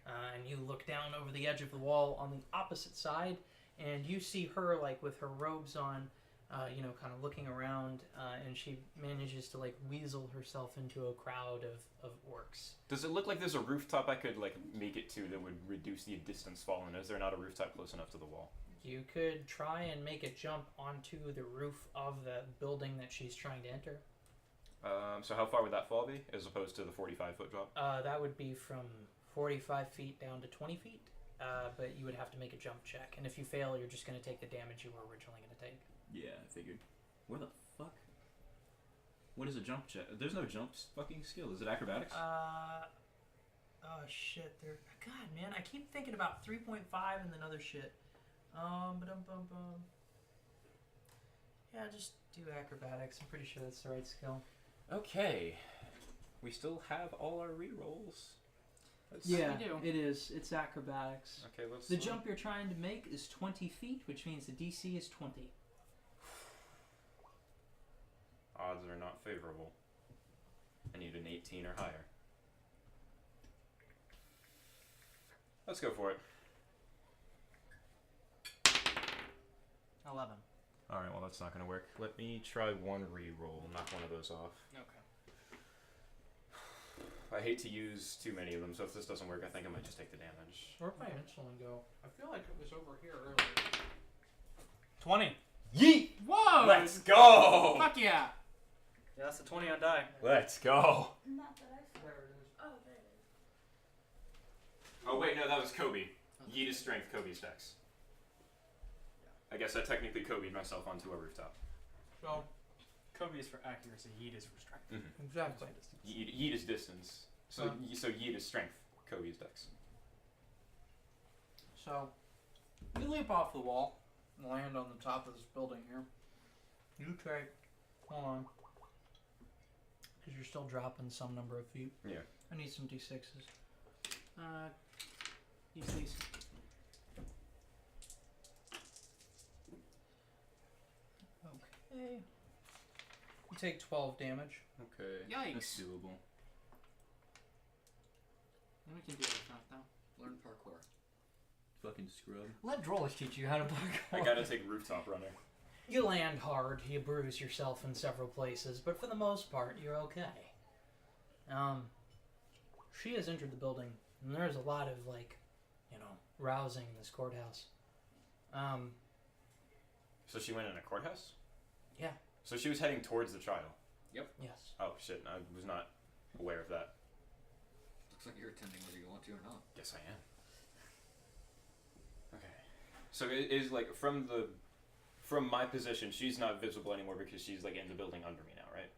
and you look down over the edge of the wall on the opposite side, and you see her like with her robes on, kind of looking around, and she manages to like weasel herself into a crowd of orcs. Does it look like there's a rooftop I could like make it to that would reduce the distance fallen? Is there not a rooftop close enough to the wall? You could try and make a jump onto the roof of the building that she's trying to enter. So how far would that fall be, as opposed to the 45-foot drop? That would be from 45 feet down to 20 feet, but you would have to make a jump check. And if you fail, you're just going to take the damage you were originally going to take. Yeah, I figured. Where the fuck? What is a jump check? There's no jump fucking skill. Is it acrobatics? Oh shit, God, man, I keep thinking about 3.5 and then other shit. Yeah, just do acrobatics. I'm pretty sure that's the right skill. Okay. We still have all our rerolls. Yeah, we do. it is. It's acrobatics. Okay, let's... The jump you're trying to make is 20 feet, which means the DC is 20. Odds are not favorable. I need an 18 or higher. Let's go for it. 11. Alright, well that's not going to work. Let me try one reroll. Knock one of those off. Okay. I hate to use too many of them, so if this doesn't work, I think I might just take the damage. Where'd my insulin go? I feel like it was over here earlier. 20. Yeet! Whoa! Let's go! Fuck yeah! Yeah, that's a 20 on die. Let's go! Not that I saw. Oh, there it is. Oh wait, no, that was Kobe. Yeet is strength, Kobe's dex. I guess I technically Kobe'd myself onto a rooftop. Well, Kobe is for accuracy, Yeet is for strength. Mm-hmm. Exactly. Yeet is distance. So Yeet is strength, Kobe's dex. So, you leap off the wall and land on the top of this building here. You take, hold on, because you're still dropping some number of feet. Yeah. I need some D6s. Use these. Okay. You take 12 damage. Okay. Yikes. That's doable. Then we can deal with that though. Learn parkour. Fucking scrub. Let Drollish teach you how to parkour. I gotta take rooftop runner. You land hard, you bruise yourself in several places, but for the most part, you're okay. She has entered the building, and there's a lot of, rousing in this courthouse. So she went in a courthouse? Yeah. So she was heading towards the trial? Yes. Oh shit, I was not aware of that. Looks like you're attending whether you want to or not. Yes, I am. Okay. So it is like from my position, she's not visible anymore because she's like in the building under me now, right?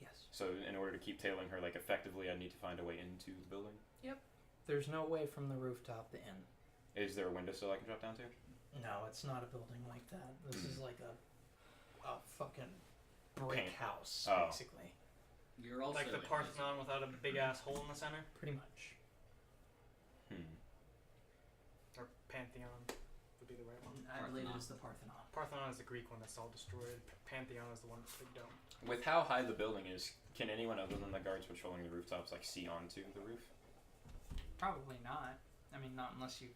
Yes. So in order to keep tailing her like effectively, I need to find a way into the building. There's no way from the rooftop to in. Is there a window sill I can drop down to? No, it's not a building like that. This is like a fucking brick Paint. house, Oh. basically. You're also Like the Parthenon without a big ass hole in the center? Pretty much. Or Pantheon would be the right one. I believe it is the Parthenon. Parthenon is the Greek one that's all destroyed. Pantheon is the one with the big dome. With how high the building is, can anyone other than the guards patrolling the rooftops like see onto the roof? Probably not. I mean, not unless you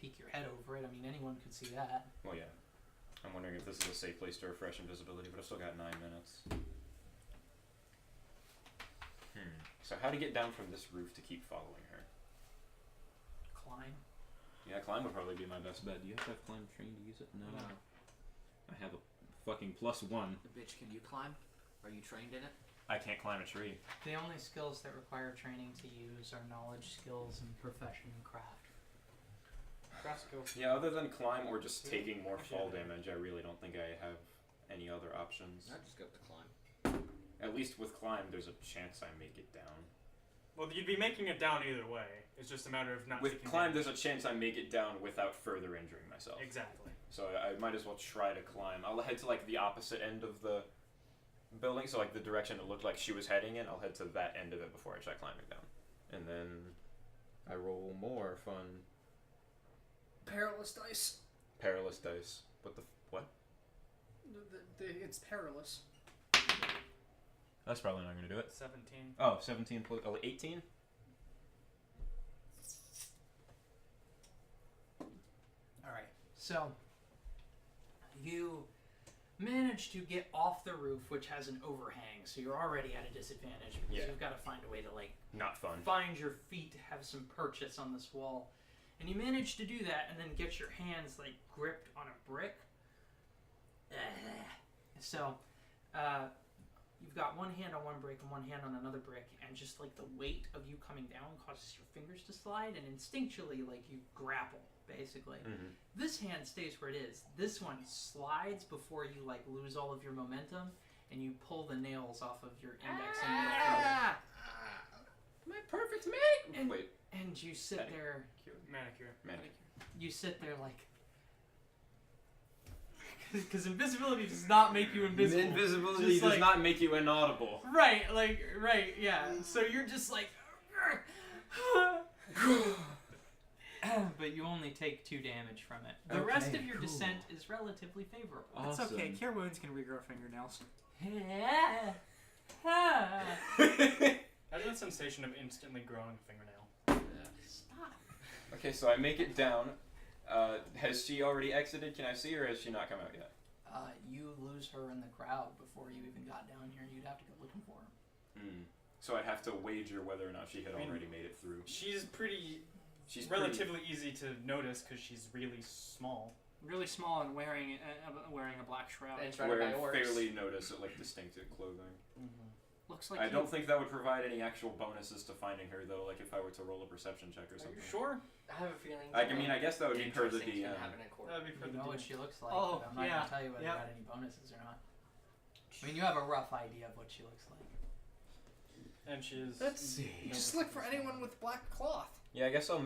peek your head over it. I mean, anyone could see that. Well, yeah. I'm wondering if this is a safe place to refresh invisibility, but I've still got 9 minutes. So how to get down from this roof to keep following her? Climb. Yeah, climb would probably be my best bet. Do you have to have climb trained to use it? No. No. I have a fucking +1. Bitch, can you climb? Are you trained in it? I can't climb a tree. The only skills that require training to use are knowledge, skills, and profession and craft. Craft skills. Yeah, other than climb or just taking more fall damage, I really don't think I have any other options. I just got to climb. At least with climb, there's a chance I make it down. Well, you'd be making it down either way. It's just a matter of not With taking climb, damage. there's a chance I make it down without further injuring myself. Exactly. So I might as well try to climb. I'll head to like the opposite end of the building, so like the direction it looked like she was heading in. I'll head to that end of it before I try climbing down, and then I roll more fun Perilous dice. perilous dice. What? It's perilous. That's probably not gonna do it. 17. Oh, 17 plus 18. Alright, so you manage to get off the roof, which has an overhang, so you're already at a disadvantage because Yeah. you've got to find a way to like Not fun. find your feet, have some purchase on this wall. And you manage to do that and then get your hands like gripped on a brick. So you've got one hand on one brick and one hand on another brick, and just like the weight of you coming down causes your fingers to slide, and instinctually like you grapple basically. Mm-hmm. This hand stays where it is. This one slides before you like lose all of your momentum, and you pull the nails off of your index and middle finger. My perfect mate. And, Wait, and you sit there. Manicure. You sit there like. Because invisibility does not make you invisible. Invisibility Just does like- not make you inaudible. Right, yeah. So you're just like. But you only take 2 damage from it. The rest Okay, of your cool. descent is relatively favorable. It's okay. Cure wounds can regrow fingernails. Imagine the sensation of instantly growing a fingernail. Stop. Okay, so I make it down. Has she already exited? Can I see her, or has she not come out yet? You lose her in the crowd before you even got down here. You'd have to go looking for her. So I'd have to wager whether or not she had I mean, already made it through. She's pretty. She's relatively easy to notice because she's really small. Really small and wearing a black shroud. And surrounded wearing by orcs. fairly like distinctive clothing. Looks like I don't think that would provide any actual bonuses to finding her, though. Like if I were to roll a perception check or Are something. you sure? I have a feeling. I mean, I guess that would be per the interesting DM. can happen in court. That would be for You the know what DM. she looks like, Oh, but I'm not yeah. going to tell you whether Yep. you got any bonuses or not. I mean, you have a rough idea of what she looks like. And she is. Let's see. Just look for anyone with black cloth. Yeah, I guess I'll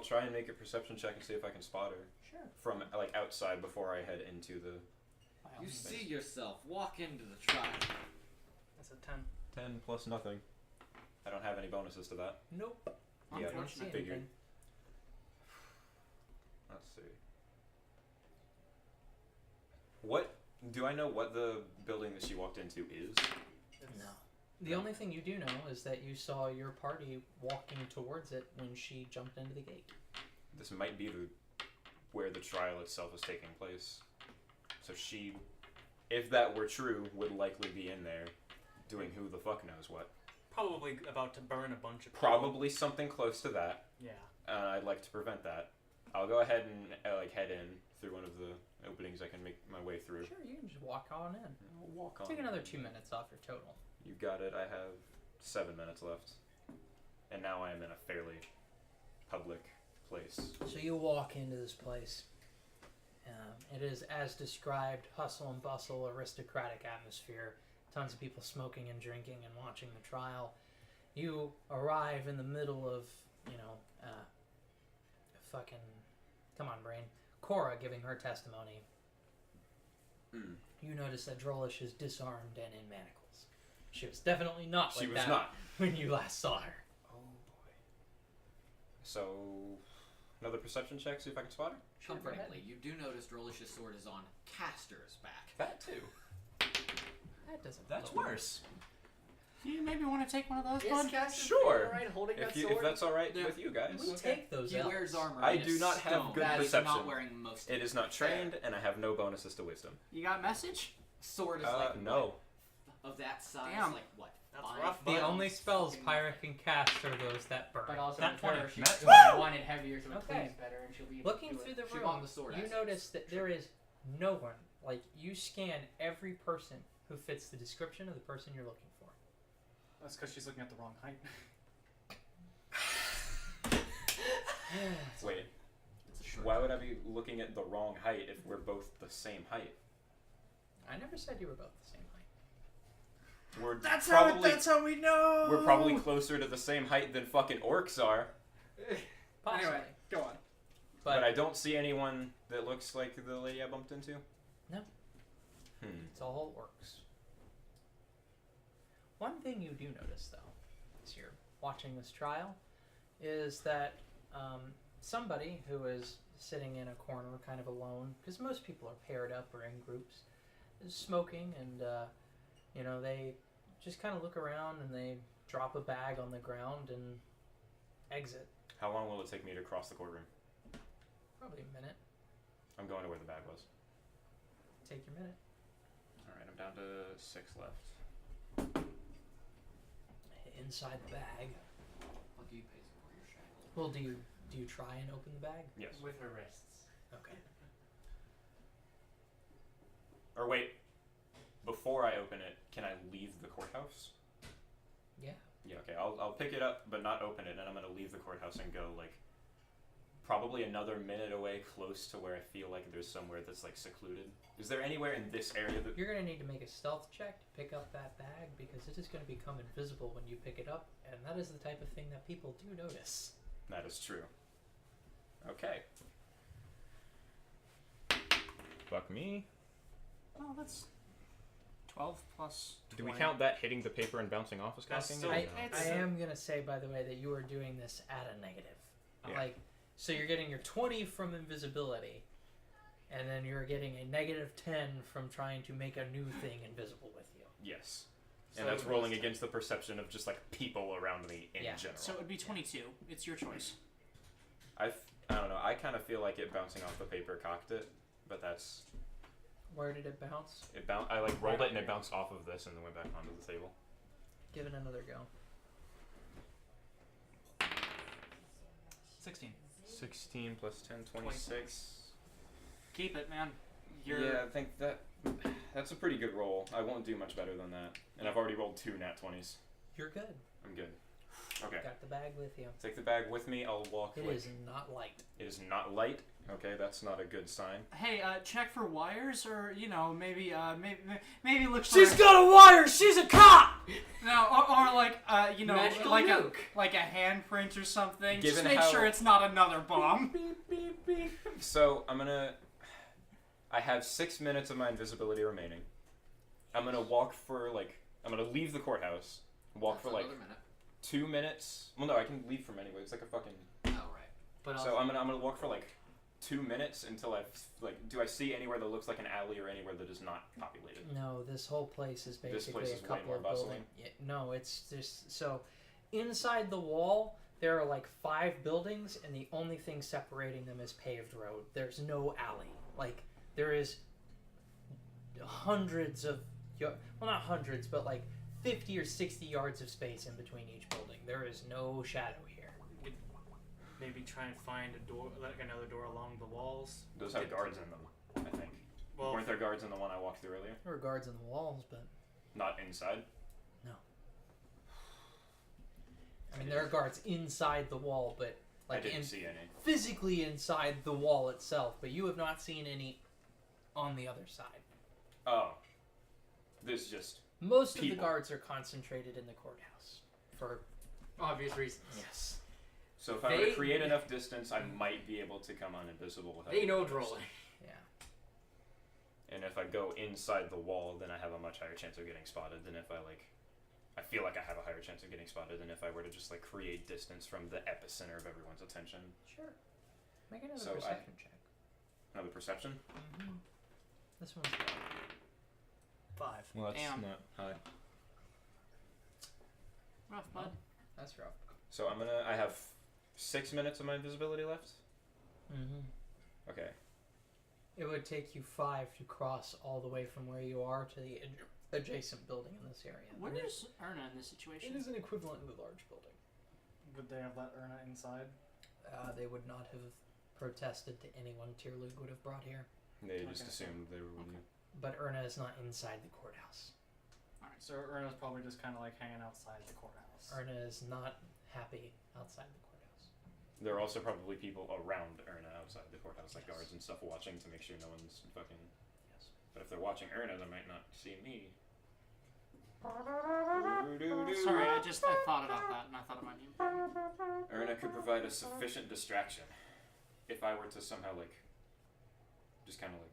try and make a perception check and see if I can spot her Sure. from like outside before I head into the. By all You means. see yourself walk into the trial. That's a 10. 10 plus nothing. I don't have any bonuses to that. Nope. Yeah, I don't see figured. anything. Let's see. What do I know? What the building that she walked into is? No. The only thing you do know is that you saw your party walking towards it when she jumped into the gate. This might be where the trial itself is taking place. So she, if that were true, would likely be in there, doing who the fuck knows what. Probably about to burn a bunch of people. Probably something close to that. Yeah. I'd like to prevent that. I'll go ahead and head in through one of the openings I can make my way through. Sure, you can just walk on in. I'll walk on. Take another 2 minutes off your total. You got it. I have 7 minutes left, and now I am in a fairly public place. So you walk into this place. It is as described, hustle and bustle, aristocratic atmosphere. Tons of people smoking and drinking and watching the trial. You arrive in the middle of, fucking, come on, brain, Cora giving her testimony. You notice that Drolish is disarmed and in manacles. She was definitely not She like was that not. when you last saw her. Oh boy. So, another perception check. See if I can spot her. Sure, go ahead. Comfortingly, you do notice Drolish's sword is on Castor's back. That too. That doesn't. That's look- worse. Do you maybe want to take one of those, Is bud? Castor Sure. alright holding that If sword? that's all right Yeah. with you guys. We take those He L's. wears armor. I and do it's not have stone. good That is perception. not wearing most. It is not trained, and I have no bonuses to wisdom. You got a message? Sword is like No. what? Of that size, Damn. like what? That's 5 rough, The bud. only spells Pirate can cast are those that burn. But also Not in front of 20. her, she's Not doing one and heavier, so it Okay. cleaves better, and she'll be able Looking to do through it. the She room, won the sword, you actually. notice that there is no one. Like, you scan every person who fits the description of the person you're looking for. That's because she's looking at the wrong height. Wait. It's a short. Why would I be looking at the wrong height if we're both the same height? I never said you were both the same height. We're That's probably how we know. we're probably closer to the same height than fucking orcs are. Possibly. Anyway, go on. But I don't see anyone that looks like the lady I bumped into. No. Hmm. It all works. One thing you do notice, though, as you're watching this trial, is that somebody who is sitting in a corner kind of alone, because most people are paired up or in groups, is smoking, and they just kind of look around and they drop a bag on the ground and exit. How long will it take me to cross the courtroom? Probably a minute. I'm going to where the bag was. Take your minute. Alright, I'm down to 6 left. Inside the bag. Lucky pays for your shackle. Well, do you try and open the bag? Yes. With her wrists. Okay. Or wait, before I open it, can I leave the courthouse? Yeah. Yeah, okay. I'll pick it up, but not open it, and I'm gonna leave the courthouse and go, like, probably another minute away, close to where I feel like there's somewhere that's, like, secluded. Is there anywhere in this area that... You're going to need to make a stealth check to pick up that bag, because it is going to become invisible when you pick it up, and that is the type of thing that people do notice. That is true. Okay. Fuck me. Oh, that's 12 plus. Do we 20. count that hitting the paper and bouncing off as That's cocking? still- or I no? am going to say, by the way, that you are doing this at a negative. Yeah. Like, so you're getting your 20 from invisibility, and then you're getting a negative 10 from trying to make a new thing invisible with you. Yes. So And that's it rolling was- against the perception of just, like, people around me in Yeah. general. So it would be 22. It's your choice. I don't know. I kind of feel like it bouncing off the paper cocked it, but that's... Where did it bounce? I, like, rolled it and it bounced off of this and then went back onto the table. Give it another go. 16. 16 plus 10, 26. Keep it, man. You're Yeah, I think that's a pretty good roll. I won't do much better than that. And I've already rolled 2 nat 20s. You're good. I'm good. Okay. Got the bag with you. Take the bag with me. I'll walk It like... is not light. It is not light. Okay, that's not a good sign. Hey, check for wires, or maybe look for. She's got a wire. She's a cop. No, or like Magical like nuke. a handprint or something. Given Just make how- sure it's not another bomb. So, I have 6 minutes of my invisibility remaining. I'm gonna walk for, like... I'm gonna leave the courthouse. Walk for, like, another minute. 2 minutes. Well, no, I can leave from anywhere. It's like a fucking... Oh, right. But So I'm gonna walk for, like, 2 minutes until do I see anywhere that looks like an alley or anywhere that is not populated? No, this whole place is This basically place a is way couple more of bustling? buildings. Yeah, no, it's just so inside the wall there are like 5 buildings, and the only thing separating them is paved road. There's no alley. Like there is hundreds of, well, not hundreds, but like 50 or 60 yards of space in between each building. There is no shadow here. maybe try and find a door, like another door along the walls. Those have guards in them, I think. Well, Weren't there guards in the one I walked through earlier? There are guards on the walls, but Not inside? I mean there are guards inside the wall, but I like didn't see any. physically inside the wall itself. But you have not seen any on the other side. Oh. This just... Most of People. the guards are concentrated in the courthouse. For obvious reasons. yes, So if I were to They- create enough distance, I might be able to come uninvisible without... They know being noticed. drolling. yeah. And if I go inside the wall, then I have a much higher chance of getting spotted than if I, like... I feel like I have a higher chance of getting spotted than if I were to just, like, create distance from the epicenter of everyone's attention. Sure. Make another So perception check. Another perception? Mm-hmm. This one's 5. Well, that's Damn. not high. Rough, bud. that's rough. So I have 6 minutes of my invisibility left? Mm-hmm. Okay. It would take you 5 to cross all the way from where you are to the adjacent building in this area. Where is Erna in this situation? It is an equivalent of a large building. Would they have let Erna inside? They would not have protested to anyone Tierlug would have brought here. They just Okay. assumed they were with you. But Erna is not inside the courthouse. So Erna's probably just kind of like hanging outside the courthouse. Erna is not happy outside the courthouse. There are also probably people around Erna outside the courthouse, like Yes. guards and stuff, watching to make sure no one's fucking... Yes. But if they're watching Erna, they might not see me. Sorry, I thought about that and I thought it might be important. Erna could provide a sufficient distraction if I were to somehow, like, just kind of like...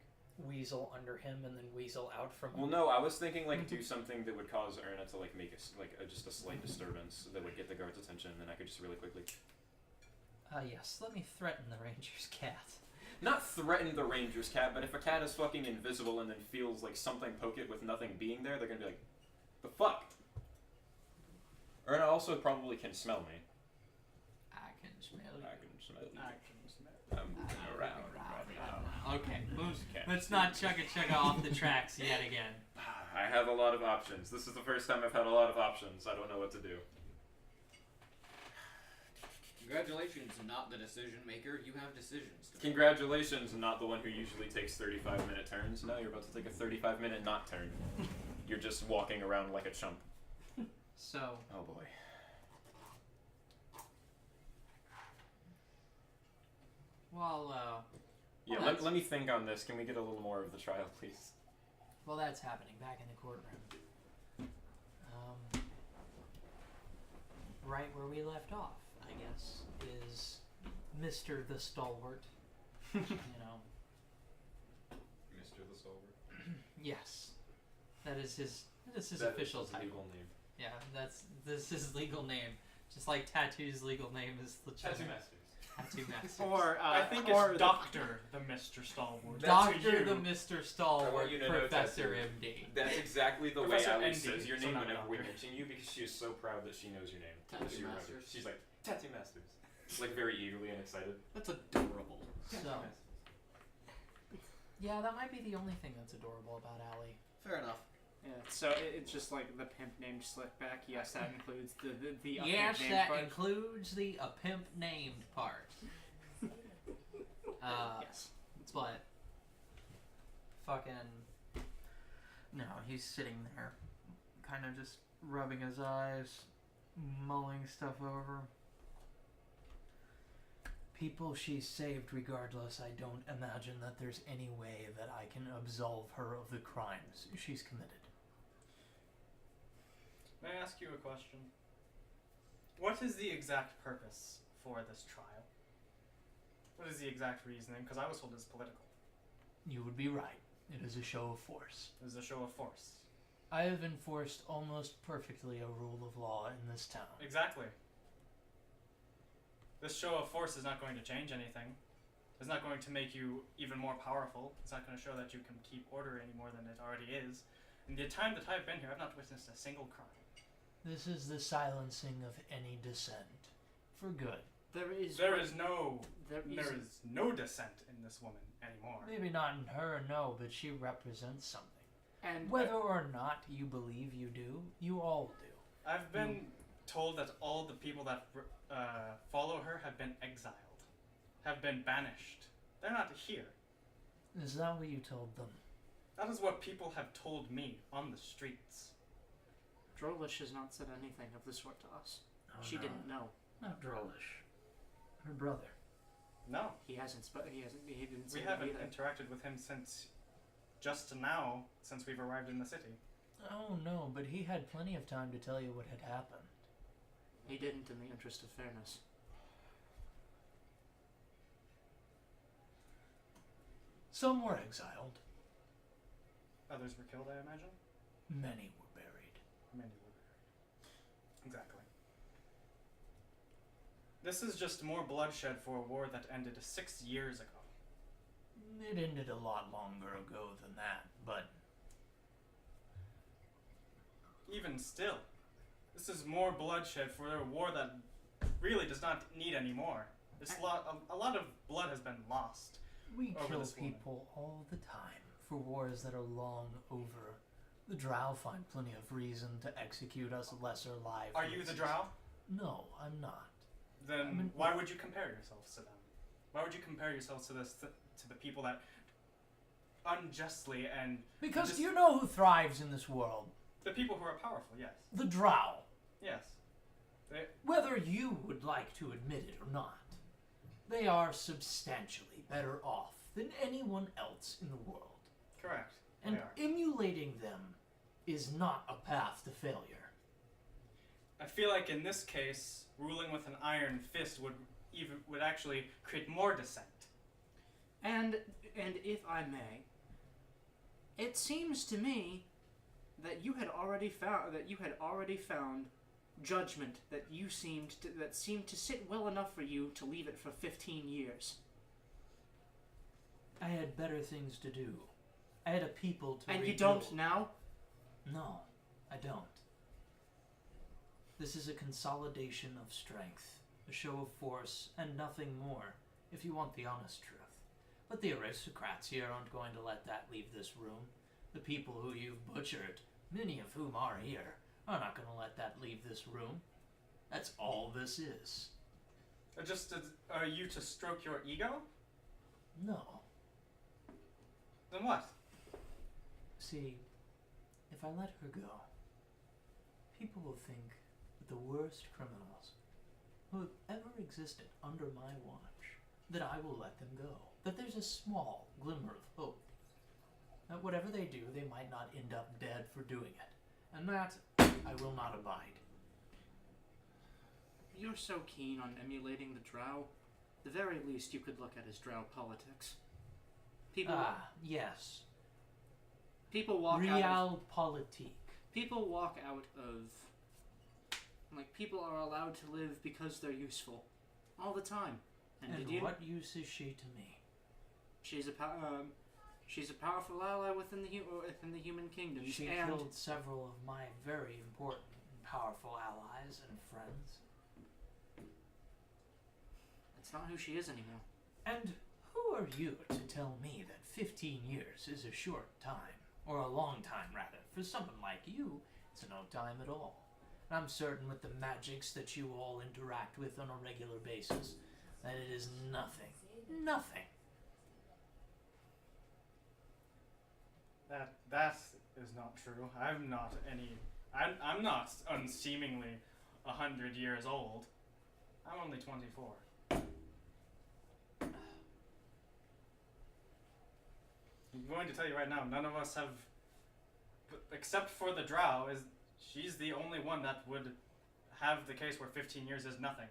Weasel under him and then weasel out from him. Well, no, I was thinking, like, do something that would cause Erna to, like, make just a slight disturbance that would get the guards' attention, and then I could just really quickly... Yes, let me threaten the ranger's cat. Not threaten the ranger's cat, but if a cat is fucking invisible and then feels like something poke it with nothing being there, they're gonna be like, the fuck? Erna also probably can smell me. I can smell you. I can smell you. I can smell. I'm around right now. Okay, let's not chugga off the tracks yet again. I have a lot of options. This is the first time I've had a lot of options. I don't know what to do. Congratulations, not the decision maker. You have decisions to make. Congratulations, not the one who usually takes 35-minute turns. No, you're about to take a 35-minute not turn. You're just walking around like a chump. So. Oh boy. Well, Yeah, well, let me think on this. Can we get a little more of the trial, please? well, that's happening back in the courtroom. Right where we left off, I guess, is Mr. the Stalwart. You know. Mr. the Stalwart? Yes. That is his That official is his title. legal name. Yeah, this is his legal name. Just like Tattoo's legal name is the Tattoo Masters. Tattoo Masters. Or I think or it's Doctor the Mr. Stalwart. Doctor the Mr. Stalwart, you to know Professor Tattoo. MD. That's exactly the way Professor Ali ND, says your so name not whenever we doctor. mention you, because she is so proud that she knows your name. Tattoo That she remembers. Masters. She's like, Tattoo Masters. Like very eagerly and excited. That's adorable. So, yeah, that might be the only thing that's adorable about Allie. Fair enough. Yeah, so it's just like the pimp named Slickback. Yes, that includes the Yes, named that part. includes the a pimp named part. Yes. But fucking no, he's sitting there, kind of just rubbing his eyes, mulling stuff over. People she saved regardless, I don't imagine that there's any way that I can absolve her of the crimes she's committed. May I ask you a question? What is the exact purpose for this trial? What is the exact reasoning? Because I was told it's political. You would be right. It is a show of force. It is a show of force. I have enforced almost perfectly a rule of law in this town. Exactly. This show of force is not going to change anything. It's not going to make you even more powerful. It's not going to show that you can keep order any more than it already is. In the time that I've been here, I've not witnessed a single crime. This is the silencing of any dissent. For good. There is no dissent in this woman anymore. Maybe not in her, no, but she represents something. And Whether or not you believe you do, you all do. I've been told that all the people that follow her have been exiled, have been banished. They're not here. Is that what you told them? That is what people have told me on the streets. Drolish has not said anything of the sort to us. Oh, She no. didn't know. Not Drolish. Her brother. No, He hasn't. He didn't say we that haven't either. interacted with him since just now, since we've arrived in the city. Oh no, but he had plenty of time to tell you what had happened. He didn't, in the interest of fairness. Some were exiled. Others were killed, I imagine. Many were buried. Many were buried. Exactly. This is just more bloodshed for a war that ended 6 years ago. It ended a lot longer ago than that, but Even still, this is more bloodshed for a war that really does not need any more. A lot of blood has been lost. we Over kill this woman. people all the time for wars that are long over. The Drow find plenty of reason to execute us lesser live. Are you the Drow? No, I'm not. Then why would you compare yourselves to them? Why would you compare yourselves to to the people that unjustly and Because just- do you know who thrives in this world? the people who are powerful? Yes, The Drow. yes. Whether you would like to admit it or not, they are substantially better off than anyone else in the world. Correct. And They are. emulating them is not a path to failure. I feel like in this case, ruling with an iron fist would actually create more dissent. And if I may, it seems to me that you had already found judgment that seemed to sit well enough for you to leave it for 15 years. I had better things to do. I had a people to And rebuild. you don't now? No, I don't. This is a consolidation of strength, a show of force, and nothing more, if you want the honest truth. But the aristocrats here aren't going to let that leave this room. The people who you've butchered, many of whom are here, are not going to let that leave this room. That's all this is. Are you to stroke your ego? No. Then what? See, if I let her go, people will think that the worst criminals who have ever existed under my watch, that I will let them go. That there's a small glimmer of hope. That whatever they do, they might not end up dead for doing it. And that I will not abide. You're so keen on emulating the Drow. The very least you could look at is Drow politics. Yes. People walk out Realpolitik. People walk out of... Like, people are allowed to live because they're useful. All the time. And what use is she to me? She's a powerful ally within the human kingdom. She killed several of my very important and powerful allies and friends. That's not who she is anymore. And who are you to tell me that 15 years is a short time? Or a long time, rather. For someone like you, it's no time at all. And I'm certain with the magics that you all interact with on a regular basis, that it is nothing. Nothing. That is not true. I'm not unseemingly 100 years old. I'm only 24. I'm going to tell you right now, none of us have, except for the Drow, she's the only one that would have the case where 15 years is nothing.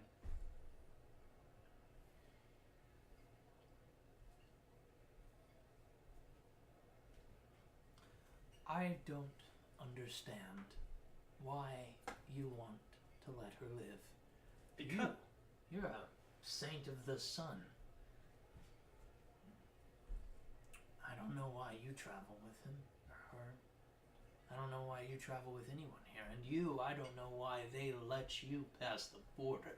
I don't understand why you want to let her live. Because You're a saint of the sun. I don't know why you travel with him or her. I don't know why you travel with anyone here. And you, I don't know why they let you pass the border.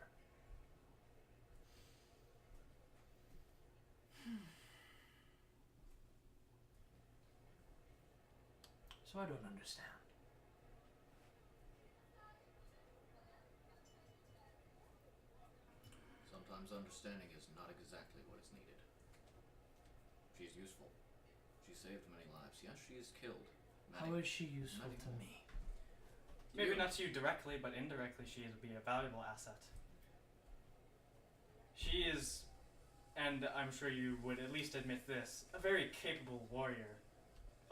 So I don't understand. Sometimes understanding is not exactly what is needed. She's useful. She saved many lives. Yes, she is killed. How is she useful to me? maybe not to you directly, but indirectly she would be a valuable asset. She is, and I'm sure you would at least admit this, a very capable warrior,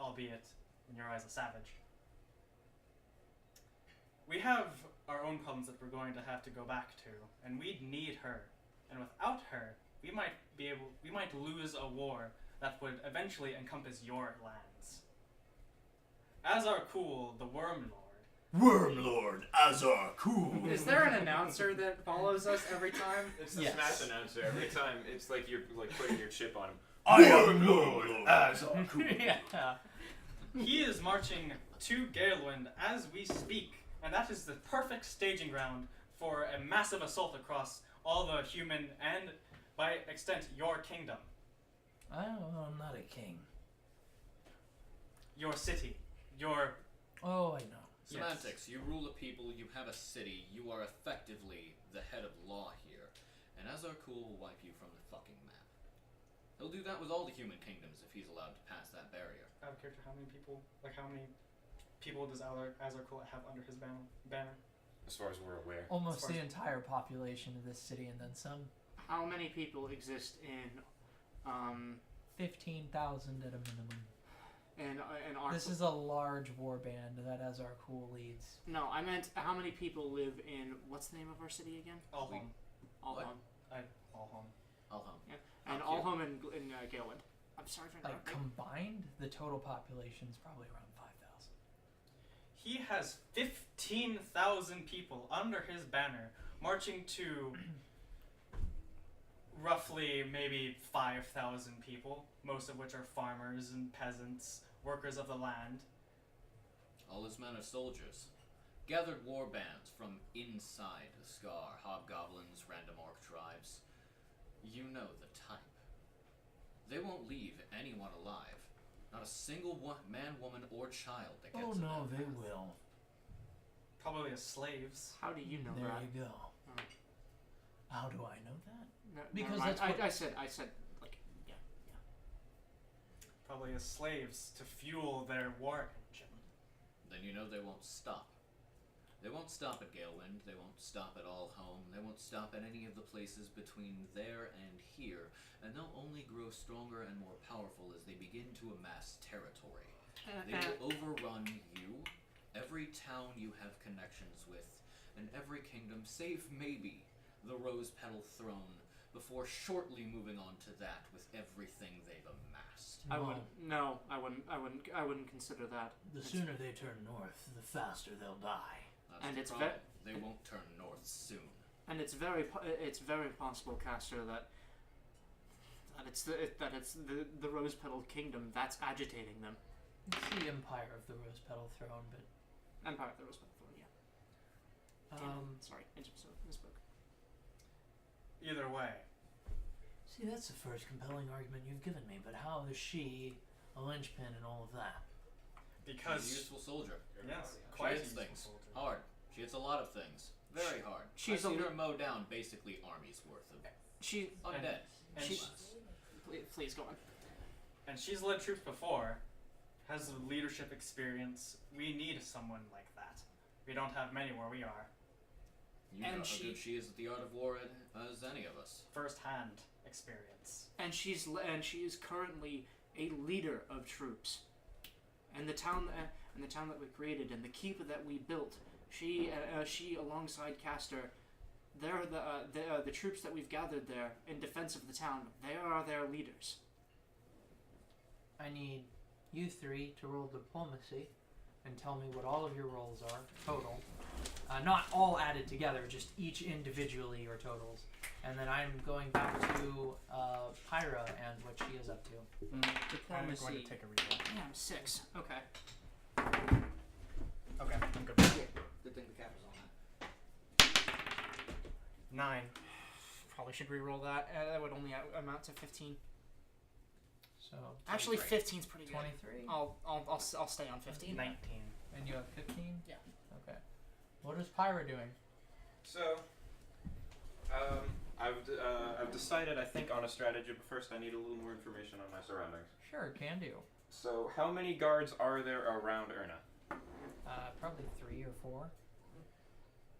albeit in your eyes a savage. We have our own problems that we're going to have to go back to, and we'd need her. And without her, we might lose a war that would eventually encompass your lands. Azar Cool, the Worm Lord. Wormlord Azar Cool. Is there an announcer that follows us every time? It's the Yes. Smash announcer. Every time, it's like you're like putting your chip on him. I am Lord Azar Cool. Yeah. He is marching to Galewind as we speak, and that is the perfect staging ground for a massive assault across all the human and, by extent, your kingdom. I'm not a king. Your city. Your... Oh, I know. Semantics. You rule a people, you have a city, you are effectively the head of law here. And Azar Cool will wipe you from the fucking map. He'll do that with all the human kingdoms if he's allowed to pass that barrier. Out of character, how many people does Azar Cool have under his banner? As far as we're aware. Almost the entire population of this city and then some. How many people exist in 15,000 at a minimum. in our. This is a large war band that has our cool leads. No, I meant how many people live in what's the name of our city again? Alholm. Alholm. Alholm. Alholm. Yeah. And How cute. Alholm in Galewind. I'm sorry for Like interrupting. combined, the total population is probably around 5,000. He has 15,000 people under his banner marching to roughly maybe 5,000 people, most of which are farmers and peasants, workers of the land. All his men are soldiers. Gathered war bands from inside the Scar, hobgoblins, random orc tribes. You know the type. They won't leave anyone alive. Not a single man, woman, or child that gets Oh in no, their they path. will. Probably as slaves. How do you know There that? you go. Oh. How do I know that? No, Because never mind. that's what- I said like yeah. Probably as slaves to fuel their war engine. Then you know they won't stop. They won't stop at Galewind, they won't stop at Alholm, they won't stop at any of the places between there and here, and they'll only grow stronger and more powerful as they begin to amass territory. They will overrun you, every town you have connections with, and every kingdom, save maybe the Rose Petal Throne, before shortly moving on to that with everything they've amassed. I Well, wouldn't. No, I wouldn't consider that. The It's- sooner they turn north, the faster they'll die. That's And the it's problem. They won't turn north soon. And it's very possible, Caster, that it's the Rose Petal Kingdom that's agitating them. It's the Empire of the Rose Petal Throne, but Empire of the Rose Petal Throne, yeah. Damn it. Sorry, I just misspoke. Either way, See, that's the first compelling argument you've given me, but how is she a linchpin in all of that? She's a because useful soldier. yes, She quite hits things hard. She hits a lot of things. Very hard. She's I've seen a- her mow down basically armies worth of She, undead. and She- less. please go on. and she's led troops before, has the leadership experience. We need someone like that. We don't have many where we are. You And know how she- good she is at the art of war as any of us. First-hand experience. And she is currently a leader of troops. And the town that we created and the keep that we built, she alongside Caster, they're the troops that we've gathered there in defense of the town. They are their leaders. I need you three to roll diplomacy and tell me what all of your rolls are total. Not all added together, just each individually your totals. And then I'm going back to Pyra and what she is up to. I'm going Diplomacy. to take a reroll. Yeah, I'm 6. Okay. Okay, I'm good. Good thing the cap is on that. 9. Probably should re-roll that. That would only amount to 15. So Actually, 23. 15's pretty good. 23, I'll stay on 15. 19. and you have 15. Yeah. Okay. What is Pyra doing? So, I've decided, I think, on a strategy, but first I need a little more information on my surroundings. Sure, can do. So, how many guards are there around Erna? Probably 3 or 4.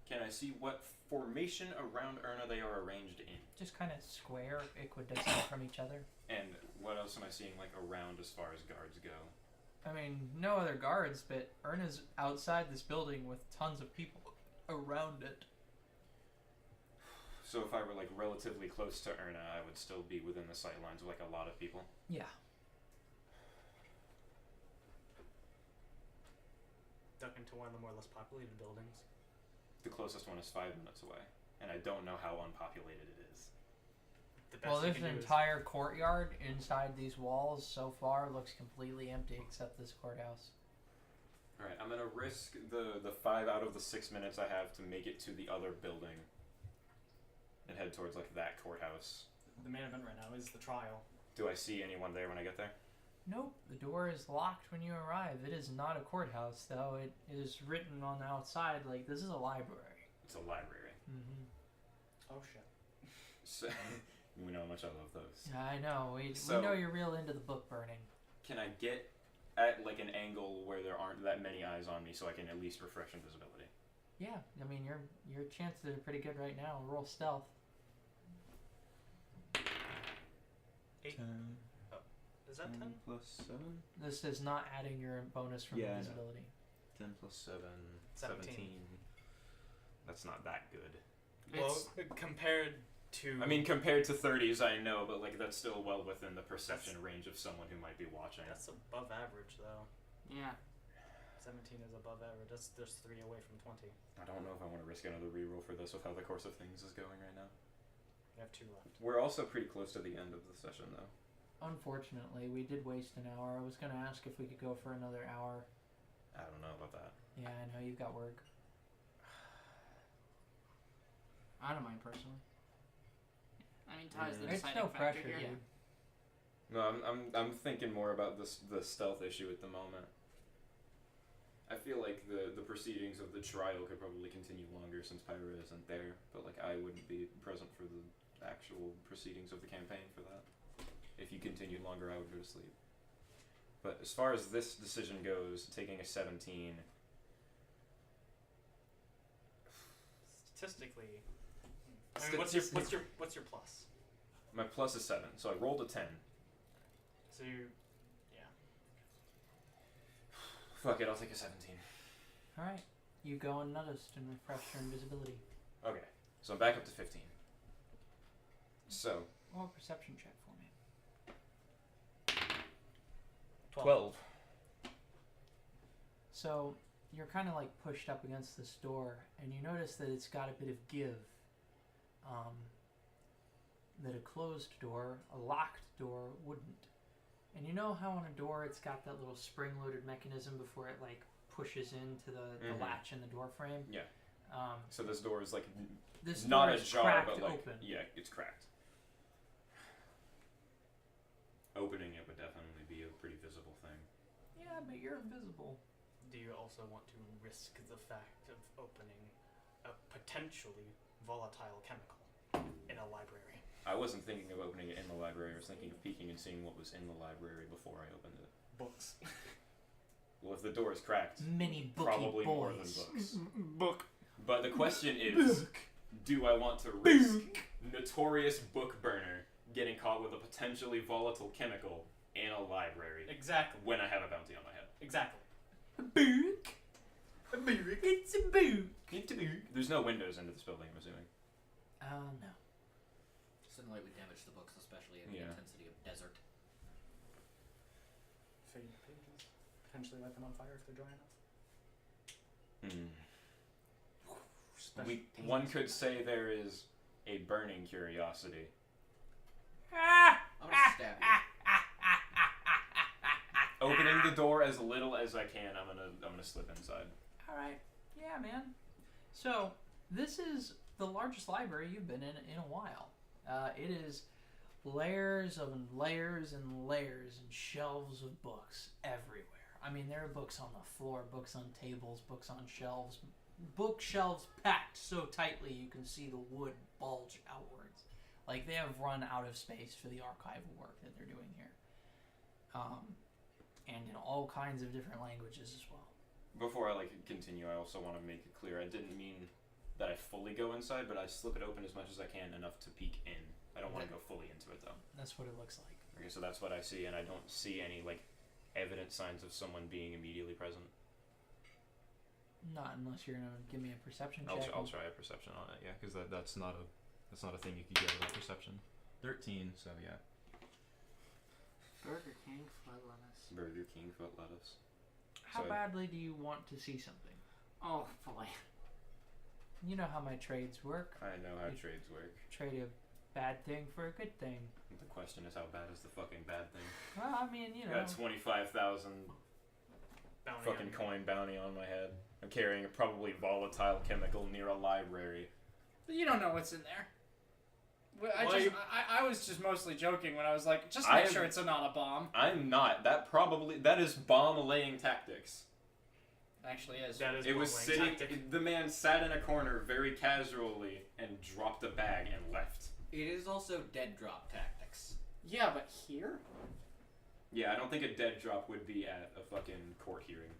Can I see what formation around Erna they are arranged in? Just kind of square, equidistant from each other. And what else am I seeing, like, around as far as guards go? I mean, no other guards, but Erna's outside this building with tons of people around it. So if I were, like, relatively close to Erna, I would still be within the sight lines of, like, a lot of people? Yeah. Duck into one of the more or less populated buildings. The closest one is 5 minutes away, and I don't know how unpopulated it is. The best Well, you this can do is- entire courtyard inside these walls so far looks completely empty except this courthouse. Alright, I'm gonna risk the 5 out of the 6 minutes I have to make it to the other building and head towards, like, that courthouse. The main event right now is the trial. Do I see anyone there when I get there? Nope, the door is locked when you arrive. It is not a courthouse, though. It is written on the outside like this is a library. It's a library. Mm-hmm. Oh shit. So, we know how much I love those. Yeah, I know. We So- know you're real into the book burning. Can I get at, like, an angle where there aren't that many eyes on me so I can at least refresh invisibility? Yeah, I mean your chances are pretty good right now. Roll stealth. 8. Is that 10? plus 7? This is not adding your bonus from Yeah, I know. invisibility. 10 plus 7, 17. That's not that good. Well, compared to. I mean, compared to 30s, I know, but like that's still well within the perception range of someone who might be watching. That's above average, though. Yeah. 17 is above average. There's 3 away from 20. I don't know if I want to risk another reroll for this with how the course of things is going right now. We have 2 left. We're also pretty close to the end of the session, though. Unfortunately, we did waste an hour. I was going to ask if we could go for another hour. I don't know about that. Yeah, I know you've got work. I don't mind personally. I mean, Ty's the It's deciding no factor pressure, here. dude. No, I'm thinking more about the stealth issue at the moment. I feel like the proceedings of the trial could probably continue longer since Pyra isn't there, but like I wouldn't be present for the actual proceedings of the campaign for that. If you continued longer, I would go to sleep. But as far as this decision goes, taking a 17, Statistically, I mean, what's your plus? my plus is 7, so I rolled a 10. So you, Fuck it, I'll take a 17. Alright. You go unnoticed and refresh your invisibility. Okay, so I'm back up to 15. So, Roll a perception check for me. 12. So, you're kind of like pushed up against this door, and you notice that it's got a bit of give. That a closed door, a locked door, wouldn't. And you know how on a door it's got that little spring-loaded mechanism before it like pushes into the latch in the door frame? Yeah. So this door is like this not door a is jar, cracked but like open. yeah, it's cracked. Opening it would definitely be a pretty visible thing. Yeah, but you're invisible. do you also want to risk the fact of opening a potentially volatile chemical in a library? I wasn't thinking of opening it in the library. I was thinking of peeking and seeing what was in the library before I opened it. Books. Well, if the door is cracked, Many booky probably boys. more than books. Book. But the question is, do I want to risk notorious book burner getting caught with a potentially volatile chemical in a library Exactly. when I have a bounty on my head? Exactly. A book. A book. It's a book. There's no windows into this building, I'm assuming. No. Sunlight would damage the books, especially at the Yeah. intensity of desert. Fade the pages. Potentially light them on fire if they're dry enough. One could say there is a burning curiosity. I'm gonna stab you. Opening the door as little as I can, I'm gonna slip inside. All right. Yeah, man. So this is the largest library you've been in a while. It is layers and layers and layers and shelves of books everywhere. I mean, there are books on the floor, books on tables, books on shelves, bookshelves packed so tightly you can see the wood bulge outwards. Like they have run out of space for the archival work that they're doing here. And in all kinds of different languages as well. Before I continue, I also want to make it clear I didn't mean that I fully go inside, but I slip it open as much as I can, enough to peek in. I don't want to go fully into it though. That's what it looks like. Okay, so that's what I see, and I don't see any evident signs of someone being immediately present. Not unless you're gonna give me a perception check. I'll try a perception on it, yeah, because that's not a thing you could get without perception. 13, so yeah. Burger King foot lettuce. Burger King foot lettuce. How So- badly do you want to see something? Oh boy. You know how my trades work. I know how trades work. Trade a bad thing for a good thing. The question is, how bad is the fucking bad thing? Well, I mean, you know. Got 25,000 Bounty fucking on- coin bounty on my head. I'm carrying a probably volatile chemical near a library. But you don't know what's in there. Well, I was just mostly joking when I was like, just I make am- sure it's not a bomb. I'm not. That is bomb-laying tactics. It actually is. That is It was bullying sitting. tactic. The man sat in a corner very casually and dropped a bag and left. It is also dead drop tactics. Yeah, but here? Yeah, I don't think a dead drop would be at a fucking court hearing.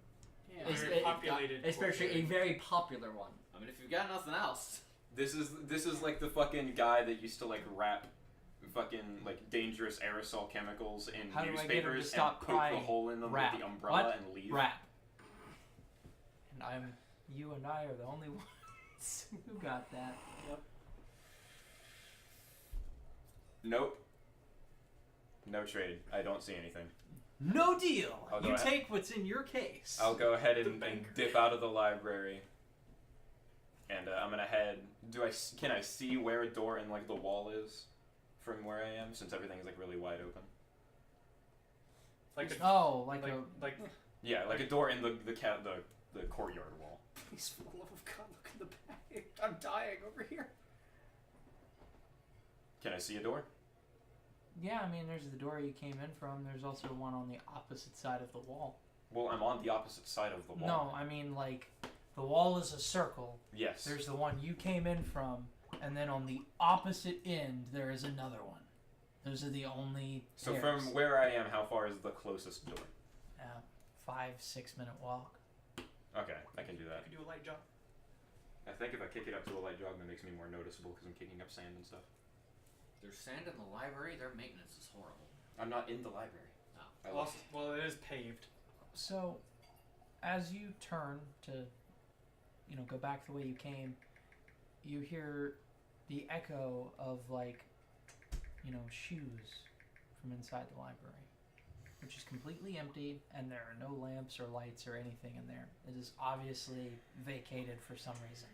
Yeah. Very populated especially a courtyard. very popular one. I mean, if you've got nothing else. This is like the fucking guy that used to rap fucking like dangerous aerosol chemicals in How do I get him to newspapers stop and poke crying? the hole in them Rap. with the umbrella What? and leave? Rap. And you and I are the only ones who got that. Yep. Nope. No trade. I don't see anything. No deal. I'll go You ahead. take what's in your case. I'll go ahead and dip out of the library, and I'm gonna head. Can I see where a door in like the wall is from where I am? Since everything is like really wide open. Like a, like Yeah, like a door in the courtyard wall. please, for the love of God, look in the bag. I'm dying over here. Can I see a door? Yeah, I mean, there's the door you came in from. There's also one on the opposite side of the wall. Well, I'm on the opposite side of the wall. No, I mean, like, the wall is a circle. Yes. There's the one you came in from, and then on the opposite end, there is another one. Those are the only So pairs. from where I am, how far is the closest door? 5-6 minute walk. Okay, I can do that. You can do a light jog. I think if I kick it up to a light jog, that makes me more noticeable because I'm kicking up sand and stuff. There's sand in the library. Their maintenance is horrible. I'm not in the library. Oh. well, it is paved. So, as you turn to, go back the way you came, you hear the echo of, like, shoes from inside the library, which is completely empty, and there are no lamps or lights or anything in there. It is obviously vacated for some reason.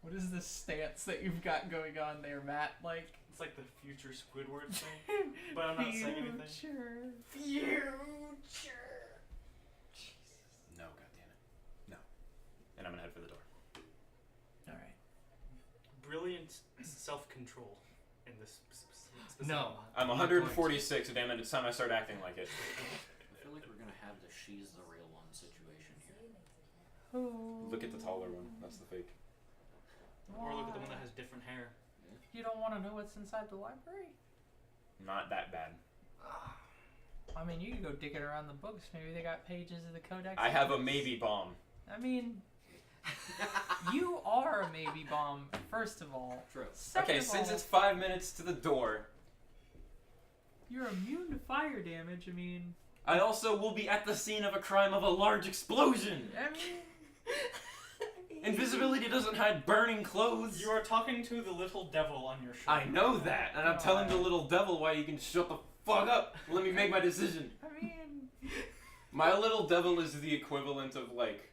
What is this stance that you've got going on there, Matt? Like, It's like the future Squidward thing, but I'm not saying anything. Future. No, goddammit. No. And I'm gonna head for the door. All right. Brilliant self-control in this specific No. mod. I'm 146, damn it, it's time I start acting like it. I feel like we're gonna have the she's the real one situation here. Look at the taller one, that's the fake. Or look at the one that has different hair. You don't want to know what's inside the library? Not that bad. I mean, you can go digging around the books. Maybe they got pages of the Codex. I have a maybe bomb. I mean, you are a maybe bomb, first of all. True. Second Okay, of since all, it's 5 minutes to the door, you're immune to fire damage. I mean, I also will be at the scene of a crime of a large explosion. I mean, Invisibility doesn't hide burning clothes. You are talking to the little devil on your shoulder. I know that, and I'm telling the little devil why you can shut the fuck up. Let me make my decision. I mean, My little devil is the equivalent of, like,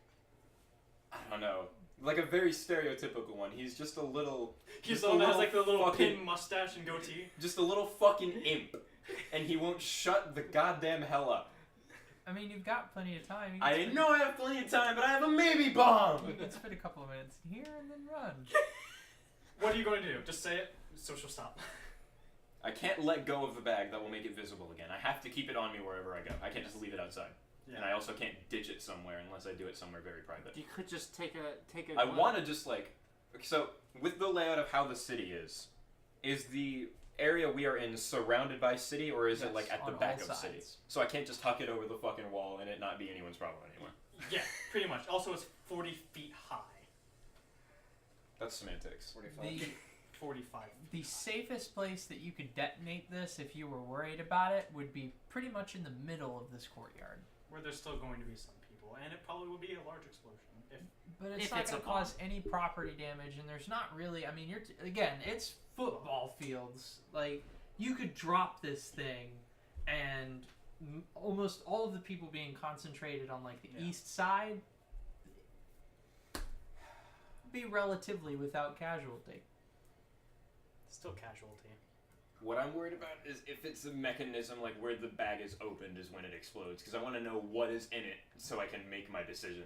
I don't know, like a very stereotypical one. He's just a little... He's just the a one that has little like the little fucking- pin mustache and goatee. Just a little fucking imp. And he won't shut the goddamn hell up. I mean, you've got plenty of time. You can I spend- know I have plenty of time, but I have a maybe bomb! You can spend a couple of minutes here and then run. What are you going to do? Just say it, so she'll stop. I can't let go of the bag. That will make it visible again. I have to keep it on me wherever I go. I can't just leave it outside. Yeah. And I also can't ditch it somewhere unless I do it somewhere very private. You could just take a. I want to just like... So, with the layout of how the city is the area we are in surrounded by city, or is it Yes, like at the on back all of city? sides. So I can't just huck it over the fucking wall and it not be anyone's problem anymore. Yeah, pretty much. Also, it's 40 feet high. That's semantics. 45. The safest place that you could detonate this, if you were worried about it, would be pretty much in the middle of this courtyard. Where there's still going to be some people, and it probably would be a large explosion. But it's If not it's going a to cause any property damage, and there's not really. I mean, again, it's football fields. Like, you could drop this thing, and almost all of the people being concentrated on like the east side be relatively without casualty. Still casualty. What I'm worried about is if it's a mechanism like where the bag is opened is when it explodes, because I want to know what is in it so I can make my decision.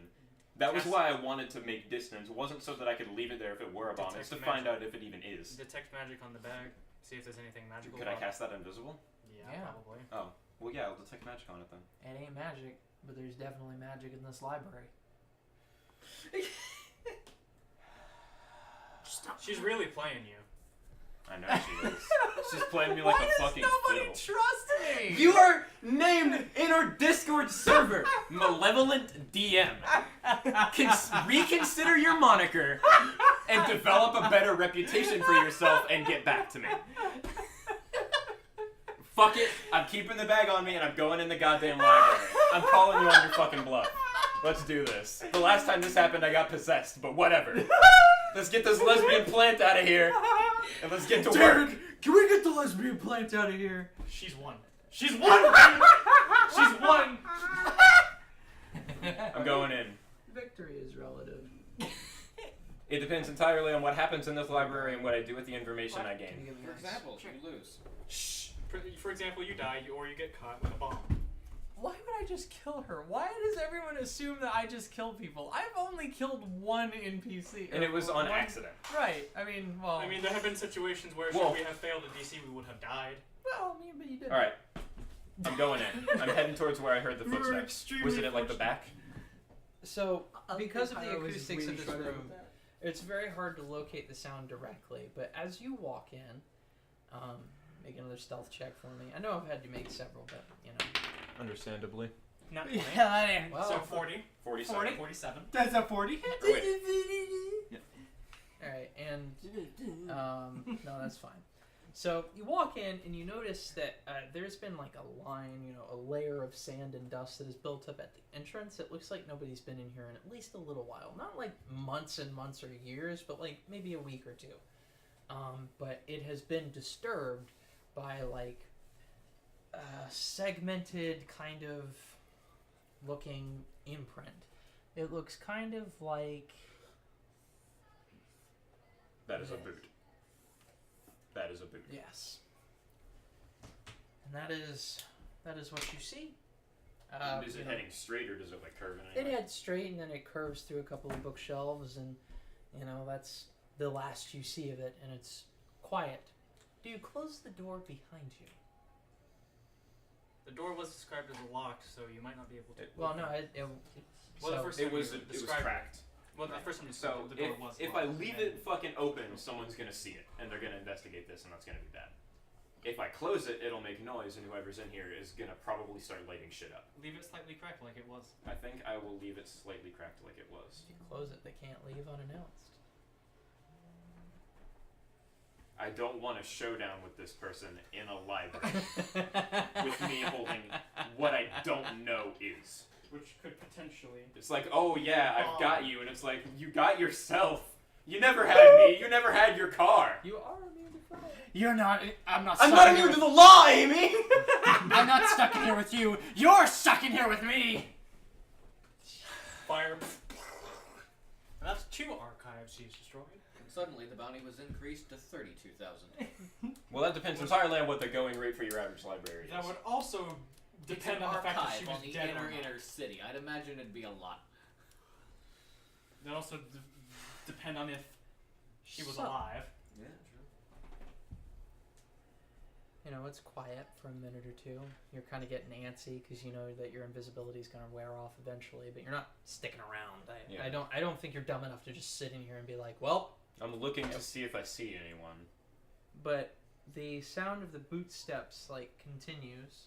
That was why I wanted to make distance. It wasn't so that I could leave it there if it were a bomb. It's to find out if it even is. Detect magic on the bag. See if there's anything magical. Could I cast that invisible? Yeah, probably. Oh. Well, yeah, I'll detect magic on it then. It ain't magic, but there's definitely magic in this library. Stop. She's really playing you. I know she is. She's playing me like a fucking fiddle. trust me? You are named in our Discord server Malevolent DM. Reconsider your moniker and develop a better reputation for yourself and get back to me. Fuck it, I'm keeping the bag on me and I'm going in the goddamn library. I'm calling you on your fucking bluff. Let's do this. The last time this happened, I got possessed, but whatever. Let's get this lesbian plant out of here, and let's get to work. Can we get the lesbian plant out of here? She's won. She's won! She's won! I'm going in. Victory is relative. It depends entirely on what happens in this library and what I do with the information I gain. For example, you lose. Shh. For example, you die, or you get caught with a bomb. Why would I just kill her? Why does everyone assume that I just kill people? I've only killed one NPC. And it was on accident. Right. I mean, well... I mean, there have been situations where should we have failed a DC, we would have died. Well, I mean, but you did. Alright. I'm going in. I'm heading towards where I heard the footsteps. Was it at, like, the back? So, because of the I was acoustics of this really room, it's very hard to locate the sound directly. But as you walk in, make another stealth check for me. I know I've had to make several, but, you know. Understandably. Not Yeah, well, so 40. 47. 47. That's a 40 hit. Or wait. Alright, and, no, that's fine. So, you walk in, and you notice that there's been, like, a line, you know, a layer of sand and dust that is built up at the entrance. It looks like nobody's been in here in at least a little while. Not, like, months and months or years, but, like, maybe a week or two. But it has been disturbed by, like, segmented kind of looking imprint. It looks kind of like... That is a boot. That is a boot. Yes. And that is what you see. Is it heading straight or does it like curve in It any way? heads straight and then it curves through a couple of bookshelves and, you know, that's the last you see of it and it's quiet. Do you close the door behind you? The door was described as locked, so you might not be able to. Well, no, Well, the so- first It time was you it was described cracked. Well, the first time you So described it, the door was if locked. I leave it fucking open, someone's gonna see it and they're gonna investigate this and that's gonna be bad. If I close it, it'll make noise and whoever's in here is gonna probably start lighting shit up. Leave it slightly cracked like it was. I think I will leave it slightly cracked like it was. If you close it, they can't leave unannounced. I don't want a showdown with this person in a library with me holding what I don't know is. Which could potentially. It's like, oh yeah, I've got you, and it's like, you got yourself. You never had me. You never had your car. You are immune to fire. You're not. I'm not. I'm stuck not in here immune to with- the law, Amy. I'm not stuck in here with you. You're stuck in here with me. Fire. And that's 2 archives he's destroyed. Suddenly, the bounty was increased to 32,000. Well, that depends entirely on what the going rate for your average library is. That would also depend It's on an the fact that archive she was on the dead or inner not. city. I'd imagine it'd be a lot. That also depend on if she was So- alive. Yeah, true. You know, it's quiet for a minute or two. You're kind of getting antsy because you know that your invisibility is going to wear off eventually, but you're not sticking around. I don't think you're dumb enough to just sit in here and be like, well. I'm looking to see if I see anyone. But the sound of the bootsteps like continues.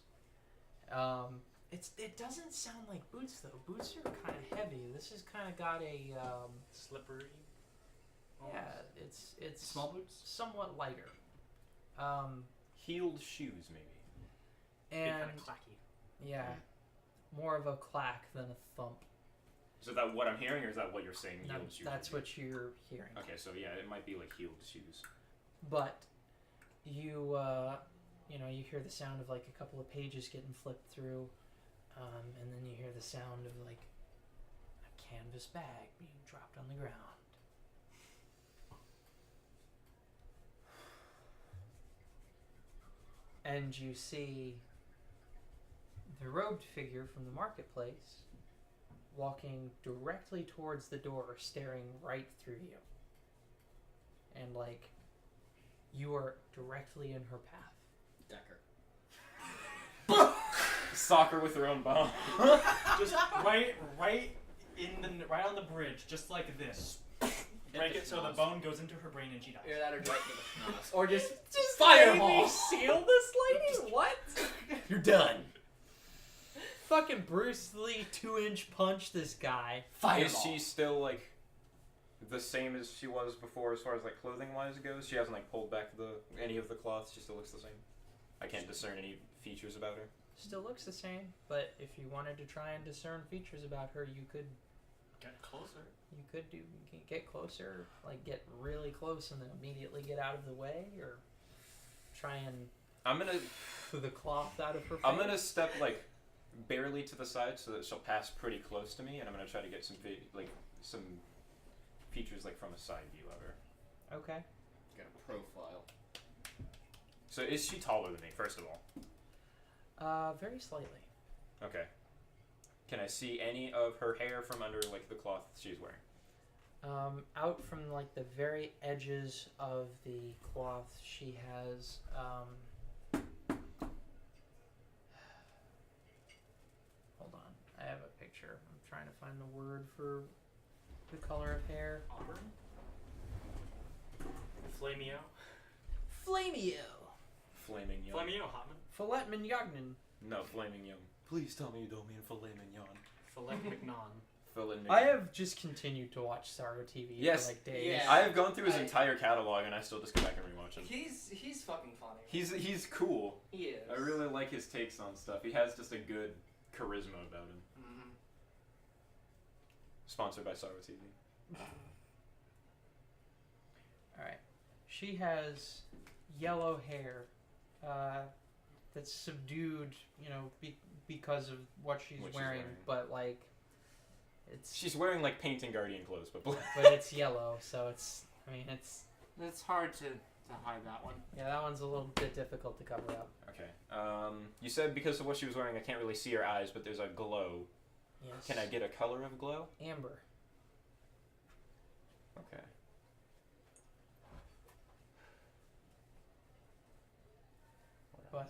It doesn't sound like boots though. Boots are kind of heavy. This has kind of got a Slippery. yeah. It's Small boots? somewhat lighter. Heeled shoes, maybe. And Kind of clacky. yeah, more of a clack than a thump. So is that what I'm hearing, or is that what you're saying? No, Heeled shoes. that's what you're hearing. Okay, so yeah, it might be like heeled shoes. But you you hear the sound of like a couple of pages getting flipped through, and then you hear the sound of like a canvas bag being dropped on the ground. And you see the robed figure from the marketplace walking directly towards the door, staring right through you. And like, you are directly in her path. Decker. Soccer with her own ball. Just right on the bridge, just like this. Break it so the bone goes into her brain and she dies. Either that or right to the schnoz. Or just Just fireball. maybe Seal this lady? What? You're done. fucking Bruce Lee 2-inch punch this guy. Is she still like the same as she was before, as far as like clothing wise goes? She hasn't like pulled back any of the cloths. She still looks the same. I can't discern any features about her. Still looks the same, but if you wanted to try and discern features about her, you could Get closer. you can get closer, like get really close and then immediately get out of the way, or try and I'm gonna the cloth out of her face. I'm gonna step like barely to the side so that she'll pass pretty close to me, and I'm gonna try to get some some features like from a side view of her. Okay. Got a profile. So is she taller than me, first of all? Very slightly. Okay. Can I see any of her hair from under like the cloth she's wearing? Out from like the very edges of the cloth, she has hold on, I have a picture. I'm trying to find the word for the color of hair. Auburn. Flamio. Flamio. Flaming young. Flamio Hotman. Filet mignon. No, flaming young. Please tell me you don't mean filet mignon. Filet Mignon. Filet mignon. I have just continued to watch Starro TV Yes. for like days. Yeah. I have gone through his entire catalog, and I still just go back and rewatch him. He's fucking funny. He's cool. He is. I really like his takes on stuff. He has just a good charisma about him. Mm-hmm. Sponsored by Starro TV. Alright. She has yellow hair that's subdued, because of what she's wearing, but like it's She's wearing like painting guardian clothes, but but it's yellow, so it's It's hard to hide that one. yeah, that one's a little bit difficult to cover up. okay. You said because of what she was wearing, I can't really see her eyes, but there's a glow. Yes. Can I get a color of glow? Amber. Okay. But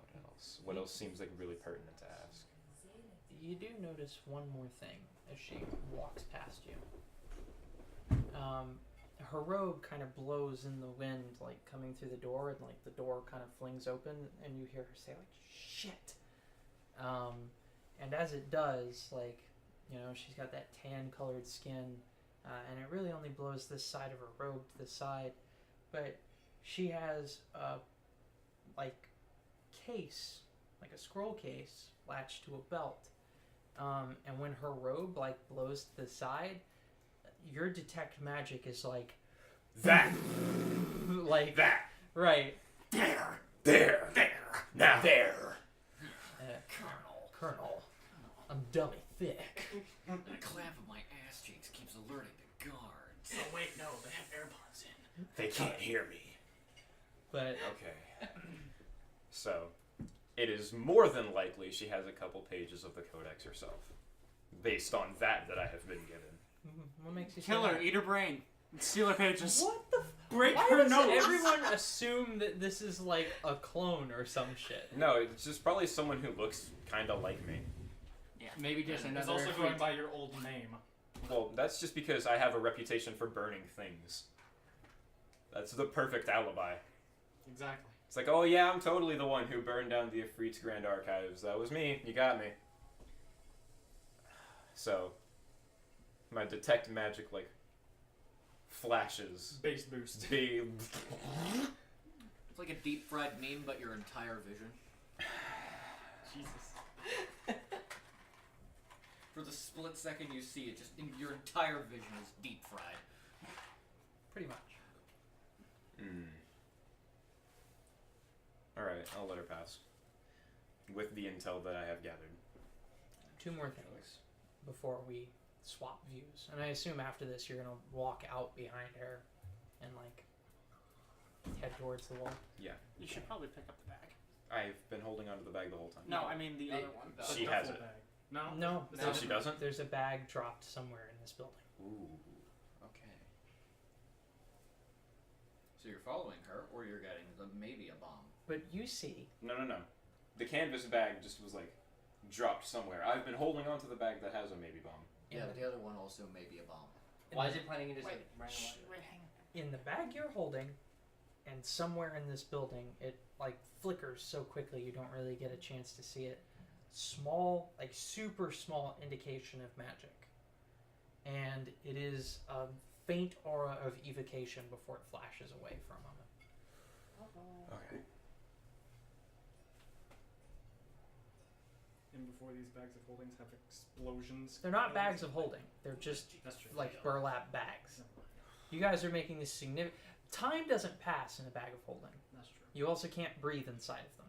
What else? What else seems like really pertinent to ask? you do notice one more thing as she walks past you. Her robe kind of blows in the wind, like coming through the door, and like the door kind of flings open, and you hear her say like "shit." And as it does, like she's got that tan-colored skin, and it really only blows this side of her robe to the side, but she has a case, like a scroll case, latched to a belt. And when her robe blows to the side, your detect magic is like that, like that, right there, now there. Colonel, I'm dummy thick. And a clamp of my ass cheeks keeps alerting the guards. Oh wait, no, they have AirPods in. They can't hear me. But okay. So, it is more than likely she has a couple pages of the Codex herself, based on that I have been given. What makes you Kill say her, that? eat her brain, steal her pages. What the? Break Why her does nose. everyone assume that this is like a clone or some shit? No, it's just probably someone who looks kind of like me. Yeah. Maybe just It's another. also going by your old name. Well, that's just because I have a reputation for burning things. That's the perfect alibi. Exactly. It's like, oh yeah, I'm totally the one who burned down the Ifrit's Grand Archives. That was me. You got me. So, my detect magic, flashes. Base boost. Be... It's like a deep fried meme, but your entire vision. Jesus. For the split second you see it, just your entire vision is deep fried. Pretty much. Alright, I'll let her pass. With the intel that I have gathered. Two more things before we swap views, and I assume after this you're gonna walk out behind her and head towards the wall. Yeah. You should probably pick up the bag. I've been holding onto the bag the whole time. No, I mean the other one. She has it. Bag. No? No, No, she doesn't? There's a bag dropped somewhere in this building. Ooh. Okay. So you're following her, or you're getting maybe a bomb. But you see, No. The canvas bag just was dropped somewhere. I've been holding onto the bag that has a maybe bomb. Yeah, but the other one also may be a bomb. Why is he planning to just Wait, run shh, away? wait, hang on. in the bag you're holding, and somewhere in this building, it like flickers so quickly you don't really get a chance to see it. Small, like super small indication of magic, and it is a faint aura of evocation before it flashes away for a moment. Okay. And before these bags of holdings have explosions. They're not bags of holding; they're just That's true. like burlap bags. You guys are making this significant. Time doesn't pass in a bag of holding. That's true. You also can't breathe inside of them.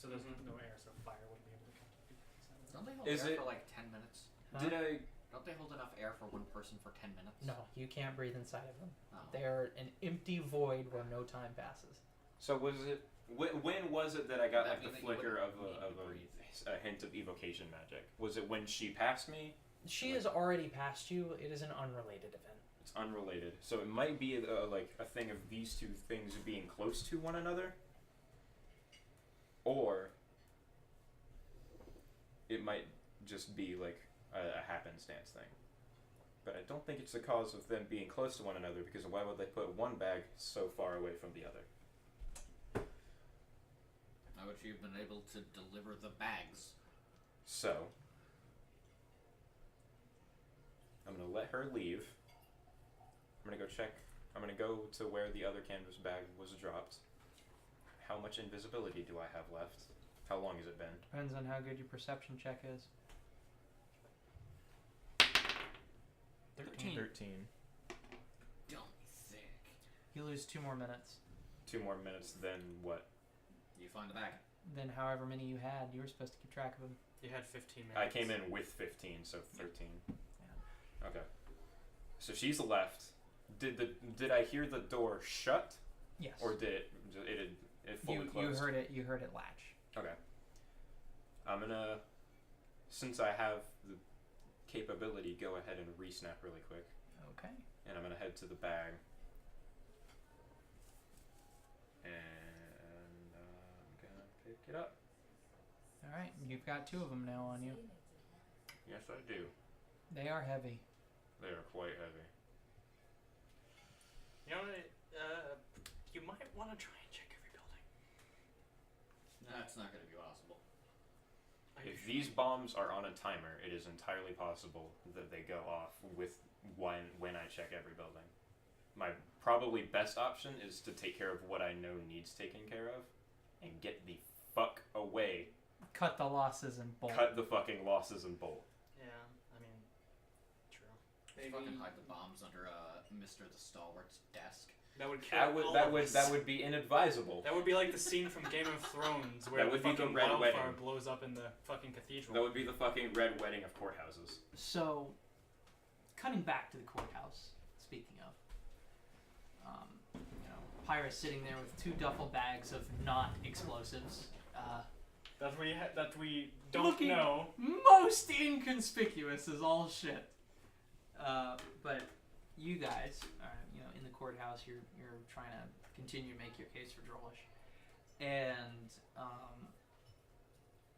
So there's no air, so fire wouldn't be able to come to people. Don't they hold Is air it- for like 10 minutes? Huh? Did I? Don't they hold enough air for one person for 10 minutes? No, you can't breathe inside of them. Oh. They are an empty void where no time passes. So was it? When was it that I got That like the mean that you flicker of wouldn't need to breathe. a hint of evocation magic? Was it when she passed me? She has already passed you. It is an unrelated event. It's unrelated, so it might be like a thing of these two things being close to one another, or it might just be like a happenstance thing. But I don't think it's the cause of them being close to one another, because why would they put one bag so far away from the other? How would she have been able to deliver the bags? So I'm gonna let her leave. I'm gonna go check. I'm gonna go to where the other canvas bag was dropped. How much invisibility do I have left? How long has it been? Depends on how good your perception check is. 13. 13. Don't be sick. You lose 2 more minutes. 2 more minutes, then what? You find the bag. Then however many you had, you were supposed to keep track of them. You had 15 minutes. I came in with 15, so 13. Okay. So she's left. Did I hear the door shut, Yes. or did it fully closed? You heard it. You heard it latch. Okay. I'm gonna, since I have the capability, go ahead and re-snap really quick, Okay. and I'm gonna head to the bag. And I'm gonna pick it up. All right. You've got 2 of them now on you. Yes, I do. They are heavy. They are quite heavy. You know, you might want to try and check every building. That's not going to be possible. If these bombs are on a timer, it is entirely possible that they go off with when I check every building. My probably best option is to take care of what I know needs taken care of, and get the fuck away. Cut the losses and bolt. Cut the fucking losses and bolt. Yeah, I mean, true. Just fucking hide the bombs under Mr. the Stalwart's desk. That would kill all of us. That would be inadvisable. That would be like the scene from Game of Thrones where That would the be the fucking Red wildfire Wedding. blows up in the fucking cathedral. That would be the fucking red wedding of courthouses. So, cutting back to the courthouse. Speaking of, Pyra's sitting there with 2 duffel bags of not explosives. That we don't Looking know. most inconspicuous is all shit. But you guys, in the courthouse, you're trying to continue to make your case for Drolish, and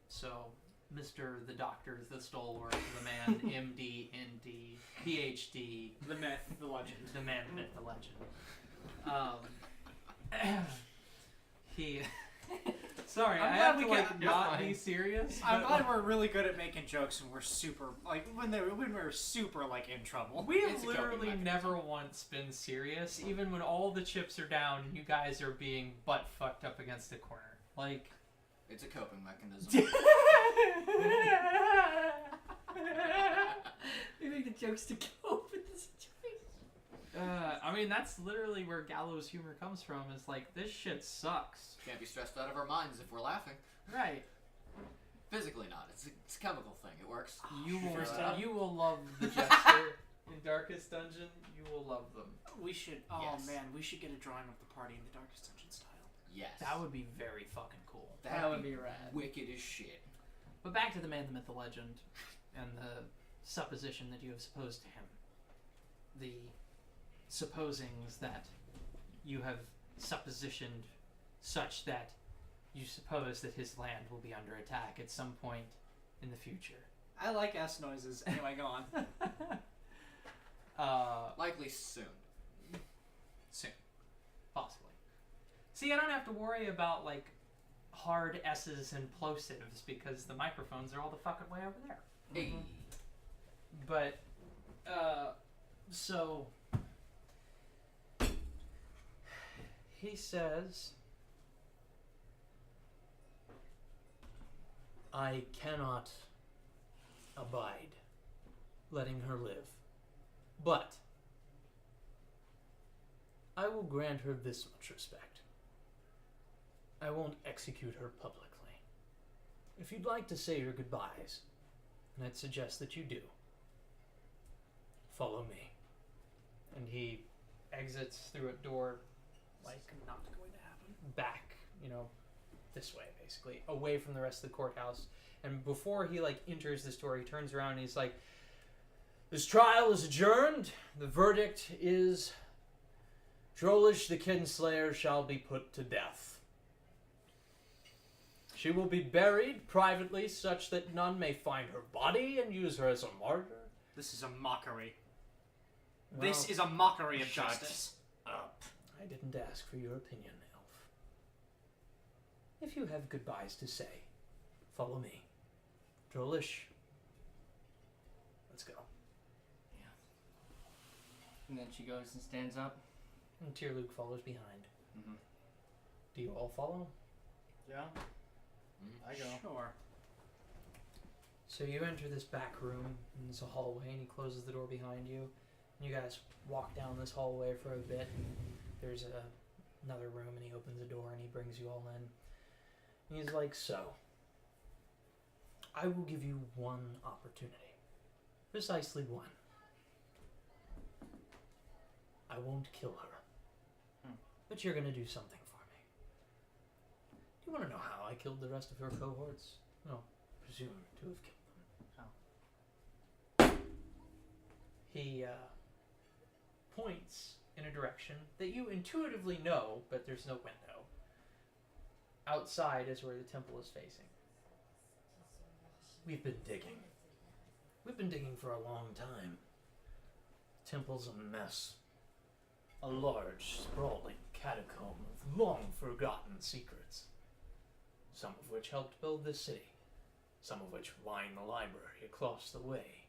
so Mr. the Doctor, the Stalwart, the man, MD, ND, PhD, The myth, the legend. the man, the myth, the legend. He. Sorry, I'm I glad have to we can- you're not fine. be serious. I'm but, glad we're really good at making jokes and we're super when we're super in trouble. We have It's a literally coping never once been serious, even when all the chips are down and you guys are being butt fucked up against a corner. Like, It's a coping mechanism. we make the jokes to cope with the situation. I mean, that's literally where Gallows humor comes from. Is like, this shit sucks. Can't be stressed out of our minds if we're laughing. Right. Physically not. It's a chemical thing. It works. You will love the Jester in Darkest Dungeon. You will love them. We should. Oh Yes. man, we should get a drawing of the party in the Darkest Dungeon style. Yes. That would be very fucking cool. That would be rad. Wicked as shit. But back to the man, the myth, the legend, and the supposition that you have supposed to him. The supposings that you have suppositioned such that you suppose that his land will be under attack at some point in the future. I like S noises. Anyway, go on. Likely soon. Soon. Possibly. See, I don't have to worry about, like, hard S's and plosives because the microphones are all the fucking way over there. Hey. But, so... He says... I cannot abide letting her live. But I will grant her this much respect. I won't execute her publicly. If you'd like to say your goodbyes, and I'd suggest that you do, follow me. And he exits through a door, like, Not going to happen. back, this way, basically, away from the rest of the courthouse. And before he, like, enters this door, he turns around and he's like, this trial is adjourned. The verdict is Drolish the Kinslayer shall be put to death. She will be buried privately such that none may find her body and use her as a martyr. This is a mockery. Well, This is a mockery of shut justice. up. I didn't ask for your opinion, Elf. If you have goodbyes to say, follow me. Drolish, let's go. And then she goes and stands up. And Tyrluke follows behind. Mm-hmm. Do you all follow? Yeah. I go. Sure. So you enter this back room, and there's a hallway, and he closes the door behind you. And you guys walk down this hallway for a bit. There's another room, and he opens a door, and he brings you all in. And he's like, so, I will give you one opportunity. Precisely one. I won't kill her. But you're going to do something for me. Do you want to know how I killed the rest of her cohorts? No, presume to have killed them. He points in a direction that you intuitively know, but there's no window. Outside is where the temple is facing. We've been digging. We've been digging for a long time. The temple's a mess. A large, sprawling catacomb of long-forgotten secrets. Some of which helped build this city. Some of which line the library across the way.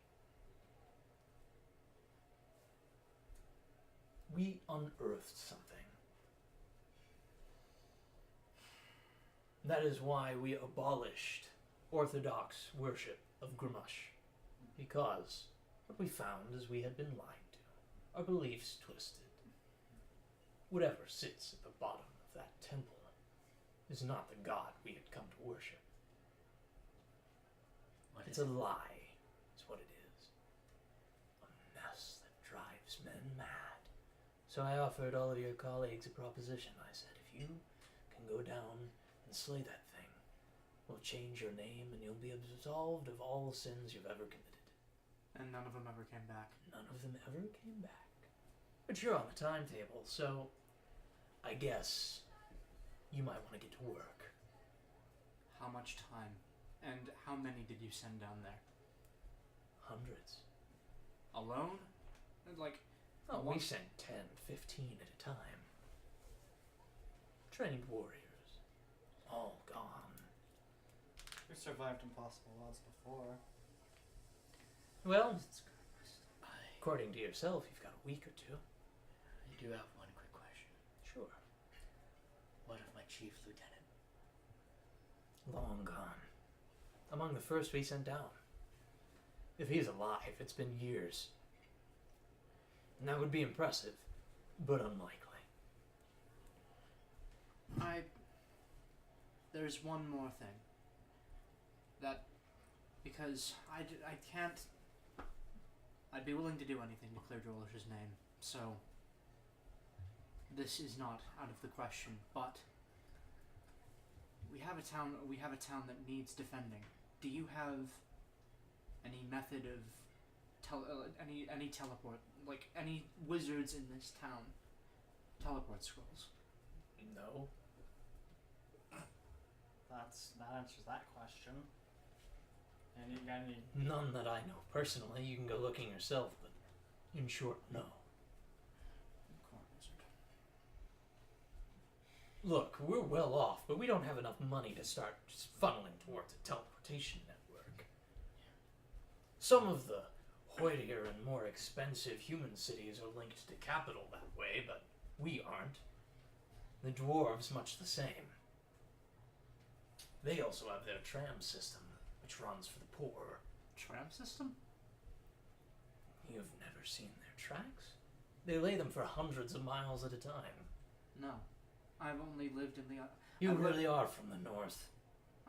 We unearthed something. That is why we abolished orthodox worship of Grimash. Because what we found is we had been lied to. Our beliefs twisted. Whatever sits at the bottom of that temple is not the god we had come to worship. It's a lie, is what it is. A mess that drives men mad. So I offered all of your colleagues a proposition. I said, if you can go down and slay that thing, we'll change your name and you'll be absolved of all sins you've ever committed. And none of them ever came back. None of them ever came back. But you're on the timetable, so I guess you might want to get to work. How much time? And how many did you send down there? Hundreds. Alone? And like... Oh, we sent 10, 15 at a time. Trained warriors. All gone. We survived impossible odds before. Well, according to yourself, you've got a week or two. I do have one quick question. Sure. What of my chief lieutenant? Long gone. Among the first we sent down. If he's alive, it's been years. And that would be impressive, but unlikely. There's one more thing. That, because I can't... I'd be willing to do anything to clear Drolish's name, so... This is not out of the question, but... We have a town that needs defending. Do you have any method of any teleport, like any wizards in this town teleport scrolls? No. That answers that question. And you got any? None that I know personally. You can go looking yourself, but in short, no. Look, we're well off, but we don't have enough money to start just funneling towards a teleportation network. Some of the hoitier and more expensive human cities are linked to capital that way, but we aren't. The dwarves much the same. They also have their tram system, which runs for the poor. Tram system? You've never seen their tracks? They lay them for hundreds of miles at a time. No. I've only lived in the... You I've really are from the north.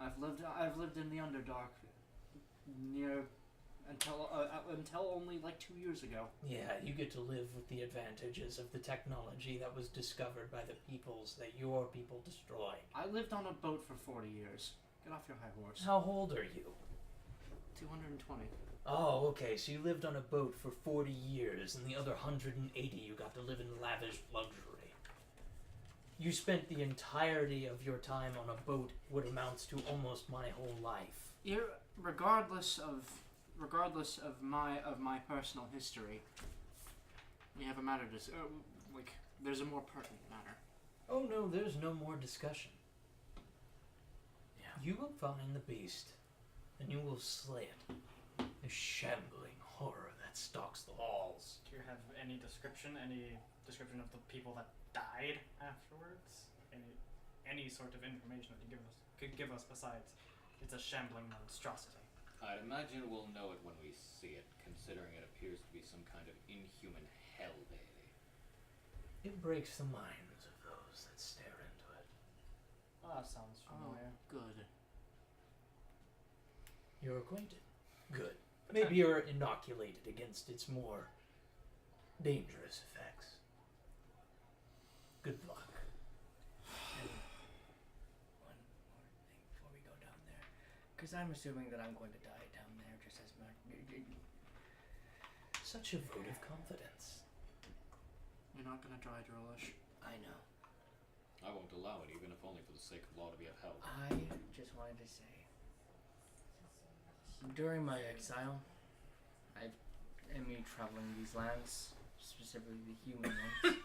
I've lived in the Underdark near until only like 2 years ago. Yeah, you get to live with the advantages of the technology that was discovered by the peoples that your people destroyed. I lived on a boat for 40 years. Get off your high horse. How old are you? 220. Oh, okay, so you lived on a boat for 40 years, and the other 180 you got to live in lavish luxury. You spent the entirety of your time on a boat, what amounts to almost my whole life. Regardless of my personal history, we have a matter to there's a more pertinent matter. Oh no, there's no more discussion. You will find the beast, and you will slay it. The shambling horror that stalks the halls. Do you have any description of the people that died afterwards? Any sort of information that you could give us besides it's a shambling monstrosity? I'd imagine we'll know it when we see it, considering it appears to be some kind of inhuman hell deity. It breaks the minds of those that stare into it. Oh, that sounds familiar. Good. You're acquainted. Good. Maybe you're inoculated against its more dangerous effects. Good luck. And one more thing before we go down there, because I'm assuming that I'm going to die down there just as much. Such a vote of confidence. You're not gonna die, Drolish. I know. I won't allow it, even if only for the sake of law to be upheld. I just wanted to say, during my exile, and me traveling these lands, specifically the human ones,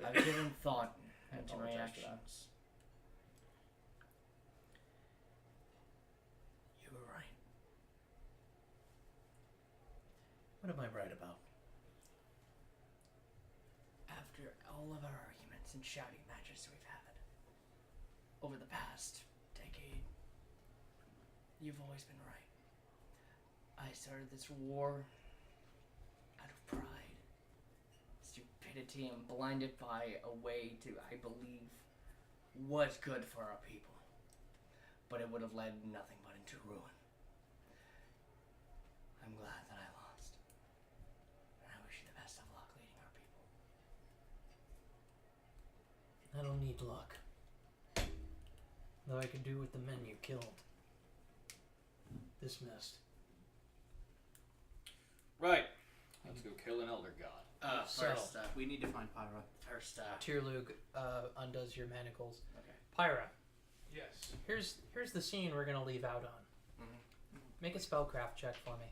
I've given thought into my actions. You were right. What am I right about? After all of our arguments and shouting matches we've had over the past decade, you've always been right. I started this war out of pride, stupidity, and blinded by a way to, I believe, was good for our people. But it would have led nothing but into ruin. I'm glad that I lost. And I wish you the best of luck leading our people. I don't need luck. Though I could do with the men you killed. Dismissed. Right. Let's go kill an elder god. First, We need to find Pyra. First, Tyrlug undoes your manacles. okay. Pyra, Yes. here's the scene we're gonna leave out on. Make a spellcraft check for me.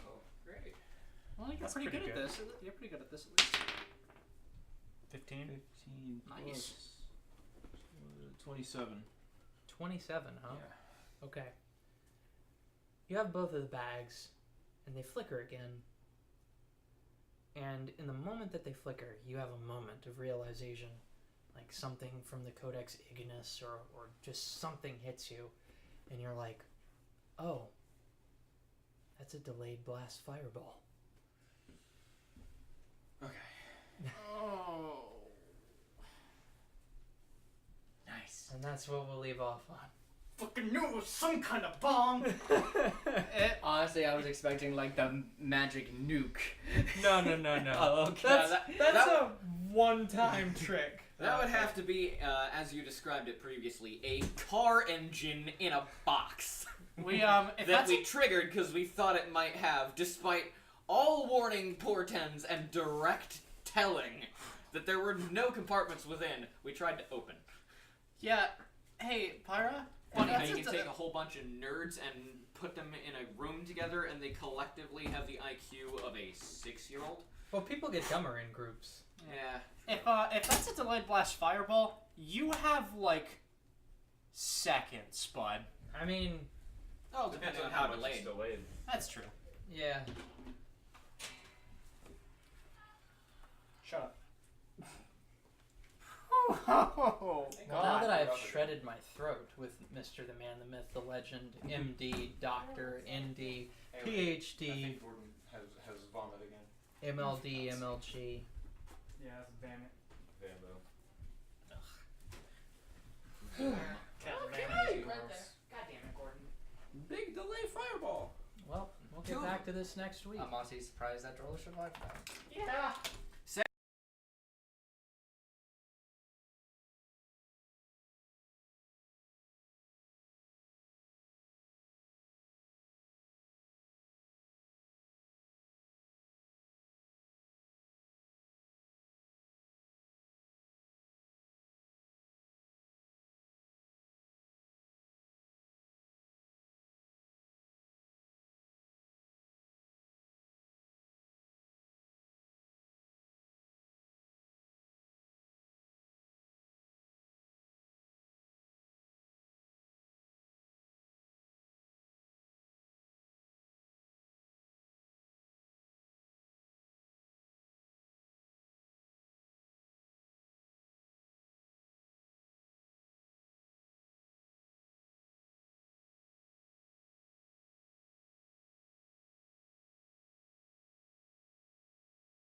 Oh, great. Well, you're That's pretty pretty good at good. this. You're pretty good at this, at least. 15? 15 Nice. plus 27. 27, huh? Yeah. Okay. You have both of the bags, and they flicker again. And in the moment that they flicker, you have a moment of realization, like something from the Codex Ignis or just something hits you, and you're like, oh, that's a delayed blast fireball. Okay. Oh. Nice. And that's what we'll leave off on. Fucking knew it was some kind of bomb. Honestly, I was expecting like the magic nuke. No. Oh, okay. That's a one-time trick. That would have to be, as you described it previously, a car engine in a box We if that that's we triggered because we thought it might have, despite all warning portends and direct telling that there were no compartments within. We tried to open. yeah. Hey, Pyra. Funny how you can take a whole bunch of nerds and put them in a room together, and they collectively have the IQ of a 6-year-old. Well, people get dumber in groups. Yeah. If that's a delayed blast fireball, you have like seconds, bud. I mean, Oh, depends on how much delayed. it's delayed. That's true. yeah. Shut up. Oh, Now that I've shredded my throat with Mr. the Man, the Myth, the Legend, MD, Doctor, ND, I PhD, think Gordon has vomit again. MLD, MLG. Yeah, damn it. Vambo. Okay, right there. God damn it, Gordon. Big delay fireball. Well, we'll get back to this next week. I'm honestly surprised that Droller survived that. Yeah.